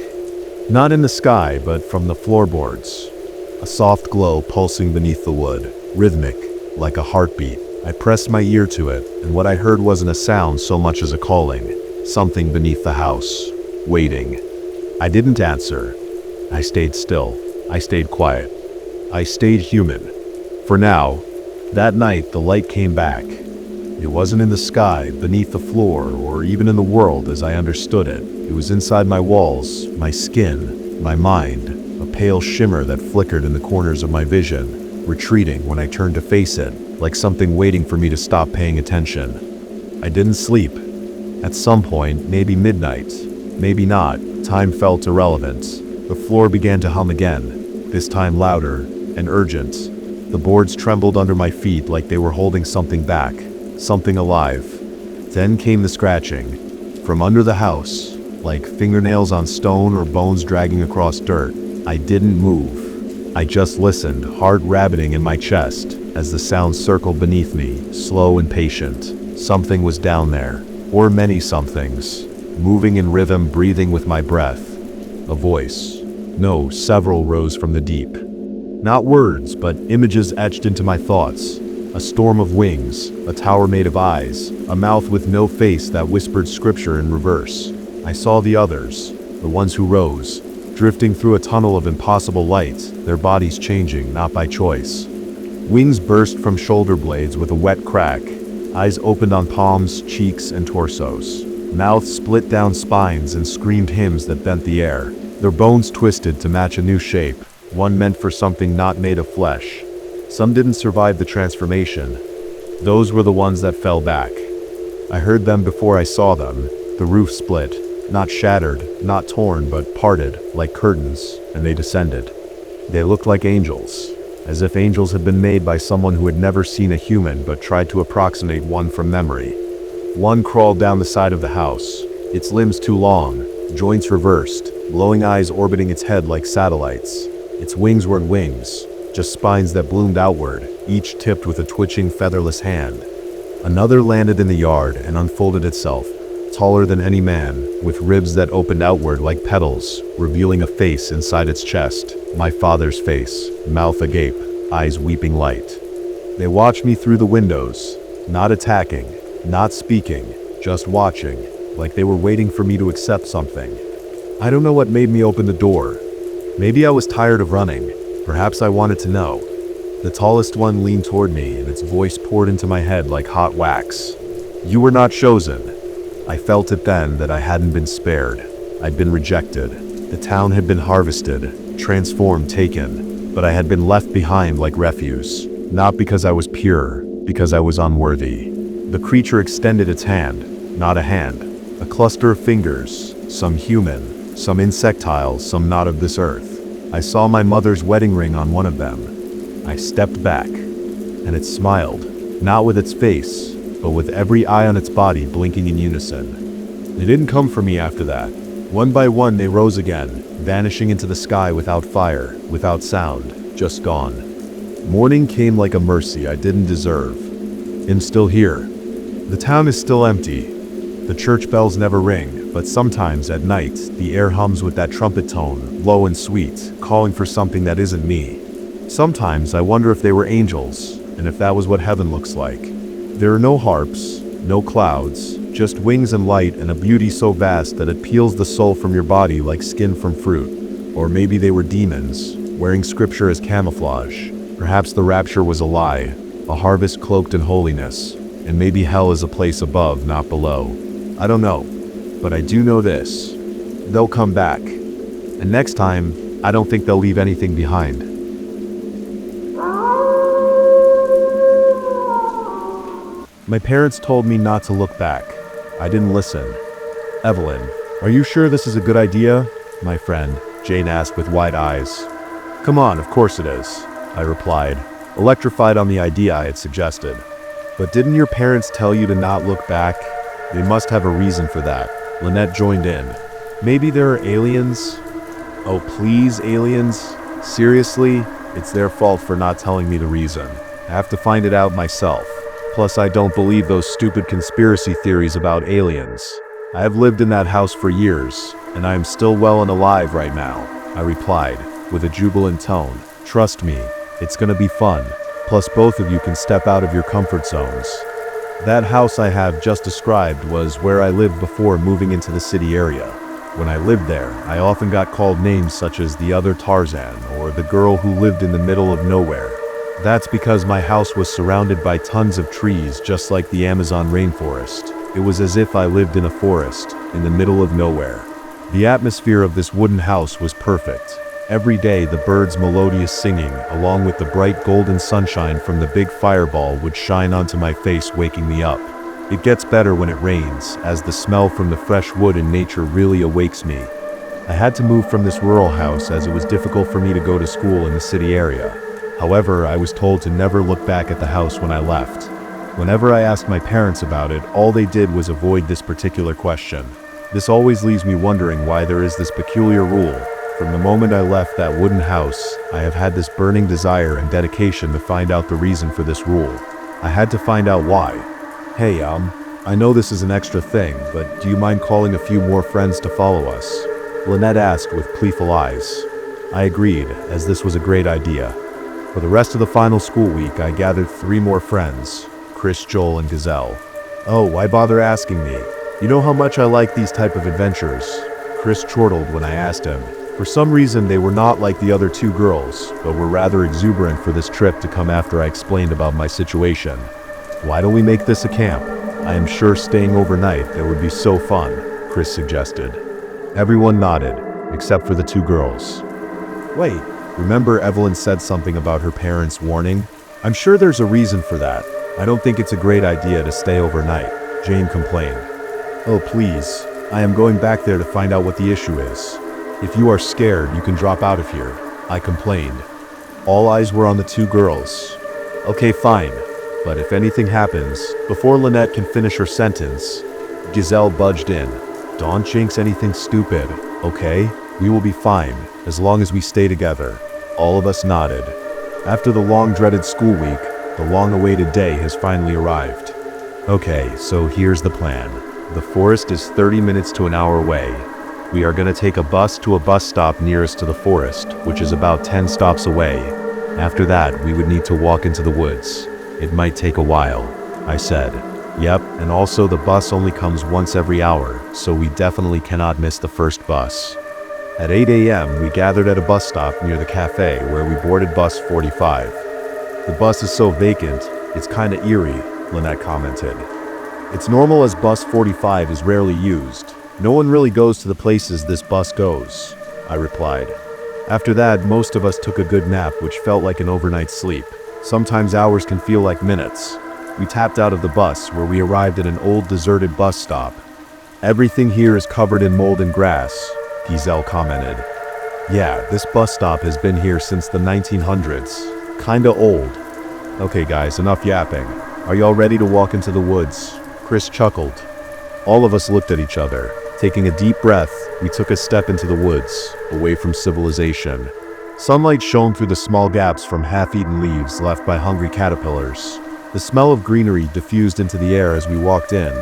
Not in the sky, but from the floorboards. A soft glow pulsing beneath the wood, rhythmic, like a heartbeat. I pressed my ear to it, and what I heard wasn't a sound so much as a calling. Something beneath the house, waiting. I didn't answer. I stayed still. I stayed quiet. I stayed human. For now, that night the light came back. It wasn't in the sky, beneath the floor, or even in the world as I understood it. It was inside my walls, my skin, my mind, a pale shimmer that flickered in the corners of my vision, retreating when I turned to face it, like something waiting for me to stop paying attention. I didn't sleep. At some point, maybe midnight, maybe not, time felt irrelevant. The floor began to hum again, this time louder and urgent. The boards trembled under my feet like they were holding something back, something alive. Then came the scratching. From under the house, like fingernails on stone or bones dragging across dirt. I didn't move. I just listened, heart rabbiting in my chest, as the sound circled beneath me, slow and patient. Something was down there. Or many somethings, moving in rhythm, breathing with my breath. A voice. No, several rose from the deep. Not words, but images etched into my thoughts. A storm of wings, a tower made of eyes, a mouth with no face that whispered scripture in reverse. I saw the others, the ones who rose, drifting through a tunnel of impossible light, their bodies changing, not by choice. Wings burst from shoulder blades with a wet crack. Eyes opened on palms, cheeks, and torsos. Mouths split down spines and screamed hymns that bent the air. Their bones twisted to match a new shape, one meant for something not made of flesh. Some didn't survive the transformation. Those were the ones that fell back. I heard them before I saw them. The roof split, not shattered, not torn, but parted, like curtains, and they descended. They looked like angels. As if angels had been made by someone who had never seen a human but tried to approximate one from memory. One crawled down the side of the house, its limbs too long, joints reversed, glowing eyes orbiting its head like satellites. Its wings weren't wings, just spines that bloomed outward, each tipped with a twitching, featherless hand. Another landed in the yard and unfolded itself, taller than any man, with ribs that opened outward like petals, revealing a face inside its chest. My father's face, mouth agape, eyes weeping light. They watched me through the windows, not attacking, not speaking, just watching, like they were waiting for me to accept something. I don't know what made me open the door. Maybe I was tired of running. Perhaps I wanted to know. The tallest one leaned toward me, and its voice poured into my head like hot wax. You were not chosen. I felt it then that I hadn't been spared. I'd been rejected. The town had been harvested, transformed, taken, but I had been left behind like refuse. Not because I was pure, because I was unworthy. The creature extended its hand, not a hand, a cluster of fingers, some human, some insectile, some not of this earth. I saw my mother's wedding ring on one of them. I stepped back, and it smiled, not with its face, but with every eye on its body blinking in unison. They didn't come for me after that. One by one they rose again, vanishing into the sky without fire, without sound, just gone. Morning came like a mercy I didn't deserve. I'm still here. The town is still empty. The church bells never ring, but sometimes at night, the air hums with that trumpet tone, low and sweet, calling for something that isn't me. Sometimes I wonder if they were angels, and if that was what heaven looks like. There are no harps, no clouds, just wings and light and a beauty so vast that it peels the soul from your body like skin from fruit. Or maybe they were demons, wearing scripture as camouflage. Perhaps the rapture was a lie, a harvest cloaked in holiness, and maybe hell is a place above, not below. I don't know, but I do know this. They'll come back. And next time, I don't think they'll leave anything behind. My parents told me not to look back. I didn't listen. Evelyn, are you sure this is a good idea? My friend, Jane asked with wide eyes. Come on, of course it is, I replied, electrified on the idea I had suggested. But didn't your parents tell you to not look back? They must have a reason for that. Lynette joined in. Maybe there are aliens? Oh please, aliens? Seriously? It's their fault for not telling me the reason. I have to find it out myself. Plus, I don't believe those stupid conspiracy theories about aliens. I have lived in that house for years, and I am still well and alive right now, I replied, with a jubilant tone. Trust me, it's gonna be fun. Plus, both of you can step out of your comfort zones. That house I have just described was where I lived before moving into the city area. When I lived there, I often got called names such as the other Tarzan or the girl who lived in the middle of nowhere. That's because my house was surrounded by tons of trees, just like the Amazon rainforest. It was as if I lived in a forest, in the middle of nowhere. The atmosphere of this wooden house was perfect. Every day the birds' melodious singing, along with the bright golden sunshine from the big fireball, would shine onto my face, waking me up. It gets better when it rains, as the smell from the fresh wood in nature really awakes me. I had to move from this rural house as it was difficult for me to go to school in the city area. However, I was told to never look back at the house when I left. Whenever I asked my parents about it, all they did was avoid this particular question. This always leaves me wondering why there is this peculiar rule. From the moment I left that wooden house, I have had this burning desire and dedication to find out the reason for this rule. I had to find out why. Hey, I know this is an extra thing, but do you mind calling a few more friends to follow us? Lynette asked with gleeful eyes. I agreed, as this was a great idea. For the rest of the final school week, I gathered 3 more friends, Chris, Joel, and Gazelle. Oh, why bother asking me? You know how much I like these type of adventures. Chris chortled when I asked him. For some reason, they were not like the other 2 girls, but were rather exuberant for this trip to come after I explained about my situation. Why don't we make this a camp? I am sure staying overnight there would be so fun, Chris suggested. Everyone nodded, except for the 2 girls. Wait. Remember Evelyn said something about her parents' warning? I'm sure there's a reason for that. I don't think it's a great idea to stay overnight, Jane complained. Oh please, I am going back there to find out what the issue is. If you are scared, you can drop out of here, I complained. All eyes were on the 2 girls. Okay, fine, but if anything happens, before Lynette can finish her sentence, Giselle budged in. Don't jinx anything stupid, okay? We will be fine, as long as we stay together. All of us nodded. After the long-dreaded school week, the long-awaited day has finally arrived. Okay, so here's the plan. The forest is 30 minutes to an hour away. We are going to take a bus to a bus stop nearest to the forest, which is about 10 stops away. After that, we would need to walk into the woods. It might take a while, I said. Yep, and also the bus only comes once every hour, so we definitely cannot miss the first bus. At 8 a.m., we gathered at a bus stop near the cafe where we boarded bus 45. The bus is so vacant, it's kinda eerie, Lynette commented. It's normal as bus 45 is rarely used. No one really goes to the places this bus goes, I replied. After that, most of us took a good nap, which felt like an overnight sleep. Sometimes hours can feel like minutes. We tapped out of the bus where we arrived at an old deserted bus stop. Everything here is covered in mold and grass, Giselle commented. Yeah, this bus stop has been here since the 1900s. Kinda old. Okay guys, enough yapping. Are y'all ready to walk into the woods? Chris chuckled. All of us looked at each other. Taking a deep breath, we took a step into the woods, away from civilization. Sunlight shone through the small gaps from half-eaten leaves left by hungry caterpillars. The smell of greenery diffused into the air as we walked in.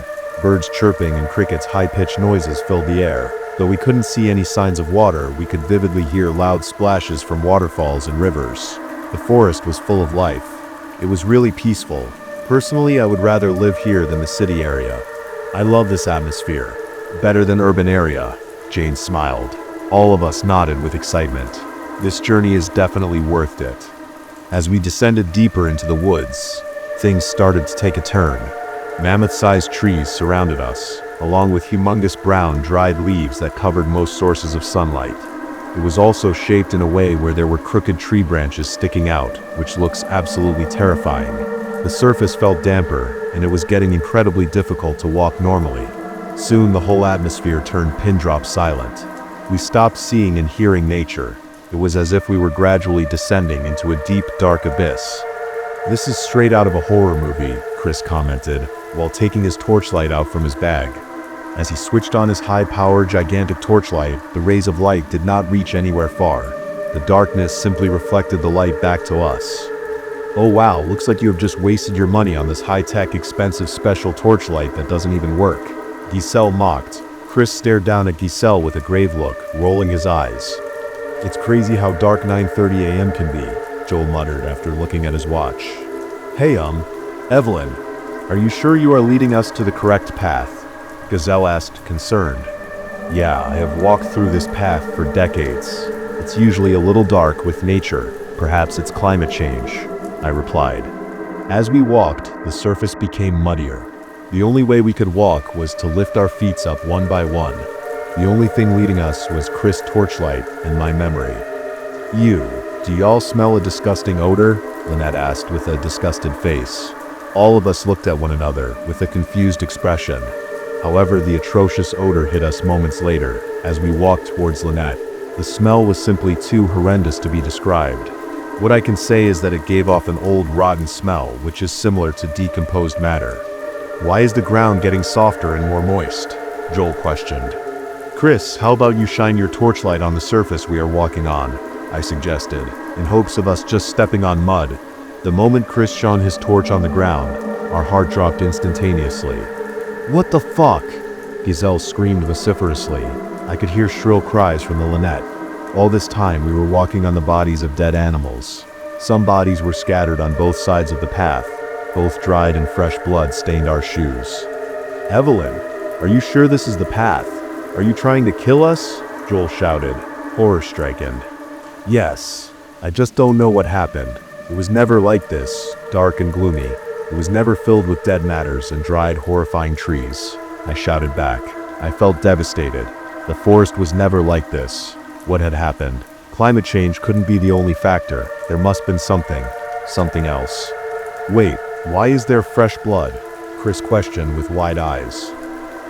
Birds chirping and crickets' high-pitched noises filled the air. Though we couldn't see any signs of water, we could vividly hear loud splashes from waterfalls and rivers. The forest was full of life. It was really peaceful. Personally, I would rather live here than the city area. I love this atmosphere. Better than urban area. Jane smiled. All of us nodded with excitement. This journey is definitely worth it. As we descended deeper into the woods, things started to take a turn. Mammoth-sized trees surrounded us, along with humongous brown, dried leaves that covered most sources of sunlight. It was also shaped in a way where there were crooked tree branches sticking out, which looks absolutely terrifying. The surface felt damper, and it was getting incredibly difficult to walk normally. Soon the whole atmosphere turned pin-drop silent. We stopped seeing and hearing nature. It was as if we were gradually descending into a deep, dark abyss. "This is straight out of a horror movie," Chris commented, while taking his torchlight out from his bag. As he switched on his high-powered, gigantic torchlight, the rays of light did not reach anywhere far. The darkness simply reflected the light back to us. "Oh wow, looks like you have just wasted your money on this high-tech, expensive special torchlight that doesn't even work," Giselle mocked. Chris stared down at Giselle with a grave look, rolling his eyes. "It's crazy how dark 9:30 a.m. can be," Joel muttered after looking at his watch. "Hey, Evelyn, are you sure you are leading us to the correct path?" Giselle asked, concerned. "Yeah, I have walked through this path for decades. It's usually a little dark with nature. Perhaps it's climate change," I replied. As we walked, the surface became muddier. The only way we could walk was to lift our feet up one by one. The only thing leading us was Chris' torchlight and my memory. "Do y'all smell a disgusting odor?" Lynette asked with a disgusted face. All of us looked at one another with a confused expression. However, the atrocious odor hit us moments later as we walked towards Lynette. The smell was simply too horrendous to be described. What I can say is that it gave off an old, rotten smell, which is similar to decomposed matter. "Why is the ground getting softer and more moist?" Joel questioned. "Chris, how about you shine your torchlight on the surface we are walking on?" I suggested, in hopes of us just stepping on mud. The moment Chris shone his torch on the ground, our heart dropped instantaneously. "What the fuck?" Giselle screamed vociferously. I could hear shrill cries from the Lynette. All this time we were walking on the bodies of dead animals. Some bodies were scattered on both sides of the path. Both dried and fresh blood stained our shoes. "Evelyn, are you sure this is the path? Are you trying to kill us?" Joel shouted, horror-stricken. "Yes. I just don't know what happened. It was never like this, dark and gloomy. It was never filled with dead matters and dried, horrifying trees," I shouted back. I felt devastated. The forest was never like this. What had happened? Climate change couldn't be the only factor. There must have been something else. "Wait, why is there fresh blood?" Chris questioned with wide eyes.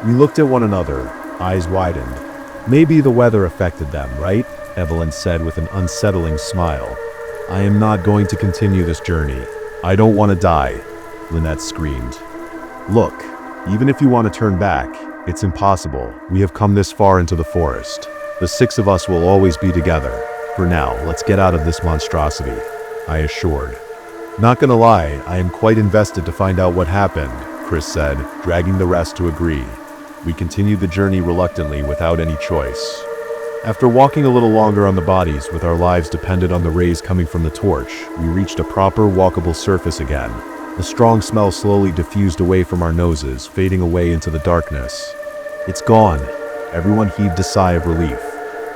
We looked at one another, eyes widened. "Maybe the weather affected them, right?" Evelyn said with an unsettling smile. "I am not going to continue this journey. I don't want to die," Lynette screamed. "Look, even if you want to turn back, it's impossible. We have come this far into the forest. The six of us will always be together. For now, let's get out of this monstrosity," I assured. "Not gonna lie, I am quite invested to find out what happened," Chris said, dragging the rest to agree. We continued the journey reluctantly without any choice. After walking a little longer on the bodies with our lives dependent on the rays coming from the torch, we reached a proper walkable surface again. The strong smell slowly diffused away from our noses, fading away into the darkness. "It's gone." Everyone heaved a sigh of relief.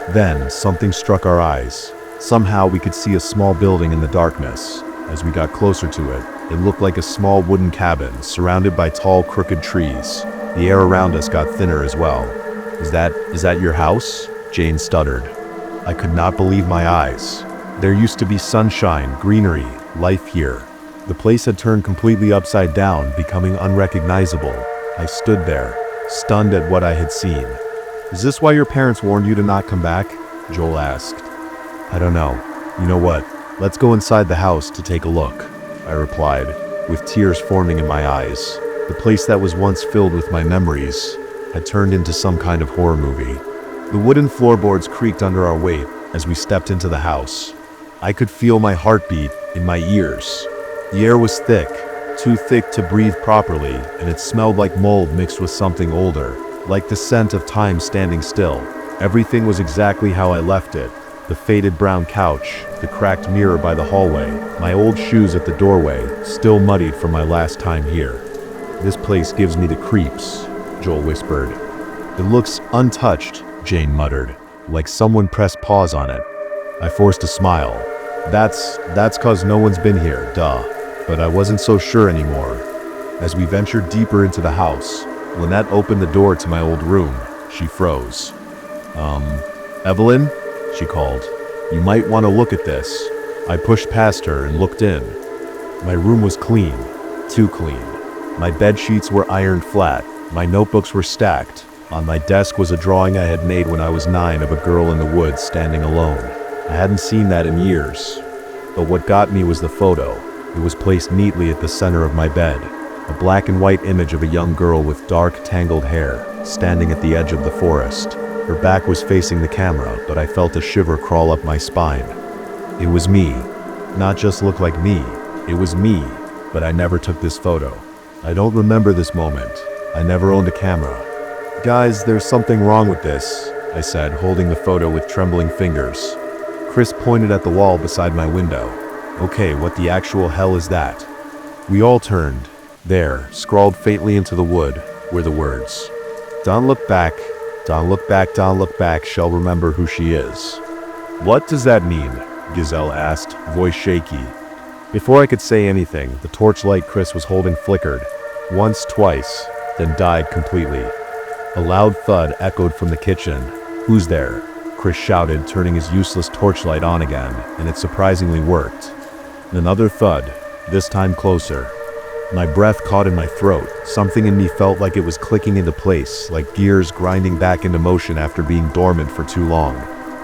Then, something struck our eyes. Somehow we could see a small building in the darkness. As we got closer to it, it looked like a small wooden cabin, surrounded by tall, crooked trees. The air around us got thinner as well. Is that your house?" Jane stuttered. I could not believe my eyes. There used to be sunshine, greenery, life here. The place had turned completely upside down, becoming unrecognizable. I stood there, stunned at what I had seen. "Is this why your parents warned you to not come back?" Joel asked. "I don't know. You know what? Let's go inside the house to take a look," I replied, with tears forming in my eyes. The place that was once filled with my memories had turned into some kind of horror movie. The wooden floorboards creaked under our weight as we stepped into the house. I could feel my heartbeat in my ears. The air was thick, too thick to breathe properly, and it smelled like mold mixed with something older, like the scent of time standing still. Everything was exactly how I left it. The faded brown couch, the cracked mirror by the hallway, my old shoes at the doorway, still muddied from my last time here. "This place gives me the creeps," Joel whispered. "It looks untouched," Jane muttered, "like someone pressed pause on it." I forced a smile. That's 'cause no one's been here, duh. But I wasn't so sure anymore. As we ventured deeper into the house, Lynette opened the door to my old room. She froze. Evelyn?" she called. "You might want to look at this." I pushed past her and looked in. My room was clean. Too clean. My bed sheets were ironed flat. My notebooks were stacked. On my desk was a drawing I had made when I was 9 of a girl in the woods standing alone. I hadn't seen that in years. But what got me was the photo. It was placed neatly at the center of my bed. A black and white image of a young girl with dark, tangled hair, standing at the edge of the forest. Her back was facing the camera, but I felt a shiver crawl up my spine. It was me. Not just looked like me. It was me, but I never took this photo. I don't remember this moment. I never owned a camera. "Guys, there's something wrong with this," I said, holding the photo with trembling fingers. Chris pointed at the wall beside my window. "Okay, what the actual hell is that?" We all turned. There, scrawled faintly into the wood, were the words, "Don't look back, don't look back, don't look back, shall remember who she is." "What does that mean?" Giselle asked, voice shaky. Before I could say anything, the torchlight Chris was holding flickered. Once, twice, then died completely. A loud thud echoed from the kitchen. "Who's there?" Chris shouted, turning his useless torchlight on again, and it surprisingly worked. Another thud, this time closer. My breath caught in my throat. Something in me felt like it was clicking into place, like gears grinding back into motion after being dormant for too long.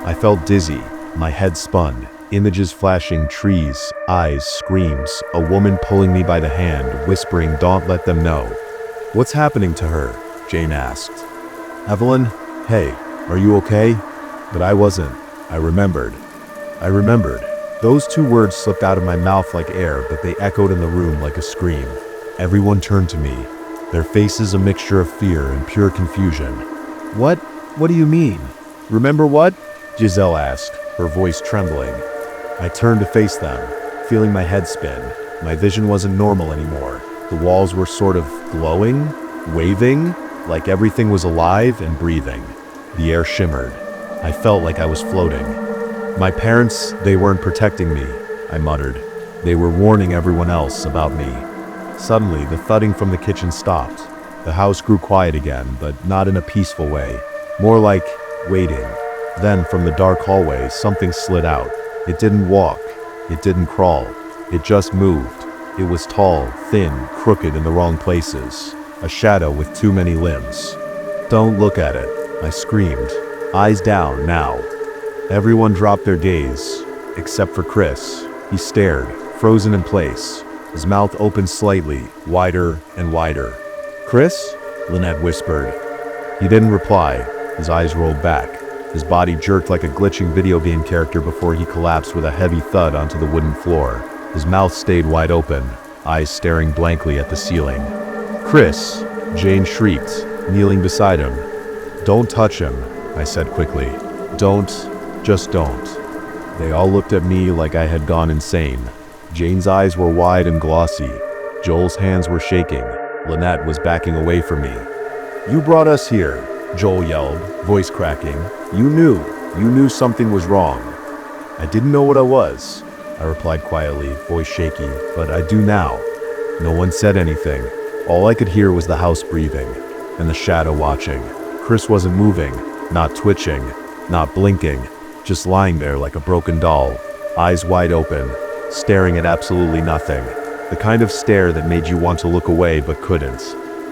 I felt dizzy. My head spun. Images flashing, trees, eyes, screams, a woman pulling me by the hand, whispering, "Don't let them know." "What's happening to her?" Jane asked. "Evelyn? Hey, are you okay?" But I wasn't. I remembered. Those two words slipped out of my mouth like air, but they echoed in the room like a scream. Everyone turned to me, their faces a mixture of fear and pure confusion. What do you mean?" "Remember what?" Giselle asked, her voice trembling. I turned to face them, feeling my head spin. My vision wasn't normal anymore. The walls were sort of glowing, waving, like everything was alive and breathing. The air shimmered. I felt like I was floating. "My parents, they weren't protecting me," I muttered. "They were warning everyone else about me." Suddenly, the thudding from the kitchen stopped. The house grew quiet again, but not in a peaceful way. More like waiting. Then, from the dark hallway, something slid out. It didn't walk. It didn't crawl. It just moved. It was tall, thin, crooked in the wrong places. A shadow with too many limbs. "Don't look at it," I screamed. "Eyes down, now." Everyone dropped their gaze, except for Chris. He stared, frozen in place. His mouth opened slightly, wider and wider. "Chris?" Lynette whispered. He didn't reply. His eyes rolled back. His body jerked like a glitching video game character before he collapsed with a heavy thud onto the wooden floor. His mouth stayed wide open, eyes staring blankly at the ceiling. "Chris!" Jane shrieked, kneeling beside him. "Don't touch him," I said quickly. Just don't." They all looked at me like I had gone insane. Jane's eyes were wide and glossy. Joel's hands were shaking. Lynette was backing away from me. "You brought us here," Joel yelled, voice cracking. You knew something was wrong." "I didn't know what I was," I replied quietly, voice shaky, "but I do now." No one said anything. All I could hear was the house breathing, and the shadow watching. Chris wasn't moving, not twitching, not blinking, just lying there like a broken doll, eyes wide open, staring at absolutely nothing. The kind of stare that made you want to look away but couldn't.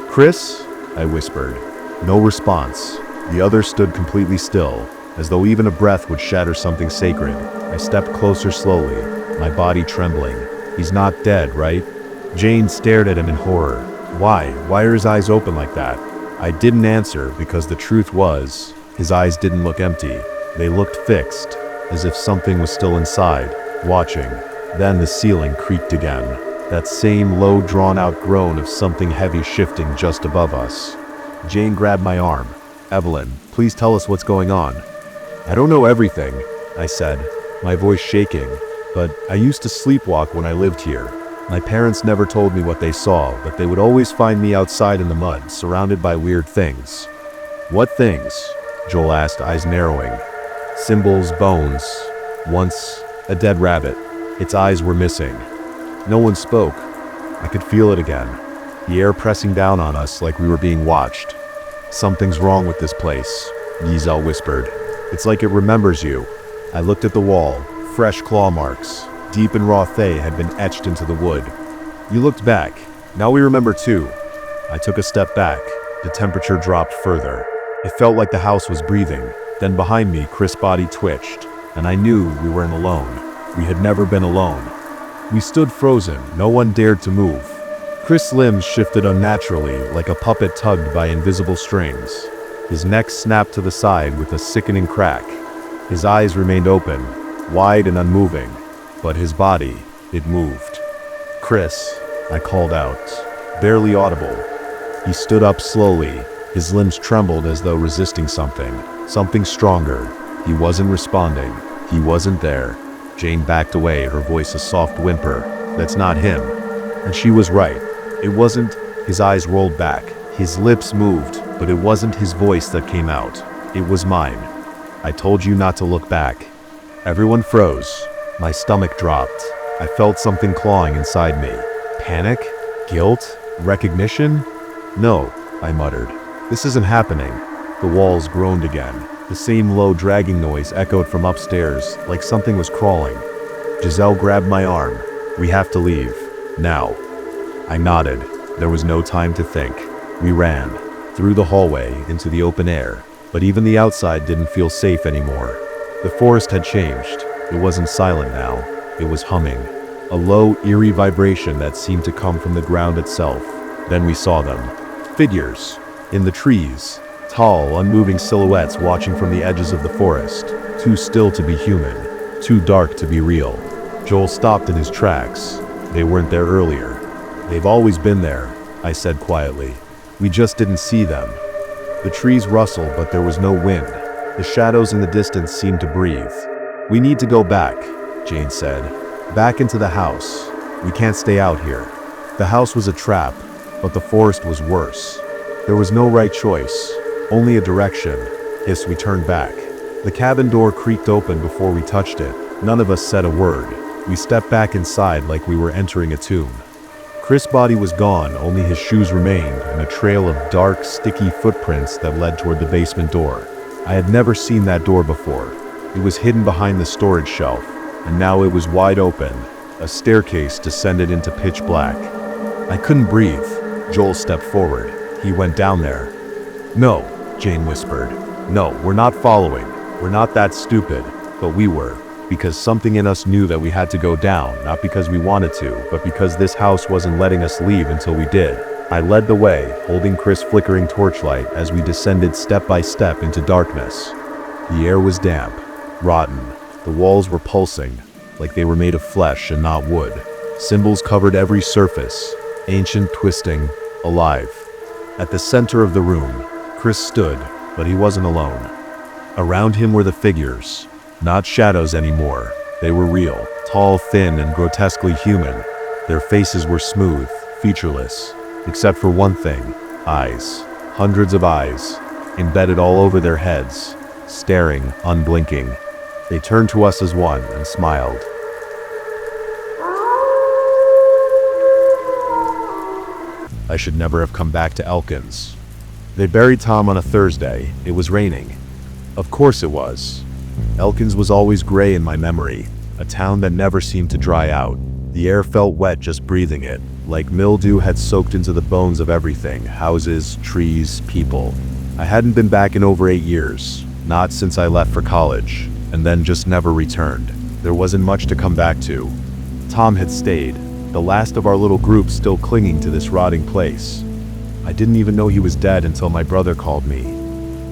"Chris?" I whispered. No response. The others stood completely still, as though even a breath would shatter something sacred. I stepped closer slowly, my body trembling. "He's not dead, right?" Jane stared at him in horror. Why are his eyes open like that?" I didn't answer because the truth was, his eyes didn't look empty. They looked fixed, as if something was still inside. watching. Then the ceiling creaked again. That same low, drawn-out groan of something heavy shifting just above us. Jane grabbed my arm. "Evelyn, please tell us what's going on." "I don't know everything," I said, my voice shaking, "but I used to sleepwalk when I lived here. My parents never told me what they saw, but they would always find me outside in the mud, surrounded by weird things." "What things?" Joel asked, eyes narrowing. "Symbols, bones. Once, a dead rabbit. Its eyes were missing." No one spoke. I could feel it again. The air pressing down on us like we were being watched. "Something's wrong with this place," Giselle whispered. "It's like it remembers you." I looked at the wall. Fresh claw marks, deep and raw they had been etched into the wood. "You looked back. Now we remember too." I took a step back. The temperature dropped further. It felt like the house was breathing. Then behind me, Chris' body twitched, and I knew we weren't alone. We had never been alone. We stood frozen. No one dared to move. Chris' limbs shifted unnaturally, like a puppet tugged by invisible strings. His neck snapped to the side with a sickening crack. His eyes remained open, wide and unmoving, but his body, it moved. "Chris," I called out, barely audible. He stood up slowly. His limbs trembled as though resisting something stronger. He wasn't responding. He wasn't there. Jane backed away, her voice a soft whimper. "That's not him." And she was right. It wasn't. His eyes rolled back. His lips moved, but it wasn't his voice that came out. It was mine. "I told you not to look back." Everyone froze. My stomach dropped. I felt something clawing inside me. Panic? Guilt? Recognition? "No," I muttered. "This isn't happening." The walls groaned again. The same low dragging noise echoed from upstairs, like something was crawling. Giselle grabbed my arm. "We have to leave. Now." I nodded. There was no time to think. We ran. Through the hallway, into the open air. But even the outside didn't feel safe anymore. The forest had changed. It wasn't silent now. It was humming. A low, eerie vibration that seemed to come from the ground itself. Then we saw them. Figures. In the trees. Tall, unmoving silhouettes watching from the edges of the forest. Too still to be human. Too dark to be real. Joel stopped in his tracks. They weren't there earlier. "They've always been there," I said quietly. "We just didn't see them." The trees rustled, but there was no wind. The shadows in the distance seemed to breathe. "We need to go back," Jane said. "Back into the house. We can't stay out here." The house was a trap, but the forest was worse. There was no right choice, only a direction. Yes, we turned back. The cabin door creaked open before we touched it. None of us said a word. We stepped back inside like we were entering a tomb. Chris' body was gone, only his shoes remained, and a trail of dark, sticky footprints that led toward the basement door. I had never seen that door before. It was hidden behind the storage shelf, and now it was wide open. A staircase descended into pitch black. I couldn't breathe. Joel stepped forward. He went down there. "No," Jane whispered. "No, we're not following. We're not that stupid." But we were. Because something in us knew that we had to go down, not because we wanted to, but because this house wasn't letting us leave until we did. I led the way, holding Chris' flickering torchlight as we descended step by step into darkness. The air was damp, rotten. The walls were pulsing, like they were made of flesh and not wood. Symbols covered every surface, ancient, twisting, alive. At the center of the room, Chris stood, but he wasn't alone. Around him were the figures. Not shadows anymore. They were real, tall, thin, and grotesquely human. Their faces were smooth, featureless, except for one thing: eyes. Hundreds of eyes, embedded all over their heads, staring, unblinking. They turned to us as one and smiled. I should never have come back to Elkins. They buried Tom on a Thursday. It was raining. Of course it was. Elkins was always gray in my memory, a town that never seemed to dry out. The air felt wet just breathing it, like mildew had soaked into the bones of everything: houses, trees, people. I hadn't been back in over 8 years, not since I left for college, and then just never returned. There wasn't much to come back to. Tom had stayed, the last of our little group still clinging to this rotting place. I didn't even know he was dead until my brother called me.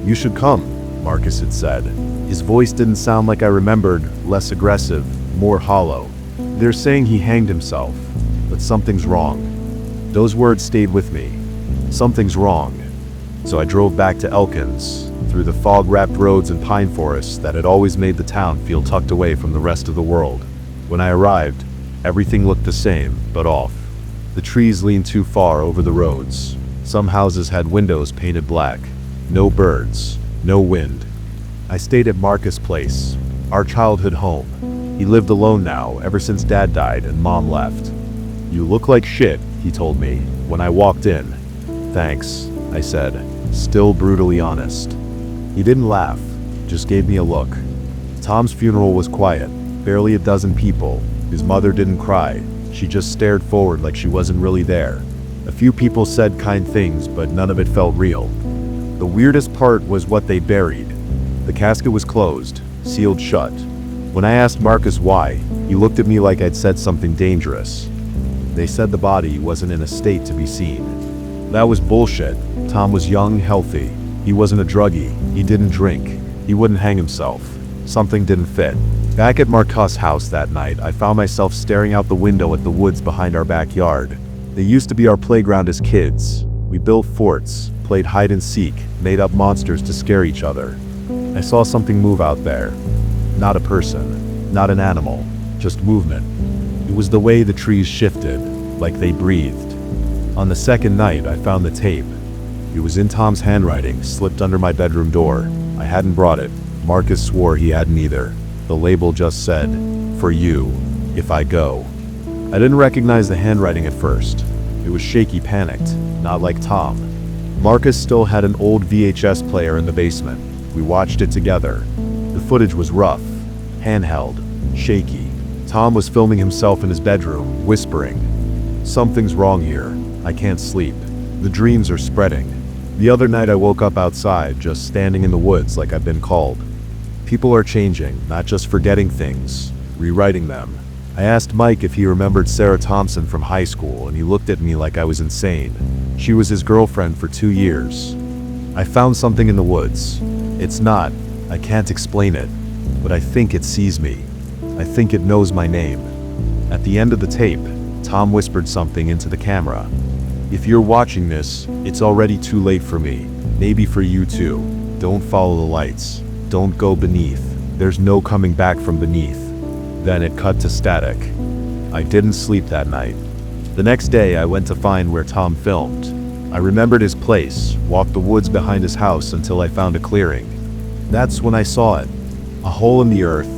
"You should come," Marcus had said. His voice didn't sound like I remembered, less aggressive, more hollow. They're saying he hanged himself, but something's wrong. Those words stayed with me. Something's wrong. So I drove back to Elkins, through the fog-wrapped roads and pine forests that had always made the town feel tucked away from the rest of the world. When I arrived, everything looked the same, but off. The trees leaned too far over the roads. Some houses had windows painted black. No birds, no wind. I stayed at Marcus' place, our childhood home. He lived alone now, ever since Dad died and Mom left. "You look like shit," he told me, when I walked in. "Thanks," I said, still brutally honest. He didn't laugh, just gave me a look. Tom's funeral was quiet, barely a dozen people. His mother didn't cry, she just stared forward like she wasn't really there. A few people said kind things, but none of it felt real. The weirdest part was what they buried. The casket was closed, sealed shut. When I asked Marcus why, he looked at me like I'd said something dangerous. They said the body wasn't in a state to be seen. That was bullshit. Tom was young, healthy. He wasn't a druggie. He didn't drink. He wouldn't hang himself. Something didn't fit. Back at Marcus' house that night, I found myself staring out the window at the woods behind our backyard. They used to be our playground as kids. We built forts, played hide and seek, made up monsters to scare each other. I saw something move out there. Not a person, not an animal, just movement. It was the way the trees shifted, like they breathed. On the second night, I found the tape. It was in Tom's handwriting, slipped under my bedroom door. I hadn't brought it. Marcus swore he hadn't either. The label just said, "For you, if I go." I didn't recognize the handwriting at first. It was shaky, panicked, not like Tom. Marcus still had an old VHS player in the basement. We watched it together. The footage was rough, handheld, shaky. Tom was filming himself in his bedroom, whispering, "Something's wrong here. I can't sleep. The dreams are spreading." The other night I woke up outside, just standing in the woods like I've been called. People are changing, not just forgetting things, rewriting them. I asked Mike if he remembered Sarah Thompson from high school, and he looked at me like I was insane. She was his girlfriend for 2 years. I found something in the woods. I can't explain it, but I think it sees me. I think it knows my name. At the end of the tape, Tom whispered something into the camera. "If you're watching this, it's already too late for me. Maybe for you too. Don't follow the lights. Don't go beneath. There's no coming back from beneath." Then it cut to static. I didn't sleep that night. The next day I went to find where Tom filmed. I remembered his place, walked the woods behind his house until I found a clearing. That's when I saw it. A hole in the earth,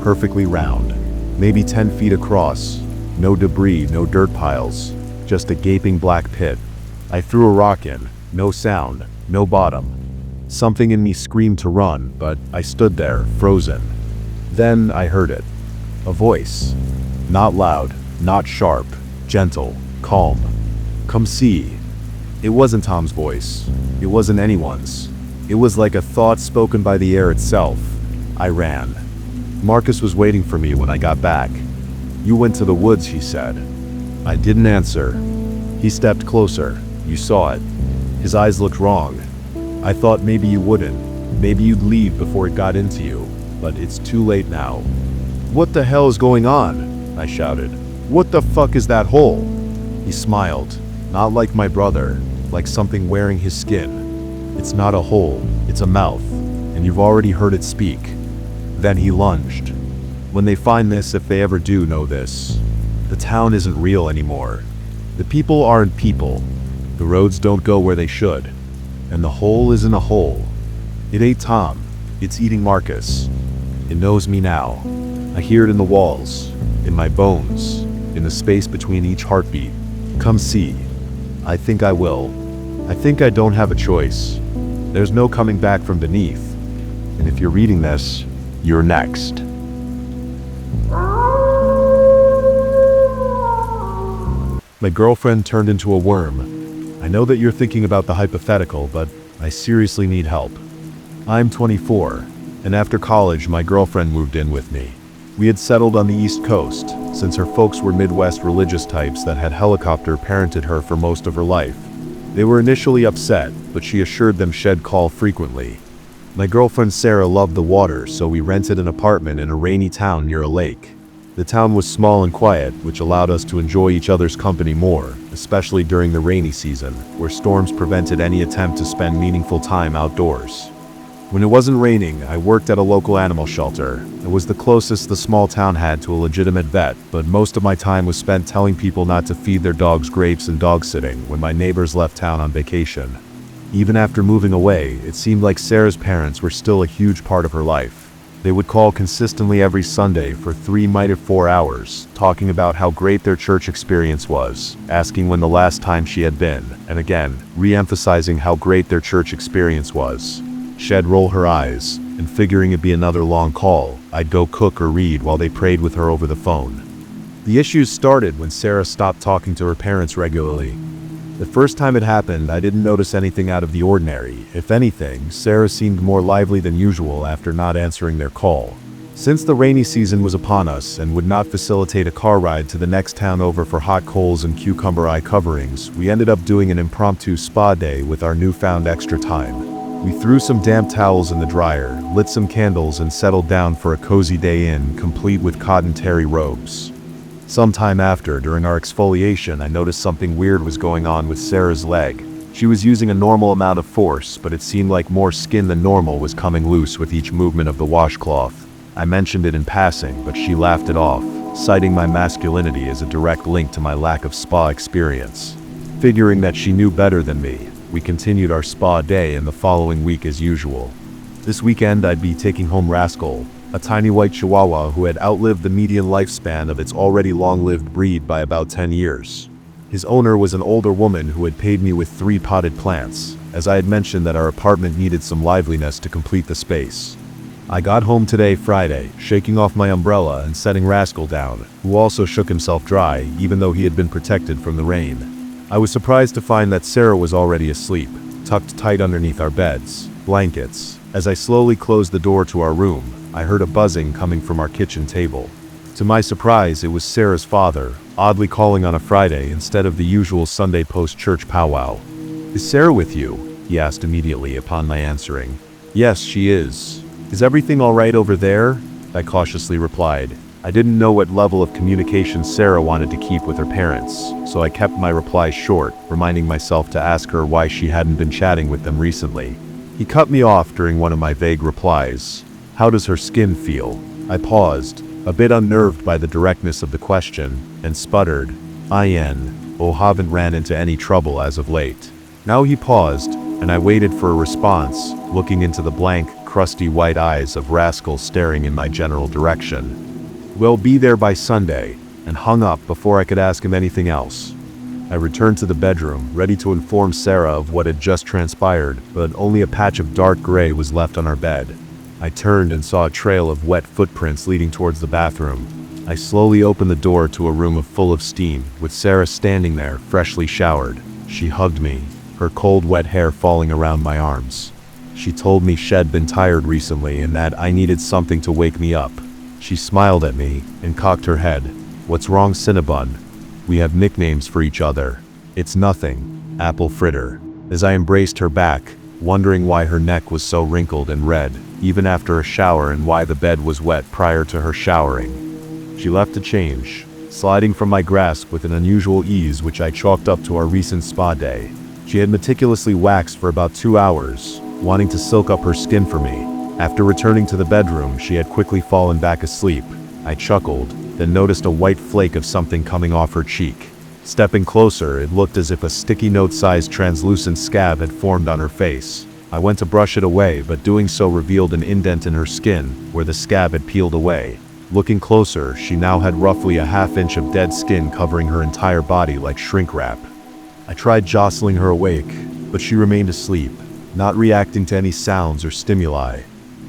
perfectly round, maybe 10 feet across. No debris, no dirt piles, just a gaping black pit. I threw a rock in, no sound, no bottom. Something in me screamed to run, but I stood there, frozen. Then I heard it. A voice. Not loud, not sharp, gentle, calm. "Come see." It wasn't Tom's voice. It wasn't anyone's. It was like a thought spoken by the air itself. I ran. Marcus was waiting for me when I got back. "You went to the woods," he said. I didn't answer. He stepped closer. "You saw it." His eyes looked wrong. "I thought maybe you wouldn't. Maybe you'd leave before it got into you. But it's too late now." "What the hell is going on?" I shouted. "What the fuck is that hole?" He smiled. Not like my brother, like something wearing his skin. "It's not a hole, it's a mouth, and you've already heard it speak." Then he lunged. When they find this, if they ever do know this, the town isn't real anymore. The people aren't people. The roads don't go where they should. And the hole isn't a hole. It ate Tom. It's eating Marcus. It knows me now. I hear it in the walls, in my bones, in the space between each heartbeat. Come see. I think I will. I think I don't have a choice. There's no coming back from beneath. And if you're reading this, you're next. My girlfriend turned into a worm. I know that you're thinking about the hypothetical, but I seriously need help. I'm 24, and after college, my girlfriend moved in with me. We had settled on the East Coast, since her folks were Midwest religious types that had helicopter parented her for most of her life. They were initially upset, but she assured them she'd call frequently. My girlfriend Sarah loved the water, so we rented an apartment in a rainy town near a lake. The town was small and quiet, which allowed us to enjoy each other's company more, especially during the rainy season, where storms prevented any attempt to spend meaningful time outdoors. When it wasn't raining, I worked at a local animal shelter. It was the closest the small town had to a legitimate vet, but most of my time was spent telling people not to feed their dogs grapes and dog sitting when my neighbors left town on vacation. Even after moving away, it seemed like Sarah's parents were still a huge part of her life. They would call consistently every Sunday for 3 to 4 hours, talking about how great their church experience was, asking when the last time she had been, and again, re-emphasizing how great their church experience was. She'd roll her eyes, and figuring it'd be another long call, I'd go cook or read while they prayed with her over the phone. The issues started when Sarah stopped talking to her parents regularly. The first time it happened, I didn't notice anything out of the ordinary. If anything, Sarah seemed more lively than usual after not answering their call. Since the rainy season was upon us and would not facilitate a car ride to the next town over for hot coals and cucumber eye coverings, we ended up doing an impromptu spa day with our newfound extra time. We threw some damp towels in the dryer, lit some candles, and settled down for a cozy day in, complete with cotton terry robes. Sometime after, during our exfoliation, I noticed something weird was going on with Sarah's leg. She was using a normal amount of force, but it seemed like more skin than normal was coming loose with each movement of the washcloth. I mentioned it in passing, but she laughed it off, citing my masculinity as a direct link to my lack of spa experience. Figuring that she knew better than me, we continued our spa day and the following week as usual. This weekend I'd be taking home Rascal, a tiny white chihuahua who had outlived the median lifespan of its already long-lived breed by about 10 years. His owner was an older woman who had paid me with 3 potted plants, as I had mentioned that our apartment needed some liveliness to complete the space. I got home today, Friday, shaking off my umbrella and setting Rascal down, who also shook himself dry, even though he had been protected from the rain. I was surprised to find that Sarah was already asleep, tucked tight underneath our beds, blankets. As I slowly closed the door to our room, I heard a buzzing coming from our kitchen table. To my surprise, it was Sarah's father, oddly calling on a Friday instead of the usual Sunday post-church powwow. "Is Sarah with you?" he asked immediately upon my answering. "Yes, she is. Is everything all right over there?" I cautiously replied. I didn't know what level of communication Sarah wanted to keep with her parents, so I kept my reply short, reminding myself to ask her why she hadn't been chatting with them recently. He cut me off during one of my vague replies. "How does her skin feel?" I paused, a bit unnerved by the directness of the question, and sputtered, haven't ran into any trouble as of late." Now he paused, and I waited for a response, looking into the blank, crusty white eyes of Rascal staring in my general direction. "We'll be there by Sunday," and hung up before I could ask him anything else. I returned to the bedroom, ready to inform Sarah of what had just transpired, but only a patch of dark gray was left on our bed. I turned and saw a trail of wet footprints leading towards the bathroom. I slowly opened the door to a room full of steam, with Sarah standing there, freshly showered. She hugged me, her cold wet hair falling around my arms. She told me she'd been tired recently and that I needed something to wake me up. She smiled at me and cocked her head. "What's wrong, Cinnabon? We have nicknames for each other." "It's nothing, Apple Fritter." As I embraced her back, wondering why her neck was so wrinkled and red, even after a shower, and why the bed was wet prior to her showering. She left to change, sliding from my grasp with an unusual ease which I chalked up to our recent spa day. She had meticulously waxed for about 2 hours, wanting to silk up her skin for me. After returning to the bedroom, she had quickly fallen back asleep. I chuckled, then noticed a white flake of something coming off her cheek. Stepping closer, it looked as if a sticky note-sized translucent scab had formed on her face. I went to brush it away, but doing so revealed an indent in her skin, where the scab had peeled away. Looking closer, she now had roughly a half-inch of dead skin covering her entire body like shrink wrap. I tried jostling her awake, but she remained asleep, not reacting to any sounds or stimuli.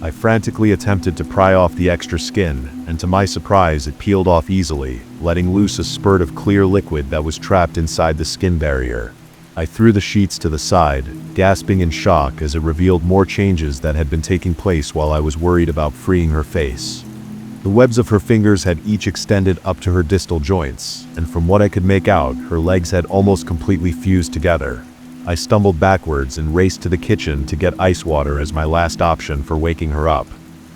I frantically attempted to pry off the extra skin, and to my surprise it peeled off easily, letting loose a spurt of clear liquid that was trapped inside the skin barrier. I threw the sheets to the side, gasping in shock as it revealed more changes that had been taking place while I was worried about freeing her face. The webs of her fingers had each extended up to her distal joints, and from what I could make out, her legs had almost completely fused together. I stumbled backwards and raced to the kitchen to get ice water as my last option for waking her up.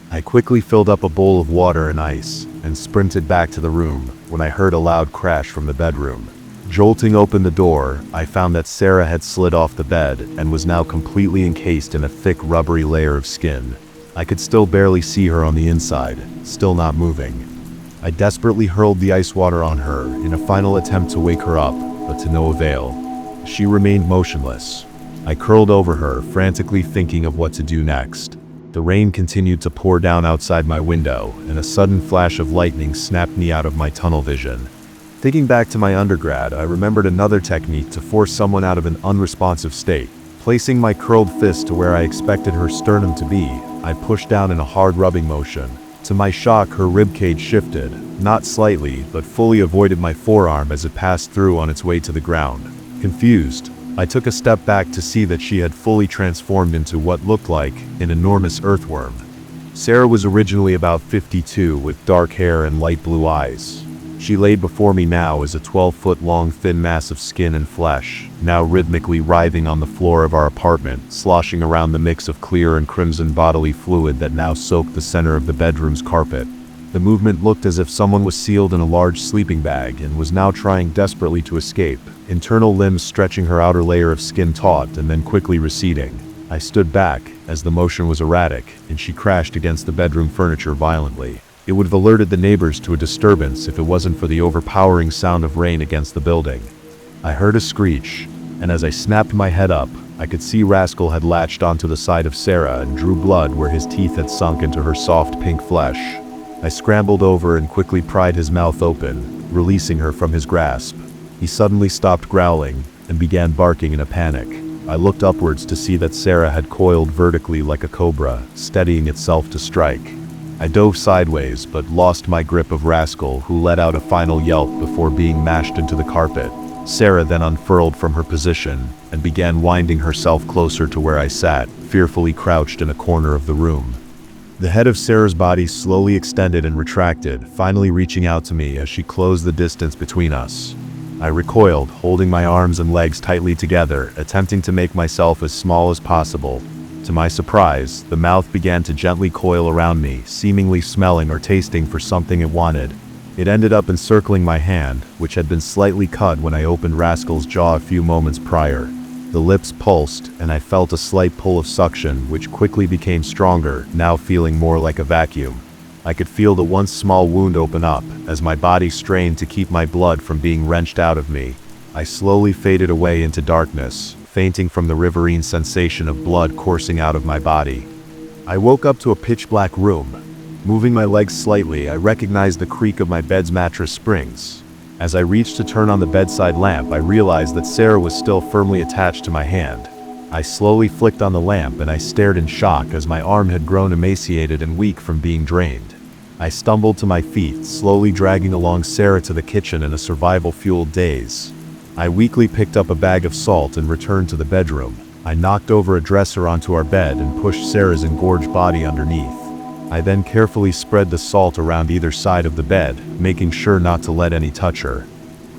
I quickly filled up a bowl of water and ice, and sprinted back to the room when I heard a loud crash from the bedroom. Jolting open the door, I found that Sarah had slid off the bed and was now completely encased in a thick rubbery layer of skin. I could still barely see her on the inside, still not moving. I desperately hurled the ice water on her in a final attempt to wake her up, but to no avail. She remained motionless. I curled over her, frantically thinking of what to do next. The rain continued to pour down outside my window, and a sudden flash of lightning snapped me out of my tunnel vision. Thinking back to my undergrad, I remembered another technique to force someone out of an unresponsive state. Placing my curled fist to where I expected her sternum to be, I pushed down in a hard rubbing motion. To my shock, her ribcage shifted, not slightly, but fully avoided my forearm as it passed through on its way to the ground. Confused, I took a step back to see that she had fully transformed into what looked like an enormous earthworm. Sarah was originally about 52 with dark hair and light blue eyes. She laid before me now as a 12-foot-long thin mass of skin and flesh, now rhythmically writhing on the floor of our apartment, sloshing around the mix of clear and crimson bodily fluid that now soaked the center of the bedroom's carpet. The movement looked as if someone was sealed in a large sleeping bag and was now trying desperately to escape, internal limbs stretching her outer layer of skin taut and then quickly receding. I stood back, as the motion was erratic, and she crashed against the bedroom furniture violently. It would have alerted the neighbors to a disturbance if it wasn't for the overpowering sound of rain against the building. I heard a screech, and as I snapped my head up, I could see Rascal had latched onto the side of Sarah and drew blood where his teeth had sunk into her soft pink flesh. I scrambled over and quickly pried his mouth open, releasing her from his grasp. He suddenly stopped growling and began barking in a panic. I looked upwards to see that Sarah had coiled vertically like a cobra, steadying itself to strike. I dove sideways but lost my grip of Rascal, who let out a final yelp before being mashed into the carpet. Sarah then unfurled from her position and began winding herself closer to where I sat, fearfully crouched in a corner of the room. The head of Sarah's body slowly extended and retracted, finally reaching out to me as she closed the distance between us. I recoiled, holding my arms and legs tightly together, attempting to make myself as small as possible. To my surprise, the mouth began to gently coil around me, seemingly smelling or tasting for something it wanted. It ended up encircling my hand, which had been slightly cut when I opened Rascal's jaw a few moments prior. The lips pulsed, and I felt a slight pull of suction, which quickly became stronger, now feeling more like a vacuum. I could feel the once small wound open up, as my body strained to keep my blood from being wrenched out of me. I slowly faded away into darkness, fainting from the riverine sensation of blood coursing out of my body. I woke up to a pitch-black room. Moving my legs slightly, I recognized the creak of my bed's mattress springs. As I reached to turn on the bedside lamp, I realized that Sarah was still firmly attached to my hand. I slowly flicked on the lamp and I stared in shock as my arm had grown emaciated and weak from being drained. I stumbled to my feet, slowly dragging along Sarah to the kitchen in a survival-fueled daze. I weakly picked up a bag of salt and returned to the bedroom. I knocked over a dresser onto our bed and pushed Sarah's engorged body underneath. I then carefully spread the salt around either side of the bed, making sure not to let any touch her.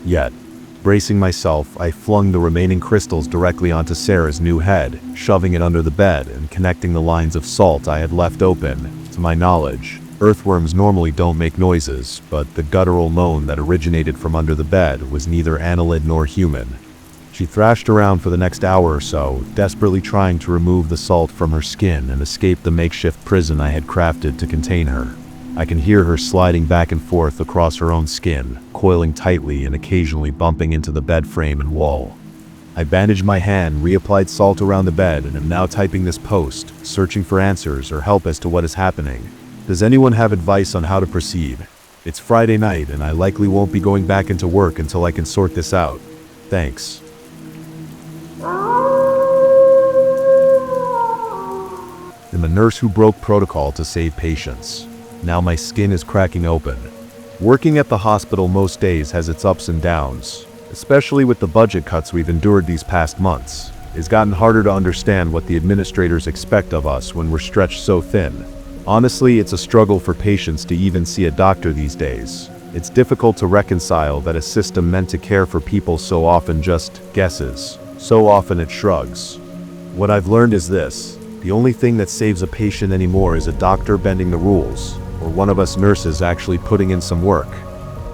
Yet, bracing myself, I flung the remaining crystals directly onto Sarah's new head, shoving it under the bed and connecting the lines of salt I had left open. To my knowledge, earthworms normally don't make noises, but the guttural moan that originated from under the bed was neither annelid nor human. She thrashed around for the next hour or so, desperately trying to remove the salt from her skin and escape the makeshift prison I had crafted to contain her. I can hear her sliding back and forth across her own skin, coiling tightly and occasionally bumping into the bed frame and wall. I bandaged my hand, reapplied salt around the bed, and am now typing this post, searching for answers or help as to what is happening. Does anyone have advice on how to proceed? It's Friday night and I likely won't be going back into work until I can sort this out. Thanks. I'm a nurse who broke protocol to save patients. Now my skin is cracking open. Working at the hospital most days has its ups and downs, especially with the budget cuts we've endured these past months. It's gotten harder to understand what the administrators expect of us when we're stretched so thin. Honestly, it's a struggle for patients to even see a doctor these days. It's difficult to reconcile that a system meant to care for people so often just guesses. So often it shrugs. What I've learned is this: The only thing that saves a patient anymore is a doctor bending the rules, or one of us nurses actually putting in some work.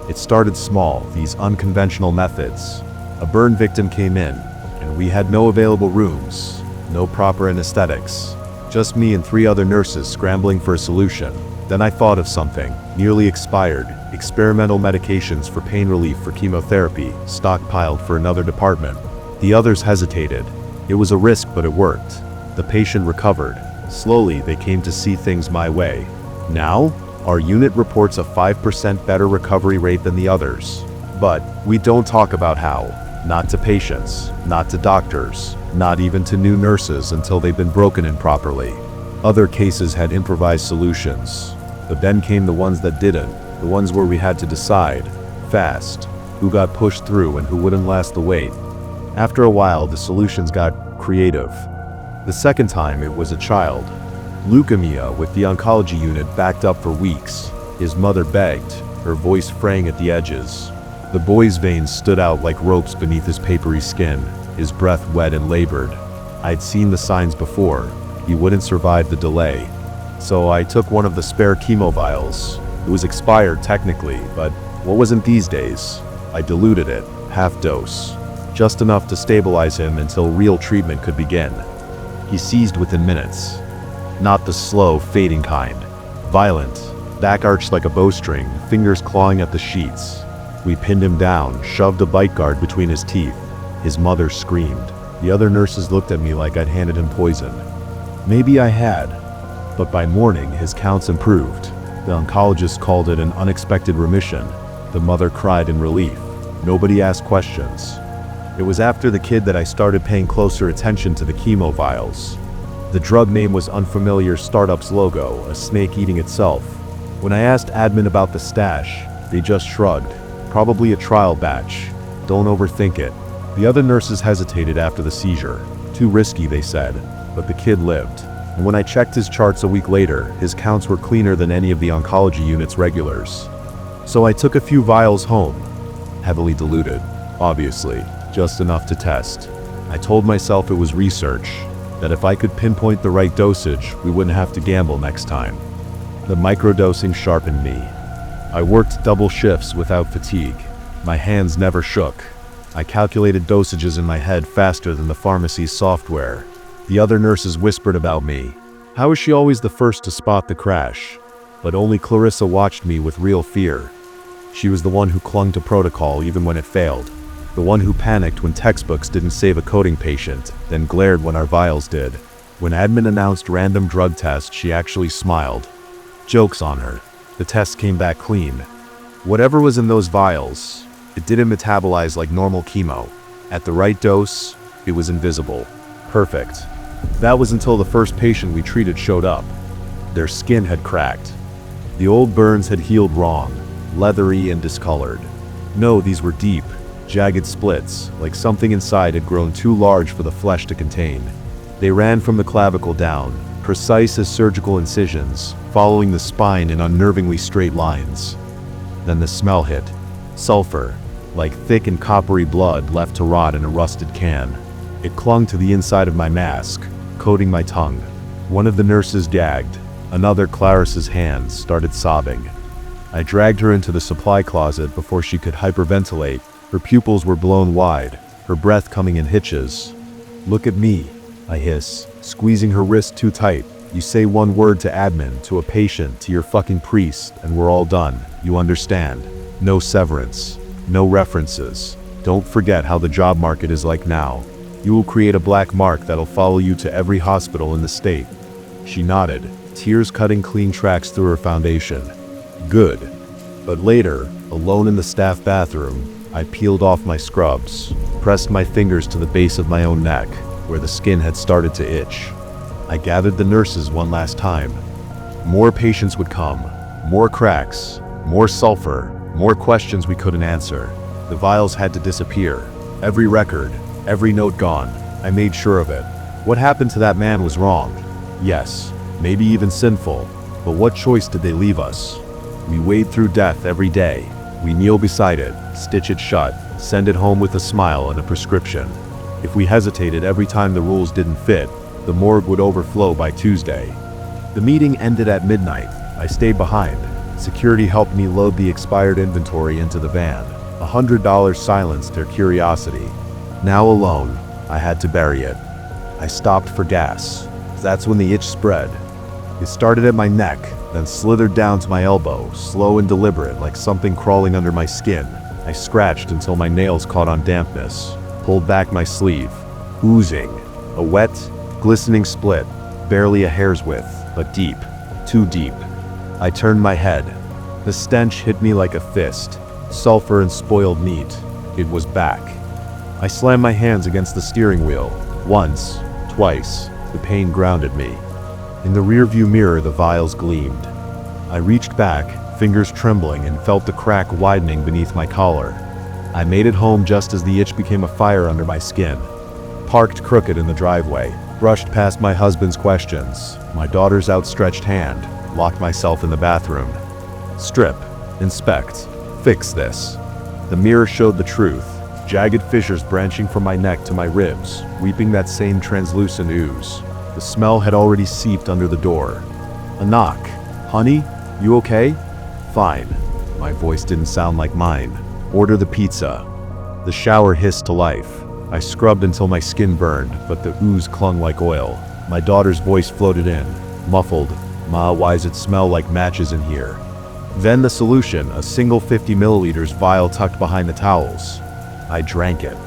It started small, these unconventional methods. A burn victim came in, and we had no available rooms, no proper anesthetics. Just me and 3 other nurses scrambling for a solution. Then I thought of something. Nearly expired, experimental medications for pain relief for chemotherapy, stockpiled for another department. The others hesitated. It was a risk, but it worked. The patient recovered. Slowly, they came to see things my way. Now, our unit reports a 5% better recovery rate than the others. But we don't talk about how. Not to patients, not to doctors, not even to new nurses until they've been broken in properly. Other cases had improvised solutions. But then came the ones that didn't, the ones where we had to decide, fast, who got pushed through and who wouldn't last the wait. After a while, the solutions got creative. The second time, it was a child. Leukemia with the oncology unit backed up for weeks. His mother begged, her voice fraying at the edges. The boy's veins stood out like ropes beneath his papery skin, his breath wet and labored. I'd seen the signs before. He wouldn't survive the delay. So I took one of the spare chemo vials. It was expired technically, but what wasn't these days? I diluted it, half dose. Just enough to stabilize him until real treatment could begin. He seized within minutes. Not the slow, fading kind. Violent, back arched like a bowstring, fingers clawing at the sheets. We pinned him down, shoved a bite guard between his teeth. His mother screamed. The other nurses looked at me like I'd handed him poison. Maybe I had, but by morning his counts improved. The oncologist called it an unexpected remission. The mother cried in relief. Nobody asked questions. It was after the kid that I started paying closer attention to the chemo vials. The drug name was unfamiliar startup's logo, a snake eating itself. When I asked admin about the stash, they just shrugged. Probably a trial batch. Don't overthink it. The other nurses hesitated after the seizure. Too risky, they said, but the kid lived. And when I checked his charts a week later, his counts were cleaner than any of the oncology unit's regulars. So I took a few vials home. Heavily diluted, obviously, just enough to test. I told myself it was research, that if I could pinpoint the right dosage, we wouldn't have to gamble next time. The microdosing sharpened me. I worked double shifts without fatigue. My hands never shook. I calculated dosages in my head faster than the pharmacy's software. The other nurses whispered about me. How is she always the first to spot the crash? But only Clarissa watched me with real fear. She was the one who clung to protocol even when it failed. The one who panicked when textbooks didn't save a coding patient, then glared when our vials did. When admin announced random drug tests, she actually smiled. Joke's on her. The test came back clean. Whatever was in those vials, it didn't metabolize like normal chemo. At the right dose, it was invisible. Perfect. That was until the first patient we treated showed up. Their skin had cracked. The old burns had healed wrong, leathery and discolored. No, these were deep, jagged splits, like something inside had grown too large for the flesh to contain. They ran from the clavicle down, precise as surgical incisions, following the spine in unnervingly straight lines. Then the smell hit. Sulfur, like thick and coppery blood left to rot in a rusted can. It clung to the inside of my mask, coating my tongue. One of the nurses gagged. Another, Clarissa's hands, started sobbing. I dragged her into the supply closet before she could hyperventilate. Her pupils were blown wide, her breath coming in hitches. Look at me, I hiss, squeezing her wrist too tight. You say one word to admin, to a patient, to your fucking priest, and we're all done. You understand? No severance. No references. Don't forget how the job market is like now. You will create a black mark that'll follow you to every hospital in the state. She nodded, tears cutting clean tracks through her foundation. Good. But later, alone in the staff bathroom, I peeled off my scrubs, pressed my fingers to the base of my own neck, where the skin had started to itch. I gathered the nurses one last time. More patients would come, more cracks, more sulfur, more questions we couldn't answer. The vials had to disappear. Every record, every note gone. I made sure of it. What happened to that man was wrong. Yes, maybe even sinful, but what choice did they leave us? We wade through death every day. We kneel beside it, stitch it shut, send it home with a smile and a prescription. If we hesitated every time the rules didn't fit, The morgue would overflow by Tuesday. The meeting ended at midnight. I stayed behind. Security helped me load the expired inventory into the van. $100 silenced their curiosity. Now alone, I had to bury it. I stopped for gas. That's when the itch spread. It started at my neck, then slithered down to my elbow, slow and deliberate, like something crawling under my skin. I scratched until my nails caught on dampness, pulled back my sleeve, oozing. A wet, glistening split, barely a hair's width, but deep, too deep. I turned my head. The stench hit me like a fist, sulfur and spoiled meat. It was back. I slammed my hands against the steering wheel. Once, twice, the pain grounded me. In the rearview mirror, the vials gleamed. I reached back, fingers trembling, and felt the crack widening beneath my collar. I made it home just as the itch became a fire under my skin. Parked crooked in the driveway, brushed past my husband's questions, my daughter's outstretched hand, locked myself in the bathroom. Strip, inspect, fix this. The mirror showed the truth, jagged fissures branching from my neck to my ribs, weeping that same translucent ooze. The smell had already seeped under the door. A knock. Honey, you okay? Fine. My voice didn't sound like mine. Order the pizza. The shower hissed to life. I scrubbed until my skin burned, but the ooze clung like oil. My daughter's voice floated in, muffled. Ma, why's it smell like matches in here? Then the solution, a single 50 milliliters vial tucked behind the towels. I drank it.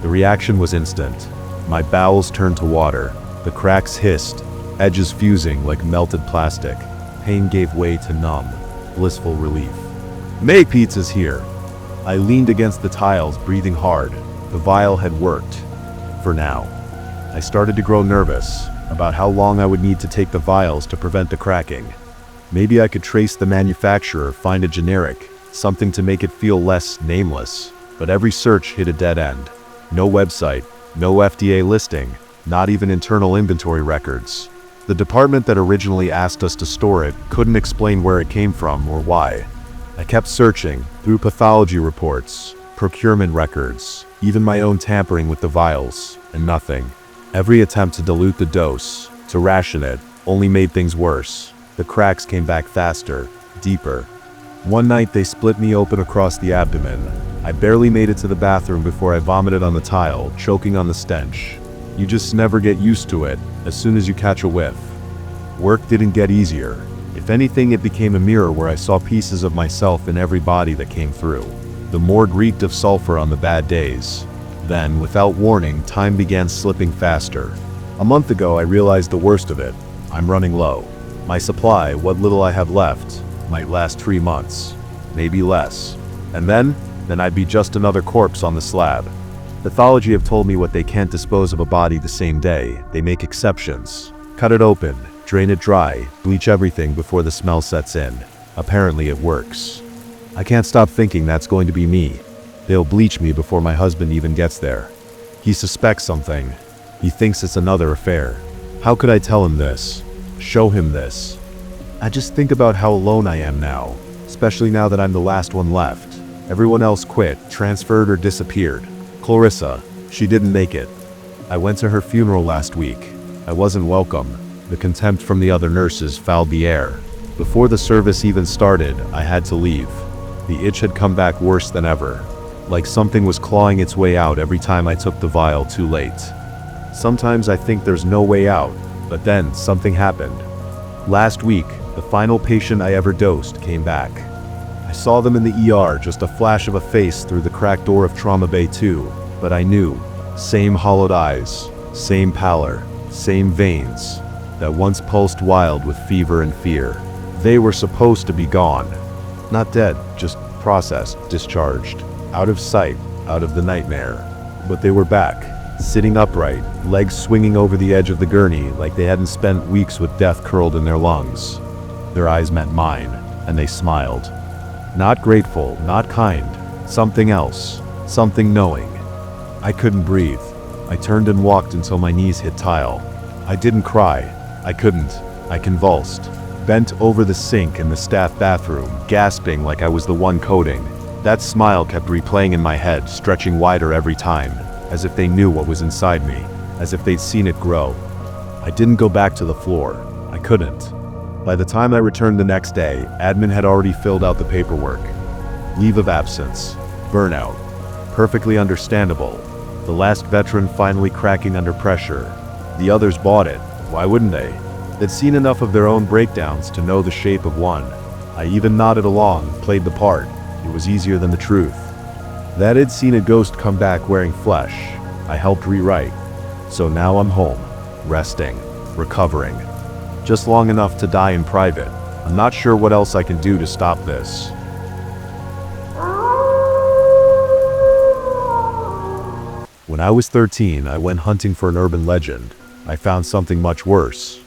The reaction was instant. My bowels turned to water. The cracks hissed, edges fusing like melted plastic. Pain gave way to numb, blissful relief. May pizza's here. I leaned against the tiles, breathing hard. The vial had worked. For now. I started to grow nervous about how long I would need to take the vials to prevent the cracking. Maybe I could trace the manufacturer, find a generic, something to make it feel less nameless. But every search hit a dead end. No website, no FDA listing, not even internal inventory records. The department that originally asked us to store it couldn't explain where it came from or why. I kept searching through pathology reports, procurement records, even my own tampering with the vials, and nothing. Every attempt to dilute the dose, to ration it, only made things worse. The cracks came back faster, deeper. One night they split me open across the abdomen. I barely made it to the bathroom before I vomited on the tile, choking on the stench. You just never get used to it as soon as you catch a whiff. Work didn't get easier. If anything, it became a mirror where I saw pieces of myself in every body that came through. The morgue reeked of sulfur on the bad days. Then, without warning, time began slipping faster. A month ago, I realized the worst of it. I'm running low. My supply, what little I have left, might last 3 months, maybe less. And then I'd be just another corpse on the slab. Pathology have told me what they can't dispose of a body the same day. They make exceptions. Cut it open, drain it dry, bleach everything before the smell sets in. Apparently it works. I can't stop thinking that's going to be me. They'll bleach me before my husband even gets there. He suspects something. He thinks it's another affair. How could I tell him this? Show him this? I just think about how alone I am now, especially now that I'm the last one left. Everyone else quit, transferred, or disappeared. Clarissa, she didn't make it. I went to her funeral last week. I wasn't welcome. The contempt from the other nurses fouled the air. Before the service even started, I had to leave. The itch had come back worse than ever. Like something was clawing its way out every time I took the vial too late. Sometimes I think there's no way out, but then something happened. Last week, the final patient I ever dosed came back. I saw them in the ER, just a flash of a face through the cracked door of Trauma Bay 2, but I knew. Same hollowed eyes, same pallor, same veins, that once pulsed wild with fever and fear. They were supposed to be gone. Not dead, just processed, discharged. Out of sight, out of the nightmare. But they were back, sitting upright, legs swinging over the edge of the gurney like they hadn't spent weeks with death curled in their lungs. Their eyes met mine, and they smiled. Not grateful, not kind, something else, something knowing. I couldn't breathe. I turned and walked until my knees hit tile. I didn't cry. I couldn't. I convulsed. Bent over the sink in the staff bathroom, gasping like I was the one coding. That smile kept replaying in my head, stretching wider every time, as if they knew what was inside me, as if they'd seen it grow. I didn't go back to the floor. I couldn't. By the time I returned the next day, admin had already filled out the paperwork. Leave of absence. Burnout. Perfectly understandable. The last veteran finally cracking under pressure. The others bought it. Why wouldn't they? They'd seen enough of their own breakdowns to know the shape of one. I even nodded along, played the part. It was easier than the truth. That I'd seen a ghost come back wearing flesh, I helped rewrite. So now I'm home, resting, recovering. Just long enough to die in private. I'm not sure what else I can do to stop this. When I was 13, I went hunting for an urban legend. I found something much worse.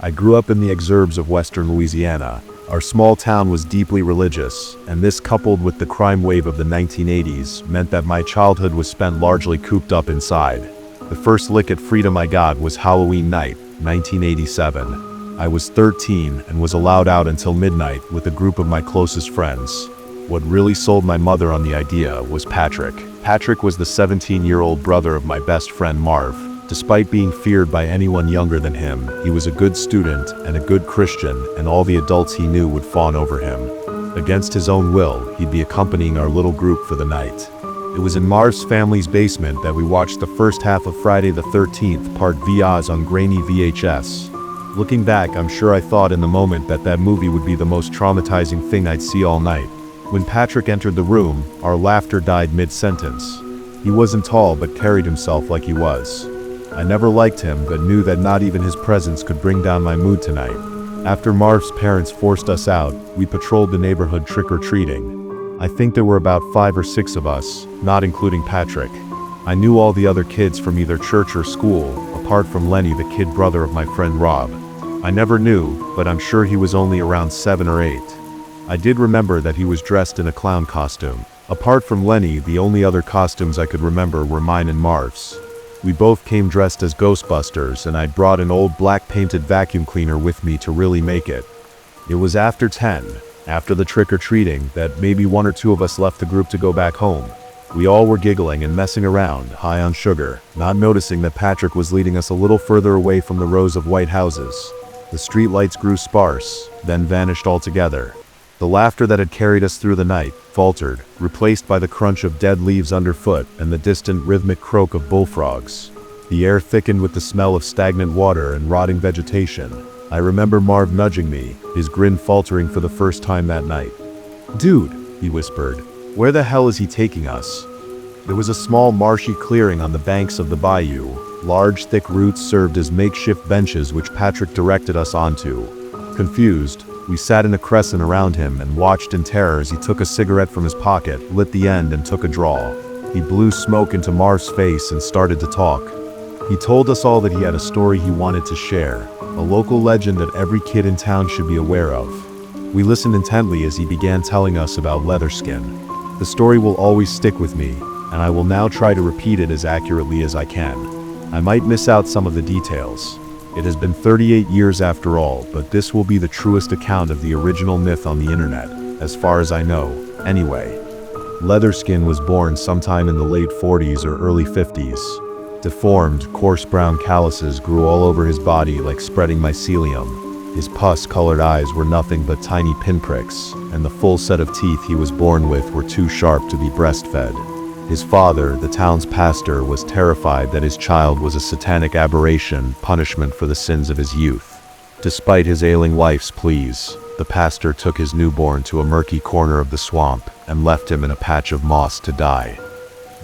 I grew up in the exurbs of western Louisiana. Our small town was deeply religious, and this, coupled with the crime wave of the 1980s, meant that my childhood was spent largely cooped up inside. The first lick at freedom I got was Halloween night, 1987. I was 13 and was allowed out until midnight with a group of my closest friends. What really sold my mother on the idea was Patrick. Patrick was the 17-year-old brother of my best friend Marv. Despite being feared by anyone younger than him, he was a good student and a good Christian, and all the adults he knew would fawn over him. Against his own will, he'd be accompanying our little group for the night. It was in Marv's family's basement that we watched the first half of Friday the 13th, part VOZ on grainy VHS. Looking back, I'm sure I thought in the moment that that movie would be the most traumatizing thing I'd see all night. When Patrick entered the room, our laughter died mid-sentence. He wasn't tall but carried himself like he was. I never liked him but knew that not even his presence could bring down my mood tonight. After Marv's parents forced us out, we patrolled the neighborhood trick-or-treating. I think there were about 5 or 6 of us, not including Patrick. I knew all the other kids from either church or school, apart from Lenny, the kid brother of my friend Rob. I never knew, but I'm sure he was only around 7 or 8. I did remember that he was dressed in a clown costume. Apart from Lenny, the only other costumes I could remember were mine and Marv's. We both came dressed as Ghostbusters, and I'd brought an old black painted vacuum cleaner with me to really make it. It was after 10, after the trick-or-treating, that maybe 1 or 2 of us left the group to go back home. We all were giggling and messing around, high on sugar, not noticing that Patrick was leading us a little further away from the rows of white houses. The streetlights grew sparse, then vanished altogether. The laughter that had carried us through the night faltered, replaced by the crunch of dead leaves underfoot and the distant rhythmic croak of bullfrogs. The air thickened with the smell of stagnant water and rotting vegetation. I remember Marv nudging me, his grin faltering for the first time that night. "Dude," he whispered, "where the hell is he taking us?" There was a small marshy clearing on the banks of the bayou. Large, thick roots served as makeshift benches which Patrick directed us onto. Confused, we sat in a crescent around him and watched in terror as he took a cigarette from his pocket, lit the end, and took a draw. He blew smoke into Marv's face and started to talk. He told us all that he had a story he wanted to share, a local legend that every kid in town should be aware of. We listened intently as he began telling us about Leatherskin. The story will always stick with me, and I will now try to repeat it as accurately as I can. I might miss out some of the details. It has been 38 years after all, but this will be the truest account of the original myth on the internet, as far as I know, anyway. Leatherskin was born sometime in the late 40s or early 50s. Deformed, coarse brown calluses grew all over his body like spreading mycelium. His pus-colored eyes were nothing but tiny pinpricks, and the full set of teeth he was born with were too sharp to be breastfed. His father, the town's pastor, was terrified that his child was a satanic aberration, punishment for the sins of his youth. Despite his ailing wife's pleas, the pastor took his newborn to a murky corner of the swamp and left him in a patch of moss to die.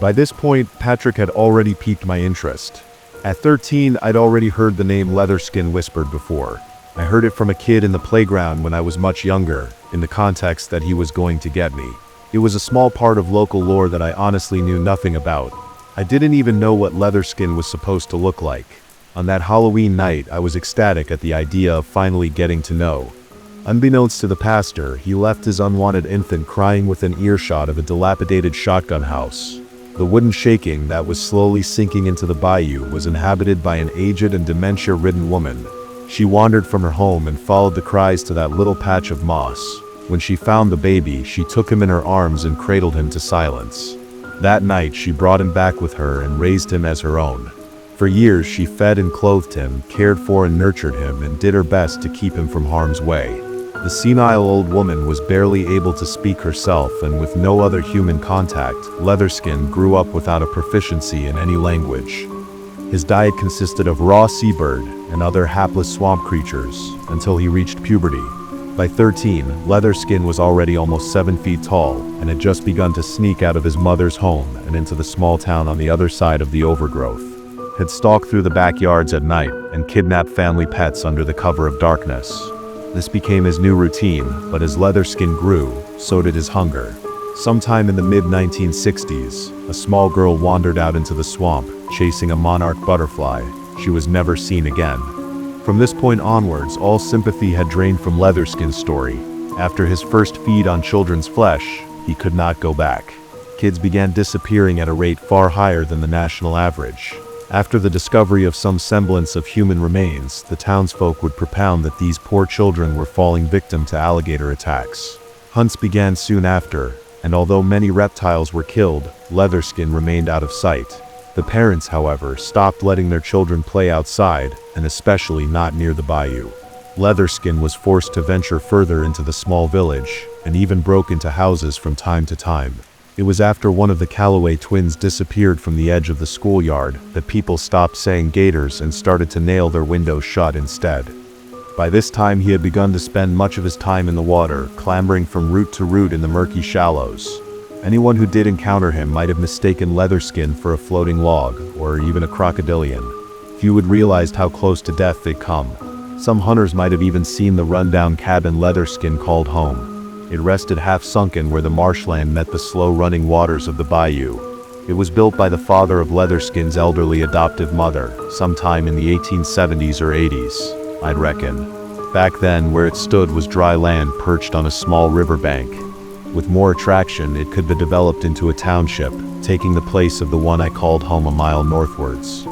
By this point, Patrick had already piqued my interest. At 13, I'd already heard the name Leatherskin whispered before. I heard it from a kid in the playground when I was much younger, in the context that he was going to get me. It was a small part of local lore that I honestly knew nothing about. I didn't even know what Leatherskin was supposed to look like. On that Halloween night, I was ecstatic at the idea of finally getting to know. Unbeknownst to the pastor, he left his unwanted infant crying within earshot of a dilapidated shotgun house. The wooden shaking that was slowly sinking into the bayou was inhabited by an aged and dementia-ridden woman. She wandered from her home and followed the cries to that little patch of moss. When she found the baby, she took him in her arms and cradled him to silence. That night, she brought him back with her and raised him as her own. For years she fed and clothed him, cared for and nurtured him, and did her best to keep him from harm's way. The senile old woman was barely able to speak herself, and with no other human contact, Leatherskin grew up without a proficiency in any language. His diet consisted of raw seabird and other hapless swamp creatures until he reached puberty. By 13, Leatherskin was already almost 7 feet tall and had just begun to sneak out of his mother's home and into the small town on the other side of the overgrowth. Had stalked through the backyards at night and kidnapped family pets under the cover of darkness. This became his new routine, but as Leatherskin grew, so did his hunger. Sometime in the mid-1960s, a small girl wandered out into the swamp, chasing a monarch butterfly. She was never seen again. From this point onwards, all sympathy had drained from Leatherskin's story. After his first feed on children's flesh, he could not go back. Kids began disappearing at a rate far higher than the national average. After the discovery of some semblance of human remains, the townsfolk would propound that these poor children were falling victim to alligator attacks. Hunts began soon after, and although many reptiles were killed, Leatherskin remained out of sight. The parents, however, stopped letting their children play outside, and especially not near the bayou. Leatherskin was forced to venture further into the small village, and even broke into houses from time to time. It was after one of the Calloway twins disappeared from the edge of the schoolyard that people stopped saying gators and started to nail their windows shut instead. By this time he had begun to spend much of his time in the water, clambering from root to root in the murky shallows. Anyone who did encounter him might have mistaken Leatherskin for a floating log, or even a crocodilian. Few had realized how close to death they'd come. Some hunters might have even seen the rundown cabin Leatherskin called home. It rested half-sunken where the marshland met the slow-running waters of the bayou. It was built by the father of Leatherskin's elderly adoptive mother, sometime in the 1870s or 80s, I'd reckon. Back then, where it stood was dry land perched on a small riverbank. With more attraction, it could be developed into a township, taking the place of the one I called home a mile northwards.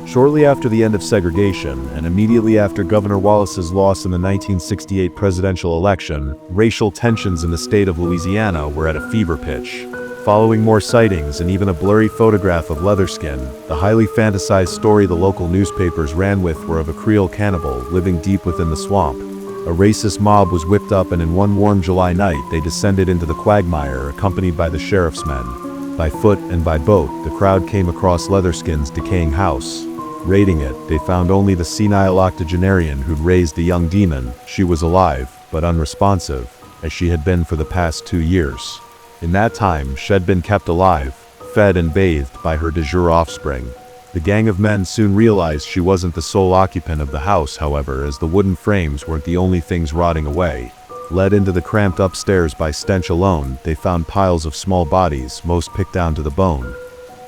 Shortly after the end of segregation, and immediately after Governor Wallace's loss in the 1968 presidential election, racial tensions in the state of Louisiana were at a fever pitch. Following more sightings and even a blurry photograph of Leatherskin, the highly fantasized story the local newspapers ran with were of a Creole cannibal living deep within the swamp. A racist mob was whipped up, and in one warm July night they descended into the quagmire accompanied by the sheriff's men. By foot and by boat, the crowd came across Leatherskin's decaying house. Raiding it, they found only the senile octogenarian who'd raised the young demon. She was alive, but unresponsive, as she had been for the past 2 years. In that time, she'd been kept alive, fed and bathed by her de jure offspring. The gang of men soon realized she wasn't the sole occupant of the house, however, as the wooden frames weren't the only things rotting away. Led into the cramped upstairs by stench alone, they found piles of small bodies, most picked down to the bone.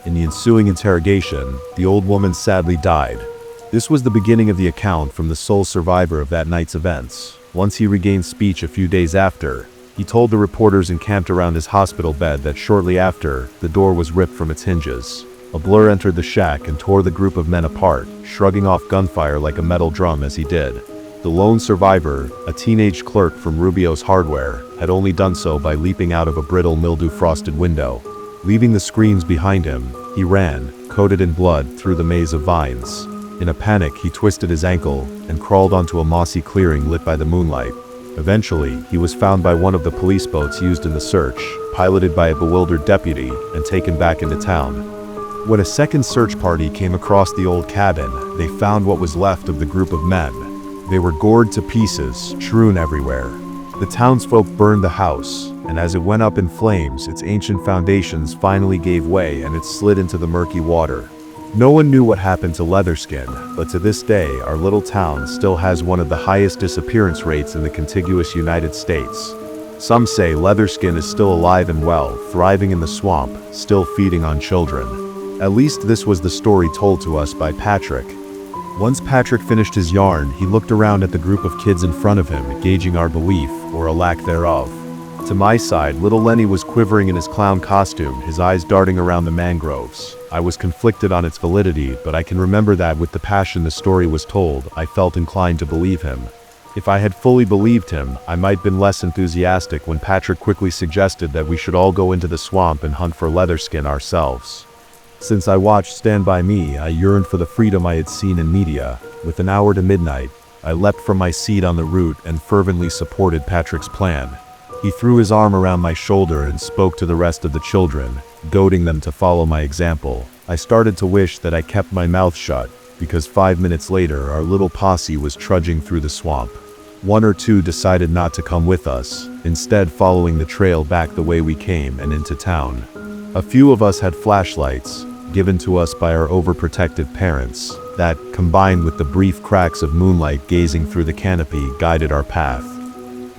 In the ensuing interrogation, the old woman sadly died. This was the beginning of the account from the sole survivor of that night's events. Once he regained speech a few days after, he told the reporters encamped around his hospital bed that shortly after, the door was ripped from its hinges. A blur entered the shack and tore the group of men apart, shrugging off gunfire like a metal drum as he did. The lone survivor, a teenage clerk from Rubio's Hardware, had only done so by leaping out of a brittle mildew-frosted window. Leaving the screams behind him, he ran, coated in blood, through the maze of vines. In a panic, he twisted his ankle and crawled onto a mossy clearing lit by the moonlight. Eventually, he was found by one of the police boats used in the search, piloted by a bewildered deputy, and taken back into town. When a second search party came across the old cabin, they found what was left of the group of men. They were gored to pieces, strewn everywhere. The townsfolk burned the house, and as it went up in flames, its ancient foundations finally gave way and it slid into the murky water. No one knew what happened to Leatherskin, but to this day, our little town still has one of the highest disappearance rates in the contiguous United States. Some say Leatherskin is still alive and well, thriving in the swamp, still feeding on children. At least this was the story told to us by Patrick. Once Patrick finished his yarn, he looked around at the group of kids in front of him, gauging our belief, or a lack thereof. To my side, little Lenny was quivering in his clown costume, his eyes darting around the mangroves. I was conflicted on its validity, but I can remember that with the passion the story was told, I felt inclined to believe him. If I had fully believed him, I might have been less enthusiastic when Patrick quickly suggested that we should all go into the swamp and hunt for Leatherskin ourselves. Since I watched Stand By Me, I yearned for the freedom I had seen in media. With an hour to midnight, I leapt from my seat on the route and fervently supported Patrick's plan. He threw his arm around my shoulder and spoke to the rest of the children, goading them to follow my example. I started to wish that I kept my mouth shut, because 5 minutes later our little posse was trudging through the swamp. One or two decided not to come with us, instead following the trail back the way we came and into town. A few of us had flashlights, given to us by our overprotective parents, that, combined with the brief cracks of moonlight gazing through the canopy, guided our path.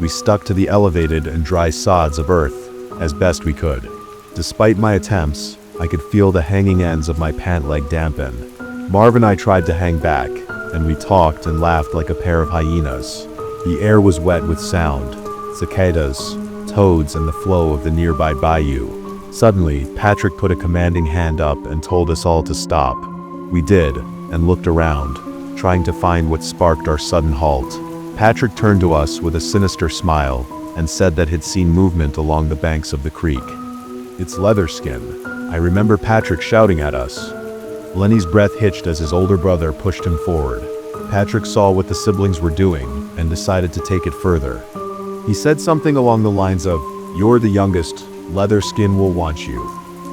We stuck to the elevated and dry sods of earth, as best we could. Despite my attempts, I could feel the hanging ends of my pant leg dampen. Marv and I tried to hang back, and we talked and laughed like a pair of hyenas. The air was wet with sound, cicadas, toads, and the flow of the nearby bayou. Suddenly, Patrick put a commanding hand up and told us all to stop. We did, and looked around, trying to find what sparked our sudden halt. Patrick turned to us with a sinister smile, and said that he'd seen movement along the banks of the creek. "It's Leatherskin." I remember Patrick shouting at us. Lenny's breath hitched as his older brother pushed him forward. Patrick saw what the siblings were doing, and decided to take it further. He said something along the lines of, "You're the youngest, Leatherskin will want you."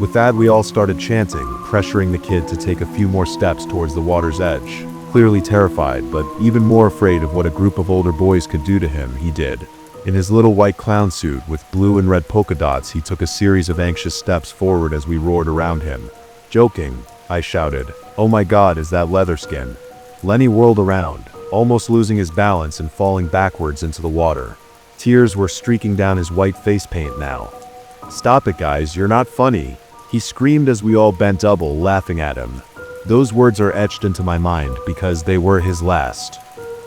With that, we all started chanting, pressuring the kid to take a few more steps towards the water's edge. Clearly terrified, but even more afraid of what a group of older boys could do to him, he did. In his little white clown suit with blue and red polka dots, he took a series of anxious steps forward as we roared around him. "Joking," I shouted. "Oh my God, is that Leatherskin?" Lenny whirled around, almost losing his balance and falling backwards into the water. Tears were streaking down his white face paint now. "Stop it, guys, you're not funny," he screamed as we all bent double, laughing at him. Those words are etched into my mind because they were his last.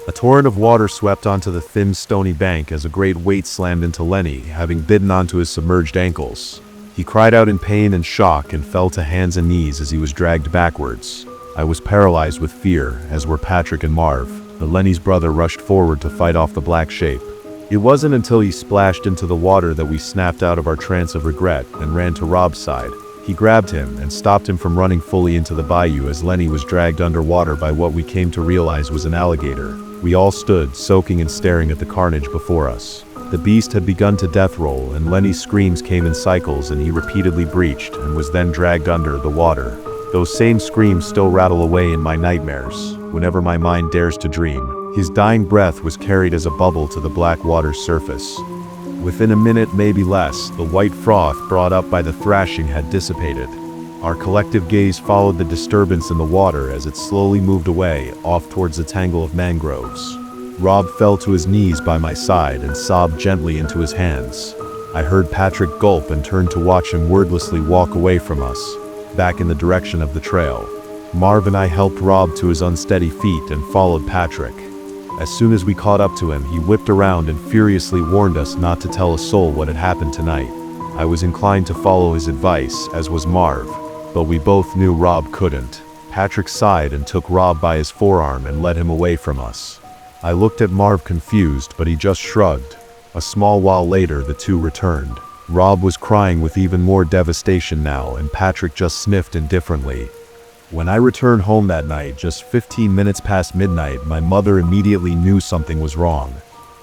A torrent of water swept onto the thin, stony bank as a great weight slammed into Lenny, having bitten onto his submerged ankles. He cried out in pain and shock and fell to hands and knees as he was dragged backwards. I was paralyzed with fear, as were Patrick and Marv, but Lenny's brother rushed forward to fight off the black shape. It wasn't until he splashed into the water that we snapped out of our trance of regret and ran to Rob's side. He grabbed him and stopped him from running fully into the bayou as Lenny was dragged underwater by what we came to realize was an alligator. We all stood, soaking and staring at the carnage before us. The beast had begun to death roll, and Lenny's screams came in cycles, and he repeatedly breached and was then dragged under the water. Those same screams still rattle away in my nightmares, whenever my mind dares to dream. His dying breath was carried as a bubble to the black water's surface. Within a minute, maybe less, the white froth brought up by the thrashing had dissipated. Our collective gaze followed the disturbance in the water as it slowly moved away, off towards the tangle of mangroves. Rob fell to his knees by my side and sobbed gently into his hands. I heard Patrick gulp and turned to watch him wordlessly walk away from us, back in the direction of the trail. Marv and I helped Rob to his unsteady feet and followed Patrick. As soon as we caught up to him, he whipped around and furiously warned us not to tell a soul what had happened tonight. I was inclined to follow his advice, as was Marv, but we both knew Rob couldn't. Patrick sighed and took Rob by his forearm and led him away from us. I looked at Marv confused, but he just shrugged. A small while later, the two returned. Rob was crying with even more devastation now, and Patrick just sniffed indifferently. When I returned home that night, just 15 minutes past midnight, my mother immediately knew something was wrong.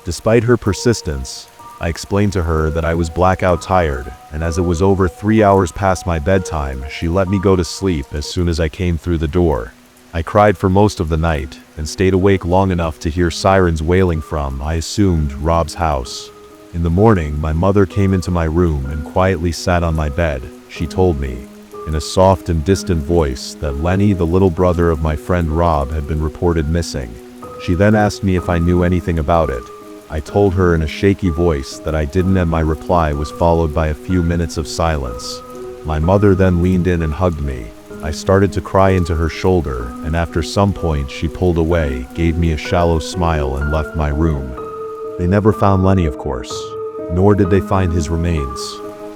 Despite her persistence, I explained to her that I was blackout tired, and as it was over 3 hours past my bedtime, she let me go to sleep as soon as I came through the door. I cried for most of the night, and stayed awake long enough to hear sirens wailing from, I assumed, Rob's house. In the morning, my mother came into my room and quietly sat on my bed. She told me, in a soft and distant voice, that Lenny, the little brother of my friend Rob, had been reported missing. She then asked me if I knew anything about it. I told her in a shaky voice that I didn't, and my reply was followed by a few minutes of silence. My mother then leaned in and hugged me. I started to cry into her shoulder, and after some point she pulled away, gave me a shallow smile, and left my room. They never found Lenny, of course, nor did they find his remains.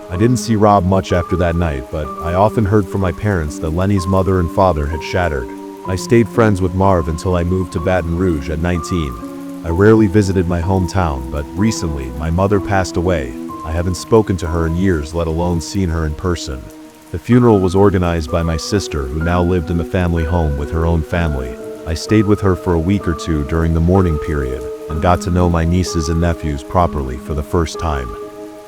I didn't see Rob much after that night, but I often heard from my parents that Lenny's mother and father had shattered. I stayed friends with Marv until I moved to Baton Rouge at 19. I rarely visited my hometown, but recently my mother passed away. I haven't spoken to her in years, let alone seen her in person. The funeral was organized by my sister, who now lived in the family home with her own family. I stayed with her for a week or two during the mourning period and got to know my nieces and nephews properly for the first time.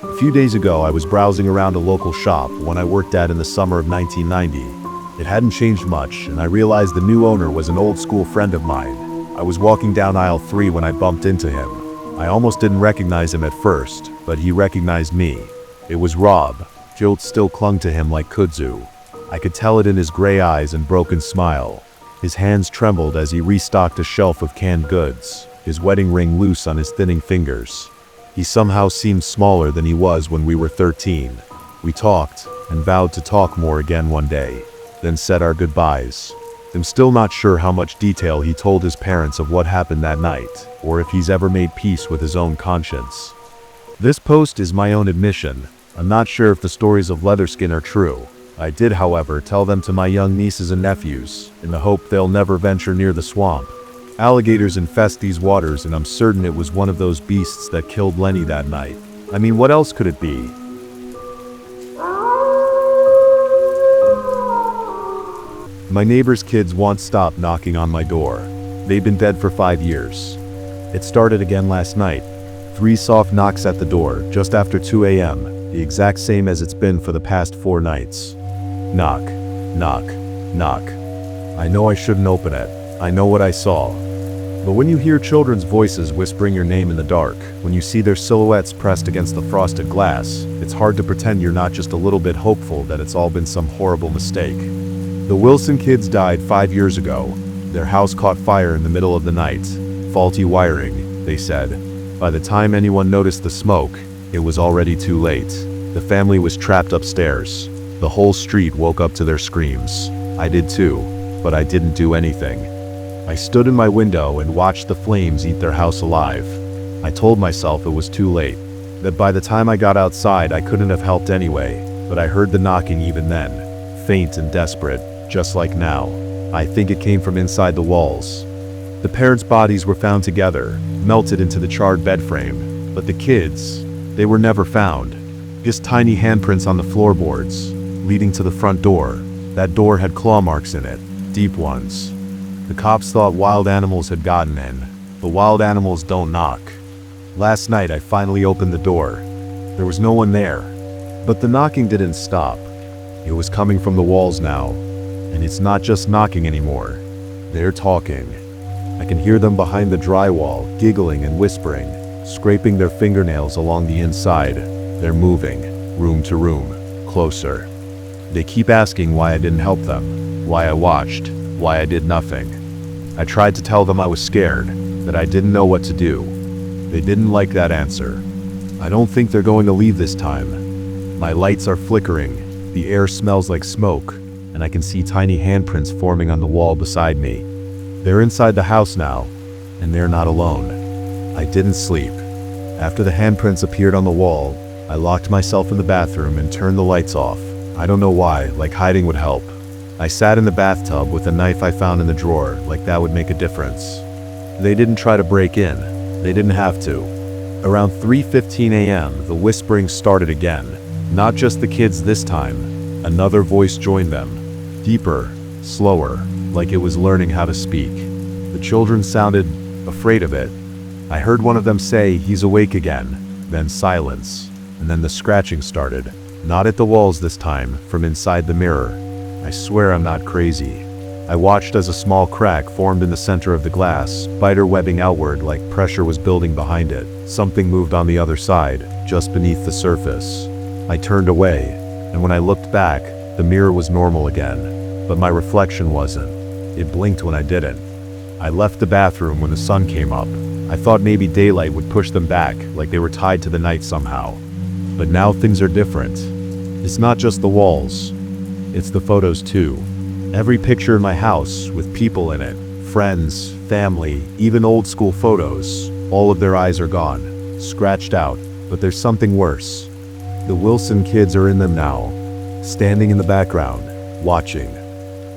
A few days ago, I was browsing around a local shop one I worked at in the summer of 1990. It hadn't changed much, and I realized the new owner was an old school friend of mine. I was walking down aisle 3 when I bumped into him. I almost didn't recognize him at first, but he recognized me. It was Rob. Guilt still clung to him like kudzu. I could tell it in his gray eyes and broken smile. His hands trembled as he restocked a shelf of canned goods, his wedding ring loose on his thinning fingers. He somehow seemed smaller than he was when we were 13. We talked, and vowed to talk more again one day, then said our goodbyes. I'm still not sure how much detail he told his parents of what happened that night, or if he's ever made peace with his own conscience. This post is my own admission. I'm not sure if the stories of Leatherskin are true. I did, however, tell them to my young nieces and nephews, in the hope they'll never venture near the swamp. Alligators infest these waters, and I'm certain it was one of those beasts that killed Lenny that night. I mean, what else could it be? My neighbor's kids once stopped knocking on my door. They've been dead for 5 years. It started again last night. 3 soft knocks at the door, just after 2 a.m., the exact same as it's been for the past 4 nights. Knock, knock, knock. I know I shouldn't open it. I know what I saw. But when you hear children's voices whispering your name in the dark, when you see their silhouettes pressed against the frosted glass, it's hard to pretend you're not just a little bit hopeful that it's all been some horrible mistake. The Wilson kids died 5 years ago. Their house caught fire in the middle of the night. Faulty wiring, they said. By the time anyone noticed the smoke, it was already too late. The family was trapped upstairs. The whole street woke up to their screams. I did too, but I didn't do anything. I stood in my window and watched the flames eat their house alive. I told myself it was too late, that by the time I got outside I couldn't have helped anyway, but I heard the knocking even then, faint and desperate, just like now. I think it came from inside the walls. The parents' bodies were found together, melted into the charred bed frame, but the kids, they were never found. Just tiny handprints on the floorboards, leading to the front door. That door had claw marks in it, deep ones. The cops thought wild animals had gotten in, but wild animals don't knock. Last night I finally opened the door. There was no one there, but the knocking didn't stop. It was coming from the walls now, and it's not just knocking anymore. They're talking. I can hear them behind the drywall, giggling and whispering, scraping their fingernails along the inside. They're moving, room to room, closer. They keep asking why I didn't help them, why I watched, why I did nothing. I tried to tell them I was scared, that I didn't know what to do. They didn't like that answer. I don't think they're going to leave this time. My lights are flickering, the air smells like smoke, and I can see tiny handprints forming on the wall beside me. They're inside the house now, and they're not alone. I didn't sleep. After the handprints appeared on the wall, I locked myself in the bathroom and turned the lights off. I don't know why, like hiding would help. I sat in the bathtub with a knife I found in the drawer, like that would make a difference. They didn't try to break in. They didn't have to. Around 3:15 a.m., the whispering started again. Not just the kids this time. Another voice joined them. Deeper, slower, like it was learning how to speak. The children sounded afraid of it. I heard one of them say, "He's awake again." Then silence. And then the scratching started. Not at the walls this time, from inside the mirror. I swear I'm not crazy. I watched as a small crack formed in the center of the glass, spider webbing outward like pressure was building behind it. Something moved on the other side, just beneath the surface. I turned away, and when I looked back, the mirror was normal again. But my reflection wasn't. It blinked when I didn't. I left the bathroom when the sun came up. I thought maybe daylight would push them back, like they were tied to the night somehow. But now things are different. It's not just the walls. It's the photos too. Every picture in my house, with people in it, friends, family, even old school photos, all of their eyes are gone, scratched out, but there's something worse. The Wilson kids are in them now, standing in the background, watching.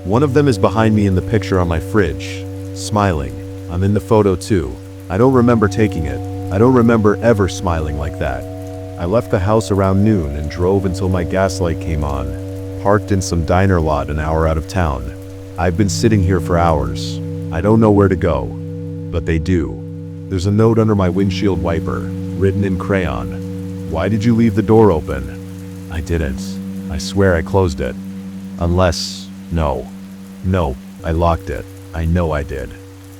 One of them is behind me in the picture on my fridge, smiling. I'm in the photo too. I don't remember taking it. I don't remember ever smiling like that. I left the house around noon and drove until my gas light came on. parked in some diner lot an hour out of town. I've been sitting here for hours. I don't know where to go, but they do. There's a note under my windshield wiper, written in crayon. Why did you leave the door open? I didn't. I swear I closed it. Unless, no, I locked it. I know I did.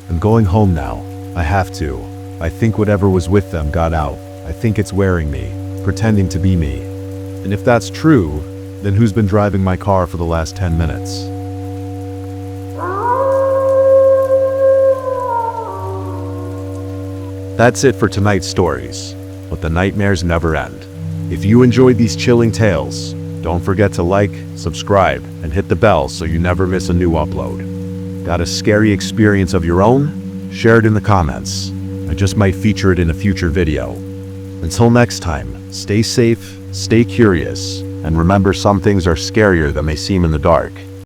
I'm going home now. I have to. I think whatever was with them got out. I think it's wearing me, pretending to be me. And if that's true, then who's been driving my car for the last 10 minutes? That's it for tonight's stories, but the nightmares never end. If you enjoyed these chilling tales, don't forget to like, subscribe, and hit the bell so you never miss a new upload. Got a scary experience of your own? Share it in the comments. I just might feature it in a future video. Until next time, stay safe, stay curious, and remember some things are scarier than they seem in the dark.